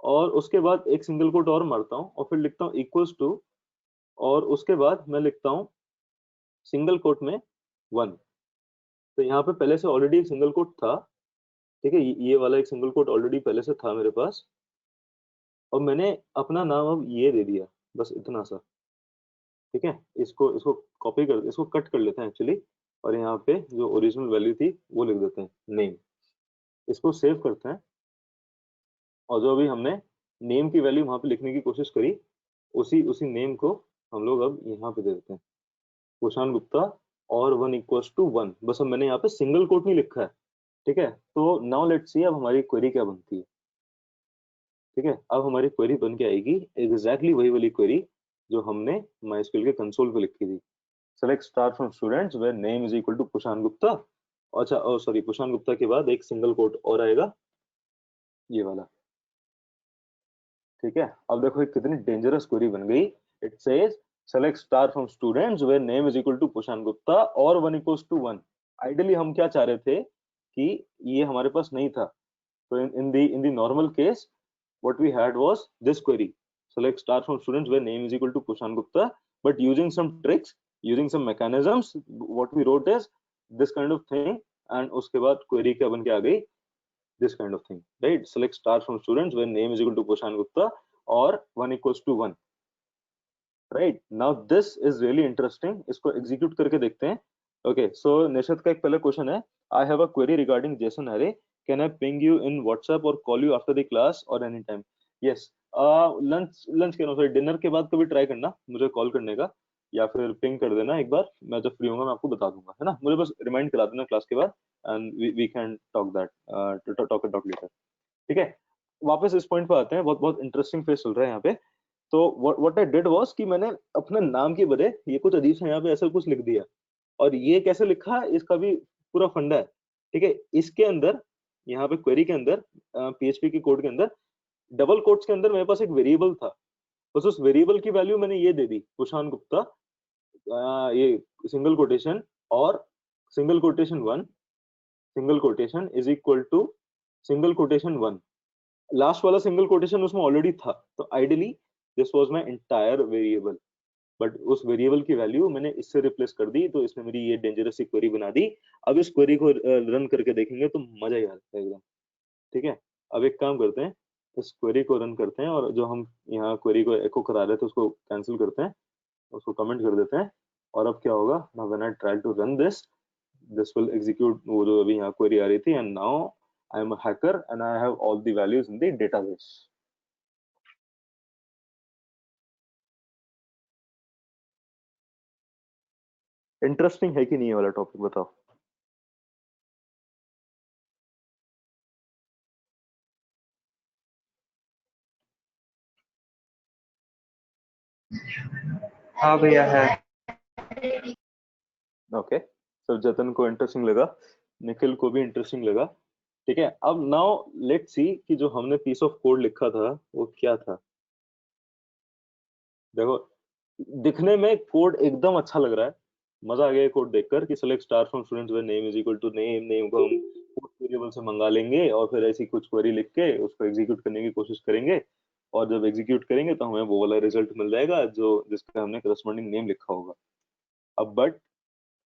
और उसके बाद एक सिंगल कोट और मारता हूँ और फिर लिखता हूँ इक्वल्स टू, और उसके बाद मैं लिखता हूँ सिंगल कोट में 1। तो यहाँ पे पहले से ऑलरेडी एक सिंगल कोट था, ठीक है, ये वाला एक सिंगल कोट ऑलरेडी पहले से था मेरे पास, और मैंने अपना नाम अब ये दे दिया, बस इतना सा, ठीक है। इसको कॉपी कर, इसको कट कर लेते हैं एक्चुअली, और यहाँ पे जो ओरिजिनल वैल्यू थी वो लिख देते हैं नेम। इसको सेव करते हैं, और जो अभी हमने नेम की वैल्यू वहां पे लिखने की कोशिश करी, उसी नेम को हम लोग अब यहाँ पे दे देते हैं कुशान गुप्ता और 1 equals to 1। बस अब मैंने यहाँ पे सिंगल कोट नहीं लिखा है, ठीक है। तो नाउ लेट्स सी अब हमारी क्वेरी क्या बनती है, ठीक है। अब हमारी क्वेरी बन के आएगी एग्जैक्टली वही वाली क्वेरी जो हमने MySQL के कंसोल पे लिखी थी, select star from students where name is equal to Kushan Gupta. अच्छा, सॉरी, कुशान गुप्ता के बाद एक सिंगल कोट और आएगा, ये वाला, ठीक है। अब देखो कितनी डेंजरस क्वेरी बन गई। It says select star from students where name is equal to Kushan Gupta और 1 equals to 1। आइडियली हम क्या चाह रहे थे कि ये हमारे पास नहीं था, तो in the normal case what we had was this query, select star from students where name is equal to Kushan Gupta, but using some tricks, using some mechanisms, what we wrote is this kind of thing, and उसके बाद क्वेरी क्या बन के आ गई, this kind of thing, right? Select star from students when name is equal to Kushan Gupta और 1 equals to 1, right? Now this is really interesting, इसको एग्जीक्यूट करके देखते हैं। ओके, सो निशित का एक पहला क्वेश्चन है, I have a query regarding JSON array, can I ping you in WhatsApp और call you after the class और एनी टाइम? यस, लंच के सॉरी डिनर के बाद कभी ट्राई करना मुझे कॉल करने का, या फिर पिंग कर देना एक बार, मैं जब फ्री होऊंगा मैं आपको बता दूंगा, है ना? मुझे बस रिमाइंड करा देना क्लास के बाद, and we can talk that talk later, ठीक है? वापस इस पॉइंट पे आते हैं, बहुत बहुत इंटरेस्टिंग फेज चल रहा है यहाँ पे। तो व्हाट आई डिड वाज कि मैंने अपने नाम के बजाय ये कुछ अजीब सा यहाँ पे ऐसा कुछ लिख दिया, और ये कैसे लिखा इसका भी पूरा फंडा है, ठीक है? इसके अंदर, यहाँ पे क्वेरी के अंदर, पीएचपी के कोड के अंदर, डबल कोट्स के अंदर मेरे पास एक वेरिएबल था, बस उस वेरिएबल की वैल्यू मैंने ये दे दी, कुशान गुप्ता, ये सिंगल कोटेशन और single quotation 1 single quotation is equal to single quotation 1, last वाला सिंगल कोटेशन उसमें ऑलरेडी था, तो ideally this was my entire variable, but उस वेरिएबल की वैल्यू मैंने इससे रिप्लेस कर दी, तो इसने मेरी ये डेंजरस सी क्वेरी बना दी। अब इस क्वेरी को रन करके देखेंगे तो मजा ही आता है एकदम, ठीक है? अब एक काम करते हैं, इस क्वेरी को रन करते हैं, और जो हम यहाँ क्वेरी को एको करा रहे थे उसको कैंसिल करते हैं, उसको कमेंट कर देते हैं, और अब क्या होगा, now when I try to run this will execute वो जो अभी यहाँ क्वेरी आ रही थी, and now I am a hacker and I have all the values in the database. Interesting है कि नहीं ये वाला टॉपिक, बताओ? हाँ भैया है। ओके, सब जतन को इंटरेस्टिंग लगा, निखिल को भी इंटरेस्टिंग लगा, ठीक है? अब नाउ लेट्स सी कि जो हमने पीस ऑफ कोड लिखा था वो क्या था। देखो, दिखने में कोड एकदम अच्छा लग रहा है, मजा आ गया कोड देखकर कि select star from students when name is equal to name, name को हम वेरिएबल से मंगा लेंगे और फिर ऐसी कुछ क्वेरी लिख के उसको एग्जीक्यूट करने की कोशिश करेंगे, और जब एग्जीक्यूट करेंगे तो हमें वो वाला रिजल्ट मिल जाएगा जो जिसका हमने करस्पॉन्डिंग नेम लिखा होगा। अब but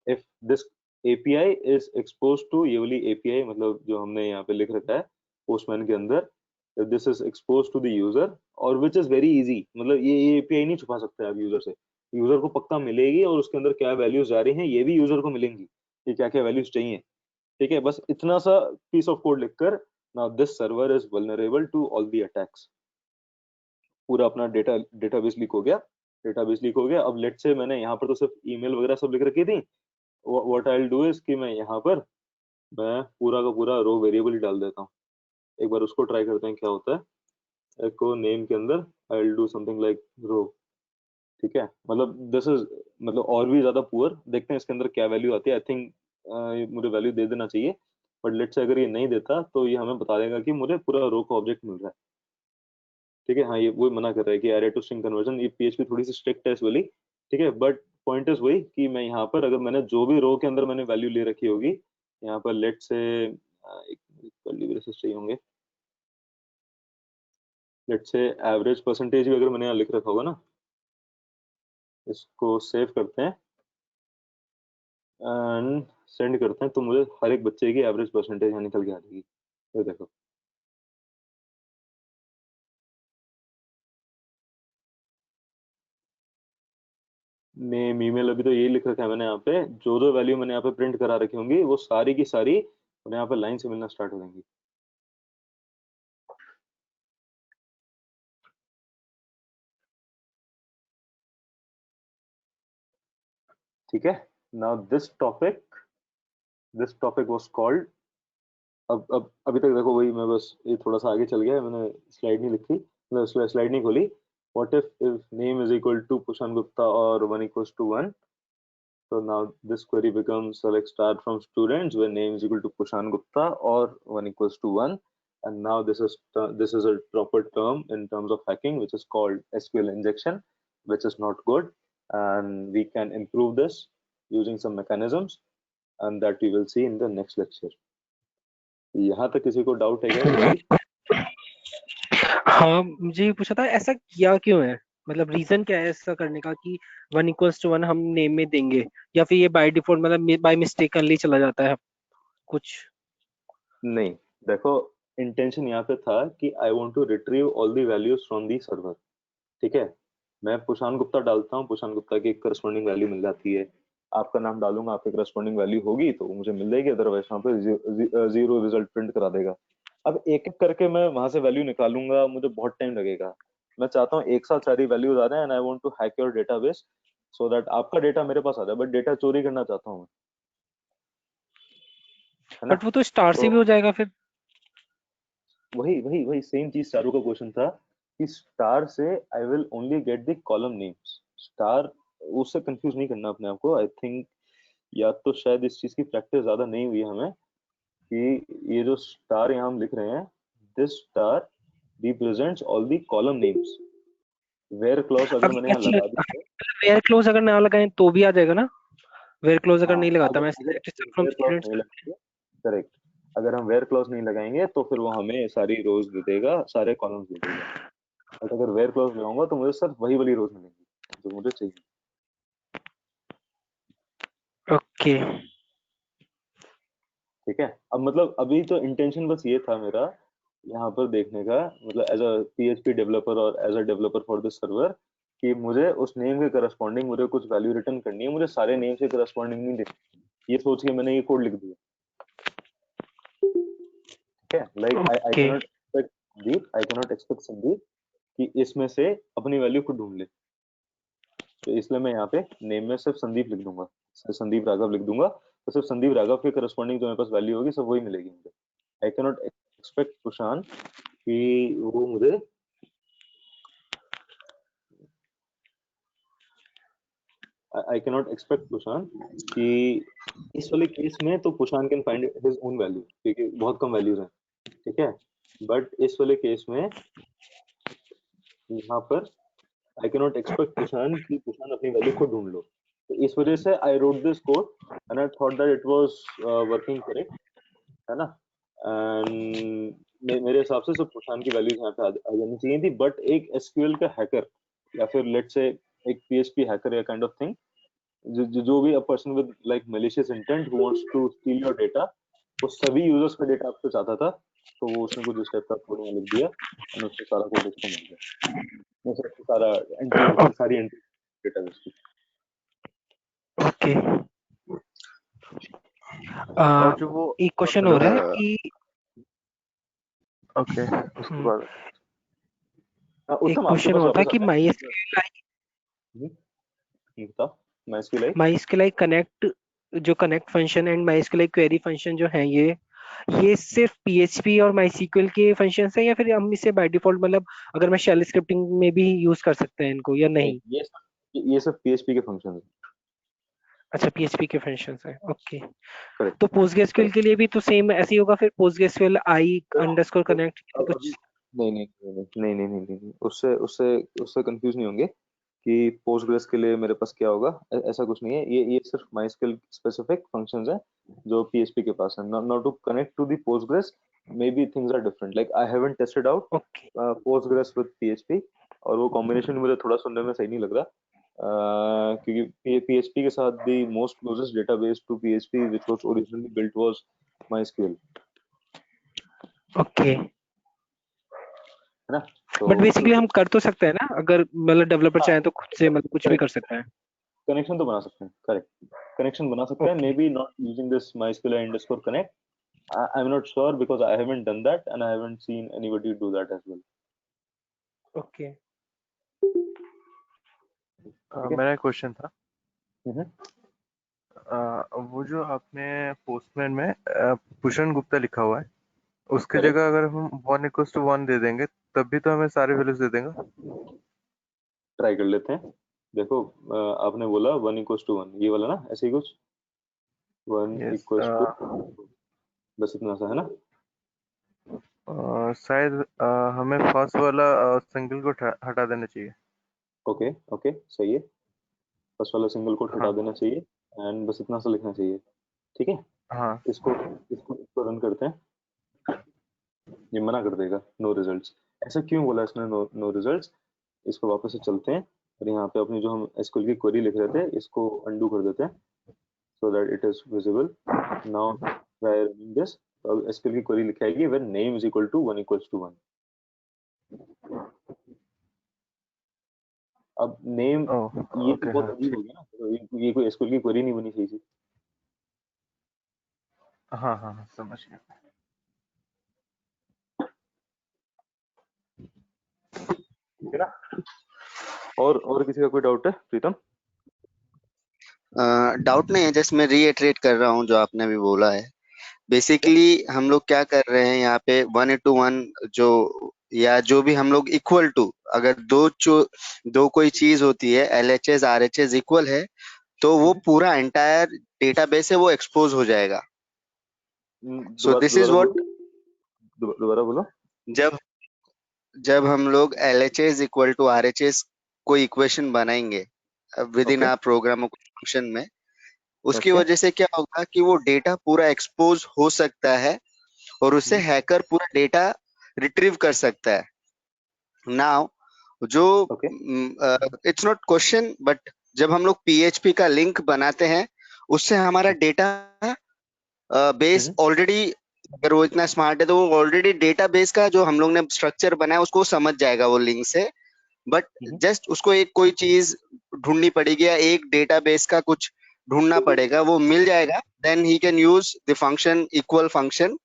if this API is exposed to, ये वाली API मतलब जो हमने यहाँ पे लिख रखा है पोस्टमैन के अंदर, if this is exposed to the user, और which is very easy, मतलब ये API नहीं छुपा सकते आप यूजर से, यूजर को पक्का मिलेगी, और उसके अंदर क्या वैल्यूज जा रही हैं ये भी यूजर को मिलेंगी, कि क्या क्या वैल्यूज चाहिए, ठीक है? बस इतना सा पीस ऑफ कोड लिखकर, now this server is vulnerable to all the attacks, पूरा अपना डेटाबेस लीक हो गया, डेटाबेस लीक हो गया। अब लेट से मैंने यहाँ पर तो सिर्फ ईमेल वगैरह सब लिख रखी थी, what I will do is कि मैं यहाँ पर मैं पूरा का पूरा रो वेरिएबल ही डाल देता हूँ, एक बार उसको ट्राई करते हैं क्या होता है। एको नेम के अंदर I will do something like row, ठीक है? मतलब दिस इज मतलब और भी ज्यादा पुअर, देखते हैं इसके अंदर क्या वैल्यू आती है। आई थिंक मुझे वैल्यू दे देना चाहिए, बट लेट से अगर ये नहीं देता तो ये हमें बता देगा कि मुझे पूरा रो का ऑब्जेक्ट मिल रहा है, ठीक है? हाँ, ये वो मना कर रहा है कि एरे टू स्ट्रिंग कन्वर्जन, ये पीएचपी थोड़ी सी स्ट्रिक्ट है इस वाली, ठीक है? बट पॉइंट इज वही कि मैं यहाँ पर अगर मैंने जो भी रो के अंदर मैंने वैल्यू ले रखी होगी, यहाँ पर लेट से एक कर्ली ब्रेसेस चाहिए होंगे, लेट से एवरेज परसेंटेज भी अगर मैंने यहाँ लिख रखा होगा ना, इसको सेव करते हैं एंड सेंड करते हैं, तो मुझे हर एक बच्चे की एवरेज परसेंटेज यहाँ निकल के आ जाएगी। ये देखो, नेम ईमेल अभी तो यही लिख रखा है मैंने यहाँ पे, जो जो वैल्यू मैंने यहाँ पे प्रिंट करा रखी होंगी वो सारी की सारी मुझे यहाँ पे लाइन से मिलना स्टार्ट हो जाएंगी। ठीक है, now this topic was called, अब अभी तक देखो वही, मैं बस ये थोड़ा सा आगे चल गया, मैंने स्लाइड नहीं लिखी, मतलब स्लाइड नहीं खोली। What if name is equal to Kushan Gupta और 1 equals to 1, so now this query becomes select star from students when name is equal to Kushan Gupta or 1 equals to 1, and now this is a proper term in terms of hacking which is called SQL injection, which is not good, and we can improve this using some mechanisms, and that we will see in the next lecture. यहाँ तक किसी को डाउट है क्या? हाँ, मुझे ये पूछा था ऐसा किया क्यों है, मतलब रीजन क्या है ऐसा करने का कि 1 = 1 हम नेम में देंगे, या फिर ये बाय डिफॉल्ट मतलब बाय मिस्टेकनली चला जाता है कुछ? नहीं, देखो, इंटेंशन यहाँ पे था कि I want to retrieve all the values from the server. ठीक है, मैं पुशान गुप्ता डालता हूँ, पुशान गुप्ता की करस्पॉन्डिंग वैल्यू मिल जाती है। आपका नाम डालूंगा, आपकी करस्पॉन्डिंग वैल्यू होगी तो मुझे मिल जाएगी, अदरवाइज वहाँ पे जीरो रिजल्ट प्रिंट करा देगा। अब एक एक करके मैं वहां से वैल्यू निकालूंगा, मुझे बहुत टाइम लगेगा। मैं चाहता हूँ एक साथ सारी वैल्यूज आ जाए and I want to hack your database so that आपका डेटा मेरे पास आ जाए, बट डेटा चोरी करना चाहता हूँ मैं, है ना? बट वो तो स्टार तो से भी हो जाएगा फिर। वही वही वही सेम चीज चारू का क्वेश्चन था कि स्टार से I will only get the column names. Star, उससे कंफ्यूज नहीं करना अपने आप को। आई थिंक या तो शायद इस चीज की प्रैक्टिस ज्यादा नहीं हुई है हमें कि ये जो स्टार यहाँ हम लिख रहे हैं, this star represents all the column names. Where clause अगर अब मैंने यहाँ अच्छा, लगा दी है, वेयर क्लोज अगर ना लगाएं तो भी आ जाएगा ना? वेयर क्लोज अगर हाँ, नहीं लगाता, अगर मैं अगर select from where clause students. नहीं लगाएंगे, करेक्ट, अगर हम वेयर क्लॉज नहीं लगाएंगे तो फिर वो हमें सारी रोज दे देगा, सारे कॉलम्स दे देगा। बट अगर वेयर क्लॉज लगाऊंगा तो मुझे सिर्फ वही वाली रोज मिलेंगी जो मुझे चाहिए। ओके। ठीक है, अब मतलब अभी तो इंटेंशन बस ये था मेरा यहाँ पर देखने का, मतलब एज अ पीएचपी डेवलपर और as a developer for this server, कि मुझे उस नेम के करस्पॉन्डिंग मुझे कुछ वैल्यू रिटर्न करनी है, मुझे सारे नेम से करस्पॉन्डिंग नहीं देनी। ये सोच के मैंने ये कोड लिख दिया। ठीक है, like I okay. Cannot expect Deep, I cannot expect Sandeep कि इसमें से अपनी वैल्यू खुद ढूंढ ले। तो इसलिए मैं यहाँ पे नेम में सिर्फ संदीप लिख दूंगा, सिर्फ संदीप राघव लिख दूंगा, तो सिर्फ संदीप राघव के करस्पॉन्डिंग जो मेरे पास वैल्यू होगी सब वही मिलेगी मुझे। आई कैनॉट एक्सपेक्ट कुशान कि वो मुझे, आई कैनॉट एक्सपेक्ट कुशान कि इस वाले केस में तो Kushan can find his own value, क्योंकि बहुत कम वैल्यूज हैं। ठीक है, बट इस वाले केस में यहाँ पर आई कैनॉट एक्सपेक्ट कुशान कि कुशान अपनी वैल्यू खुद ढूंढ लो। तो इस वजह से आई wrote this code and I thought that it was working correct, है ना? एंड मेरे हिसाब से सिर्फ कुशान की वैल्यूज यहाँ पे आ जानी चाहिए थी, बट एक एसक्यूएल का हैकर या फिर लेट्स से एक पीएचपी हैकर या काइंड ऑफ थिंग, जो भी a person with like malicious intent who wants to steal your data, वो सभी यूजर्स का डेटा आपसे चाहता था, तो वो उसने कुछ इस टाइप का कोड लिख दिया और उससे सारा कोड उसको मिल गया। वो सब सारा एंट्री, सारी एंट्री डेटाबेस की। ओके। और जो वो एक क्वेश्चन हो हेलो, रहा है कि ओके उसके हम्म, बाद एक उत्तम आपके क्वेश्चन पास होता है वापस कि आता है। बताओ, मैं इसकी लाइक। MySQL कनेक्ट, जो connect function and MySQL query function जो है, ये सिर्फ PHP और MySQL के फंक्शंस है, या फिर हम इसे बाय डिफॉल्ट मतलब अगर मैं शेल स्क्रिप्टिंग में भी यूज कर सकते हैं इनको या नहीं, नहीं? ये सब पीएचपी के फंक्शन है। अच्छा, PHP के फंक्शंस है। ओके। करेक्ट, तो PostgreSQL करेक्ट। के लिए भी तो सेम ऐसे ही होगा फिर, PostgreSQL आई अंडरस्कोर कनेक्ट अब अभी कुछ? नहीं नहीं नहीं नहीं नहीं नहीं नहीं नहीं, उससे उससे उससे कंफ्यूज नहीं होंगे कि पोस्टग्रेस के लिए मेरे पास क्या होगा। ऐसा कुछ नहीं है, ये सिर्फ माइस्क्यूएल स्पेसिफिक फंक्शंस हैं जो पीएचपी के पास है। Now to connect to the Postgres, maybe things are different, like I haven't tested out okay. Postgres with PHP, और वो कॉम्बिनेशन मुझे थोड़ा सुनने में सही नहीं लग रहा। क्योंकि पीएचपी के साथ the most closest database to PHP which was originally built was MySQL, okay. है ना? तो बट बेसिकली हम कर तो सकते हैं ना, अगर मतलब डेवलपर चाहे तो खुद से मतलब कुछ भी कर करेक्ट, सकता है? कनेक्शन तो बना सकते हैं, करेक्ट, कनेक्शन बना सकते हैं, मे okay. Be not using this MySQL underscore connect. I'm not sure because I haven't done that and I haven't seen anybody do that as well. Okay. ठीक है। मेरा क्वेश्चन था, हम्म, वो जो आपने पोस्टमैन में भूषण गुप्ता लिखा हुआ है, उसकी करेक्ट, जगह अगर हम 1 = 1 दे देंगे तब भी तो हमें सारे वैल्यूज दे देगा? ट्राई कर लेते हैं। देखो, आपने बोला 1 = 1, ये वाला ना, ऐसे ही कुछ 1 यस। इक्वल्स टू, बस इतना सा है ना? शायद हमें फर्स्ट वाला सिंगल को हटा देना चाहिए। ओके, ओके, सही है। फर्स्ट वाला सिंगल कोट हटा हाँ देना चाहिए एंड बस इतना सा लिखना चाहिए। ठीक है, हाँ। इसको इसको रन करते हैं। ये मना कर देगा, नो रिजल्ट्स। ऐसा क्यों बोला इसने, नो रिजल्ट्स? इसको वापस से चलते हैं और यहाँ पे अपनी जो हम एसक्यूएल की क्वेरी लिख रहे थे इसको अंडू कर देते हैं so that it is visible. Now by running this, SQL की query लिखाएगी when name is equal to 1 equals to 1. अब नेम ओह ये तो ओके बहुत हाँ अजीब हो गया ना, तो ये कोई एसक्यूएल की क्वेरी नहीं बनी सही से। हाँ हाँ हाँ, समझ गया। ठीक है ना। और किसी का कोई डाउट है प्रीतम? डाउट नहीं है, जस्ट मैं रीइटरेट कर रहा हूँ जो आपने अभी बोला है। बेसिकली हम लोग क्या कर रहे हैं यहाँ पे 1:1 जो या जो भी हम लोग इक्वल टू, अगर दो कोई चीज होती है LHS RHS इक्वल है तो वो पूरा एंटायर डेटाबेस है वो एक्सपोज हो जाएगा। सो दिस इज व्हाट, दोबारा बोलो। जब हम लोग LHS इक्वल टू RHS कोई इक्वेशन बनाएंगे within Okay. Our program function में, उसकी Okay. वजह से क्या होगा कि वो डेटा पूरा एक्सपोज हो सकता है और उससे हैकर पूरा डेटा रिट्रीव कर सकता है। नाउ जो Okay. It's not question, but जब हम लोग PHP का लिंक बनाते हैं उससे हमारा डेटा बेस ऑलरेडी, अगर वो इतना स्मार्ट है तो वो ऑलरेडी डेटाबेस का जो हम लोग ने स्ट्रक्चर बनाया उसको समझ जाएगा वो लिंक से। बट जस्ट उसको एक कोई चीज ढूंढनी पड़ेगी या एक डेटाबेस का कुछ ढूंढना पड़ेगा, वो मिल जाएगा, then he can use the function equal function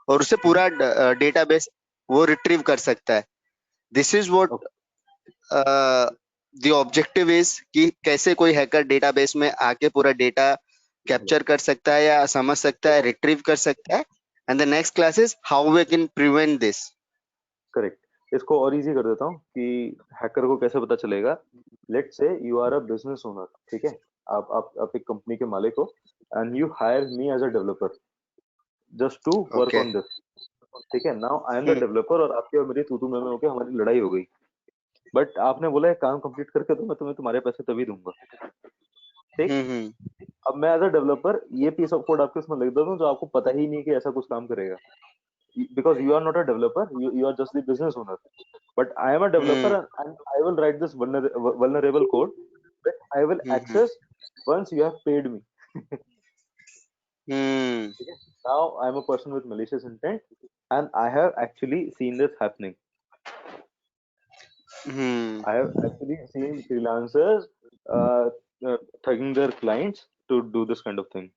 और उससे पूरा डेटाबेस वो रिट्रीव कर सकता है। This is what the objective is कि कैसे कोई हैकर डेटाबेस में आके पूरा डेटा कैप्चर कर सकता है या समझ सकता है, रिट्रीव कर सकता है। And the next class is how we can prevent this. Correct. इसको और इजी कर देता हूँ कि हैकर को कैसे पता चलेगा। Let's say you are a business owner, ठीक है, आप एक कंपनी के मालिक हो and you hire me as a developer just to work on this, ठीक है। Now I am the developer और आपकी और मेरी तू में होके हमारी लड़ाई हो गई, बट आपने बोला है काम कंप्लीट करके दो, मैं तुम्हें तुम्हारे पैसे तभी दूंगा, ठीक। अब मैं एज अ डेवलपर ये पीस ऑफ कोड आपके उसमें लिख देता हूँ जो आपको पता ही नहीं कि ऐसा कुछ काम करेगा, because you are not a developer, you are just the business owner, but I am a developer and I will write this vulnerable code that I will access once you have paid me. Okay? Now I am a person with malicious intent and I have actually seen this happening. I have actually seen freelancers thugging their clients to do this kind of thing.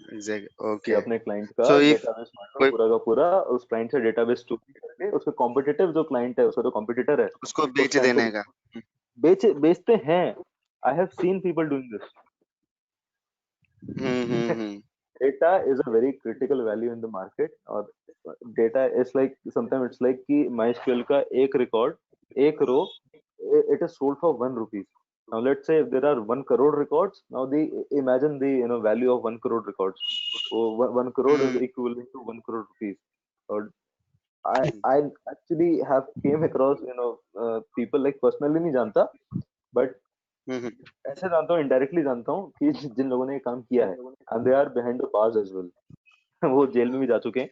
कि अपने क्लाइंट का डेटाबेस पूरा का पूरा उस क्लाइंट से डेटाबेस चोरी करके उसके कॉम्पिटिटिव जो क्लाइंट है, उसका जो कॉम्पिटिटर है, उसको बेच देने का बेचते हैं। I have seen people doing this. Data is a very critical value in the market और data is like sometime it's like कि MySQL का एक रिकॉर्ड, एक row, it is sold for 1 rupees. Now let's say if there are 1 crore records, now imagine the value of 1 crore records. So 1 crore is equivalent to 1 crore rupees. Or I actually have came across people like personally नहीं जानता, but ऐसे जानता हूँ, indirectly जानता हूँ कि जिन लोगों ने ये काम किया है and they are behind the bars as well. वो जेल में भी जा चुके हैं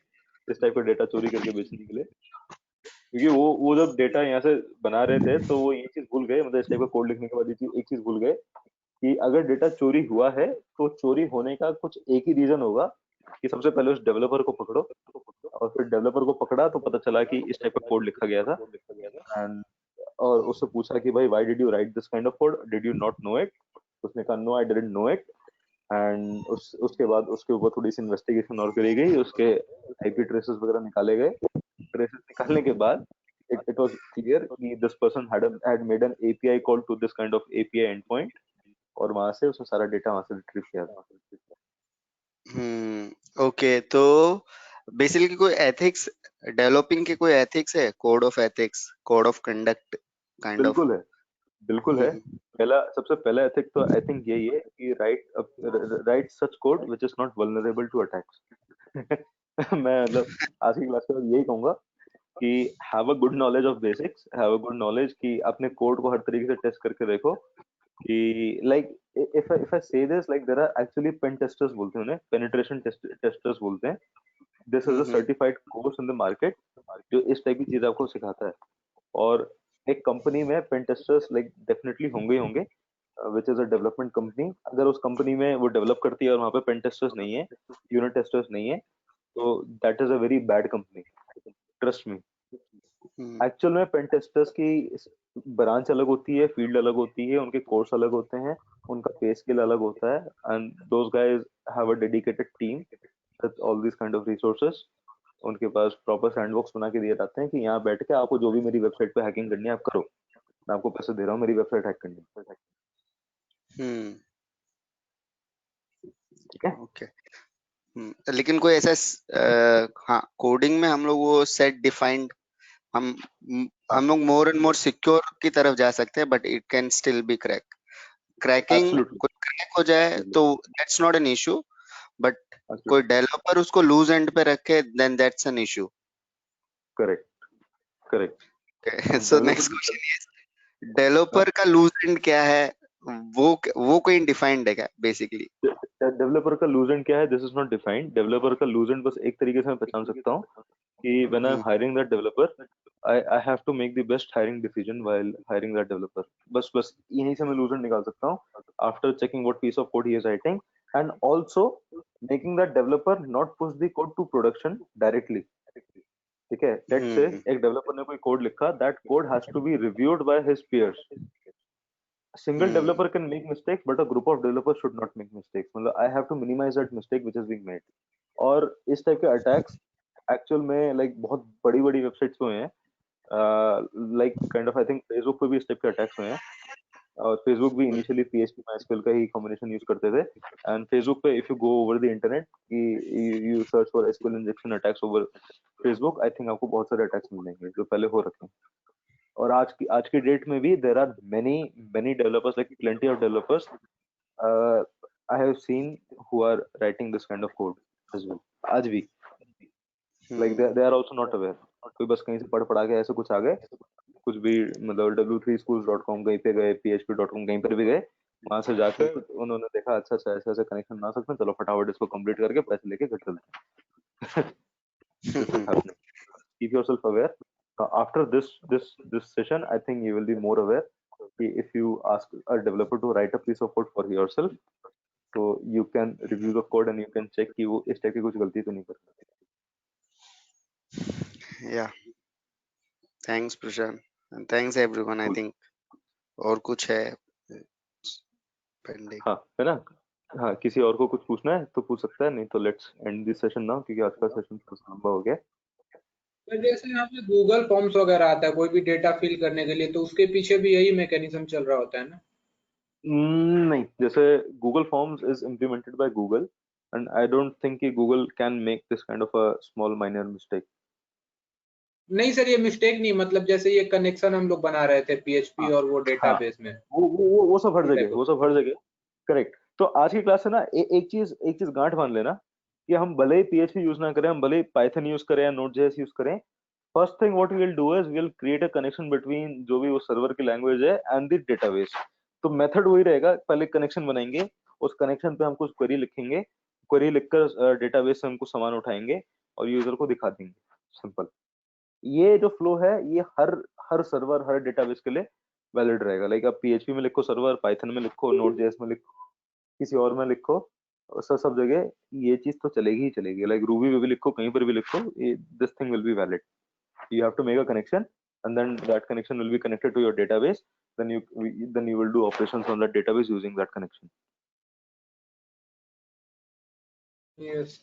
इस टाइप का डेटा चोरी करके बेचने के लिए, क्योंकि वो जब डेटा यहाँ से बना रहे थे तो वो ये चीज भूल गए, मतलब इस टाइप का कोड लिखने के बाद एक चीज भूल गए कि अगर डेटा चोरी हुआ है तो चोरी होने का कुछ एक ही रीजन होगा कि सबसे पहले उस डेवलपर को पकड़ो, और फिर डेवलपर को पकड़ा तो पता चला कि इस टाइप का कोड लिखा गया था एंड और उससे पूछा कि भाई why did you write this kind of code, did you not know it? उसने कहा no I didn't know it and उसके बाद उसके ऊपर थोड़ी सी इन्वेस्टिगेशन और करी गई, उसके आईपी ट्रेसेस वगैरह निकाले गए। ट्रेसेस निकालने के बाद it was clear कि this person had made an API call to this kind of API endpoint और वहां से उसने सारा डेटा वहां से रिट्रीव किया था। ओके, तो बेसिकली कोई एथिक्स डेवलपिंग के कोई एथिक्स है, code of ethics, code of conduct kind of? बिल्कुल है। सबसे पहला एथिक तो आई थिंक यही है कि write such code which is not vulnerable to attacks. मैं मतलब आज की क्लास में यही कहूंगा कि have a good knowledge of basics, have a good knowledge कि अपने कोड को हर तरीके से टेस्ट करके देखो कि like if I say this, like there are actually pen testers बोलते हैं उन्हें, पेनिट्रेशन टेस्टर्स बोलते हैं। This is a certified course in the market जो इस टाइप की चीज आपको सिखाता है। और एक कंपनी में पेन टेस्टर्स लाइक डेफिनेटली होंगे ही होंगे, which is a development company. अगर उस कंपनी में वो डेवलप करती है और वहाँ पे पेन टेस्टर्स नहीं है, यूनिट टेस्टर्स नहीं है, तो that is a very bad company, trust me. Actual में पेन टेस्टर्स की ब्रांच अलग होती है, फील्ड अलग होती है, उनके कोर्स अलग होते हैं, उनका पे स्केल अलग होता है, and those guys have a dedicated team with all this kind of resources. उनके पास प्रॉपर सैंडबॉक्स बना के दिए जाते हैं कि यहाँ बैठ के आपको जो भी मेरी वेबसाइट पे हैकिंग करनी है आप करो, मैं आपको पैसे दे रहा हूँ मेरी वेबसाइट हैक करने के। ठीक है। ओके। लेकिन कोई ऐसा हाँ, कोडिंग में हम लोग वो सेट डिफाइंड हम लोग मोर एंड मोर सिक्योर की तरफ जा सकते हैं, but it can still be cracking. Absolutely. कोई क्रैक हो जाए तो that's not an issue, but कोई डेवलपर उसको लूज एंड पे रखे then that's an issue. Correct. So next question is, developer का लूज एंड क्या है? वो कोई डिफाइंड है क्या बेसिकली? डेवलपर का लूज एंड क्या है? This is not defined. Developer का लूज एंड बस एक तरीके से मैं पहचान सकता हूँ कि when I am hiring that developer, I have to make the best hiring decision while hiring that developer. बस यहीं से मैं लूज एंड निकाल सकता हूँ after checking what piece of code he is writing, and also making that developer not push the code to production directly. ठीक है, let's say एक डेवलपर ने कोई कोड लिखा, that code has to be reviewed by his peers. A single developer can make mistakes, but a group of developers should not make mistakes. मतलब I have to minimize that mistake which is being made. और इस टाइप के अटैक्स एक्चुअल में लाइक बहुत बड़ी बड़ी वेबसाइट्स पे हुए हैं, like kind of I think Facebook पे भी इस टाइप के अटैक्स हुए हैं। और फेसबुक भी इनिशियली पीएचपी माइस्क्यूएल का ही कॉम्बिनेशन यूज करते थे, एंड फेसबुक पे if you go over the internet you search for SQL injection attacks over Facebook, I think आपको बहुत सारे अटैक्स मिलेंगे जो पहले हो रखे हैं। और आज की डेट में भी there are many developers, like plenty of developers I have seen who are writing this kind of code as well आज भी, like they are also not aware. कोई बस कहीं से पढ़ के ऐसे कुछ आ गए, कुछ भी मतलब w3schools.com कहीं पे गए, php.com कहीं पर भी गए, वहां से जाकर उन्होंने देखा अच्छा अच्छा ऐसे ऐसे कनेक्शन बना सकते हैं, चलो फटाफट इसको कंप्लीट करके पैसे लेके घर चलते हैं। This is happening. Keep yourself aware. After this session, I think you will be more aware. If you ask a developer to write a piece of code for yourself, so you can review the code and you can check कि वो इस टाइप की कुछ गलती तो नहीं कर रहा। Yeah, thanks Prashant and thanks everyone. I think और कुछ है पेंडिंग? हाँ है ना, हाँ किसी और को कुछ पूछना है तो पूछ सकता है, नहीं तो let's end this session now क्योंकि आज का सेशन थोड़ा लंबा हो गया। तो जैसे यहाँ पे गूगल फॉर्म्स वगैरह आता है कोई भी डेटा फिल करने के लिए, तो उसके पीछे भी यही मैकेनिज्म चल रहा होता है ना? नहीं, जैसे Google forms is implemented by Google and I don't think कि Google can make this kind of a small minor mistake. नहीं सर, ये मिस्टेक नहीं, मतलब जैसे ये कनेक्शन हम लोग बना रहे थे पीएचपी और वो हाँ डेटाबेस में, वो सब हर उस टाइप जगह, का। वो सब हर जगह। करेक्ट। तो आज की क्लास से ना एक चीज गांठ बांध लेना कि हम भले ही पीएचपी यूज ना करें, हम भले ही पाइथन यूज करें या नोड.जेएस यूज करें, first thing what we will do is we will create a connection between जो भी वो सर्वर की लैंग्वेज है एंड द डेटाबेस। तो मेथड वही रहेगा, पहले कनेक्शन बनाएंगे, उस कनेक्शन पे हम कुछ क्वेरी लिखेंगे, क्वेरी लिखकर डेटाबेस से हमको सामान उठाएंगे और यूजर को दिखा देंगे। सिंपल। ये जो फ्लो है ये हर सर्वर हर डेटाबेस के लिए वैलिड रहेगा। लाइक आप पीएचपी में लिखो सर्वर, पाइथन में लिखो, नोड.जेएस में लिखो, किसी और में लिखो, सब जगह ये चीज तो चलेगी ही चलेगी। लाइक रूबी में भी लिखो, कहीं पर भी लिखो, this thing will be valid. You have to make a connection and then that connection will be connected to your database, then you will do operations on that database using that connection. Yes.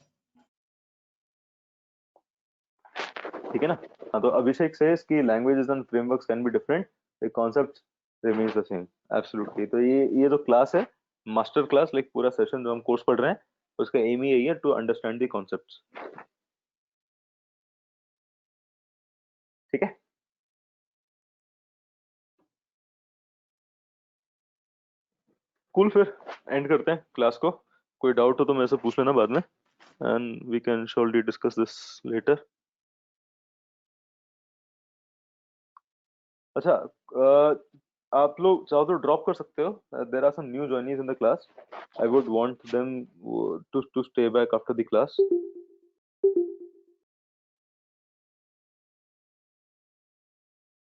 ठीक है ना? हाँ, तो अभिषेक says कि languages and frameworks can be different, the concept remains the same. Absolutely. तो ये जो क्लास है, मास्टर क्लास, लाइक पूरा सेशन जो हम कोर्स पढ़ रहे हैं, उसका एम ही यही है, टू अंडरस्टैंड द कॉन्सेप्ट्स। ठीक है? कूल, फिर एंड करते हैं क्लास को। कोई डाउट हो तो मेरे से पूछ लेना बाद में, and we can surely discuss this later. अच्छा, आप लोग चाहो तो ड्रॉप कर सकते हो। There are some new joinees in the class, I would want them to stay back after the class.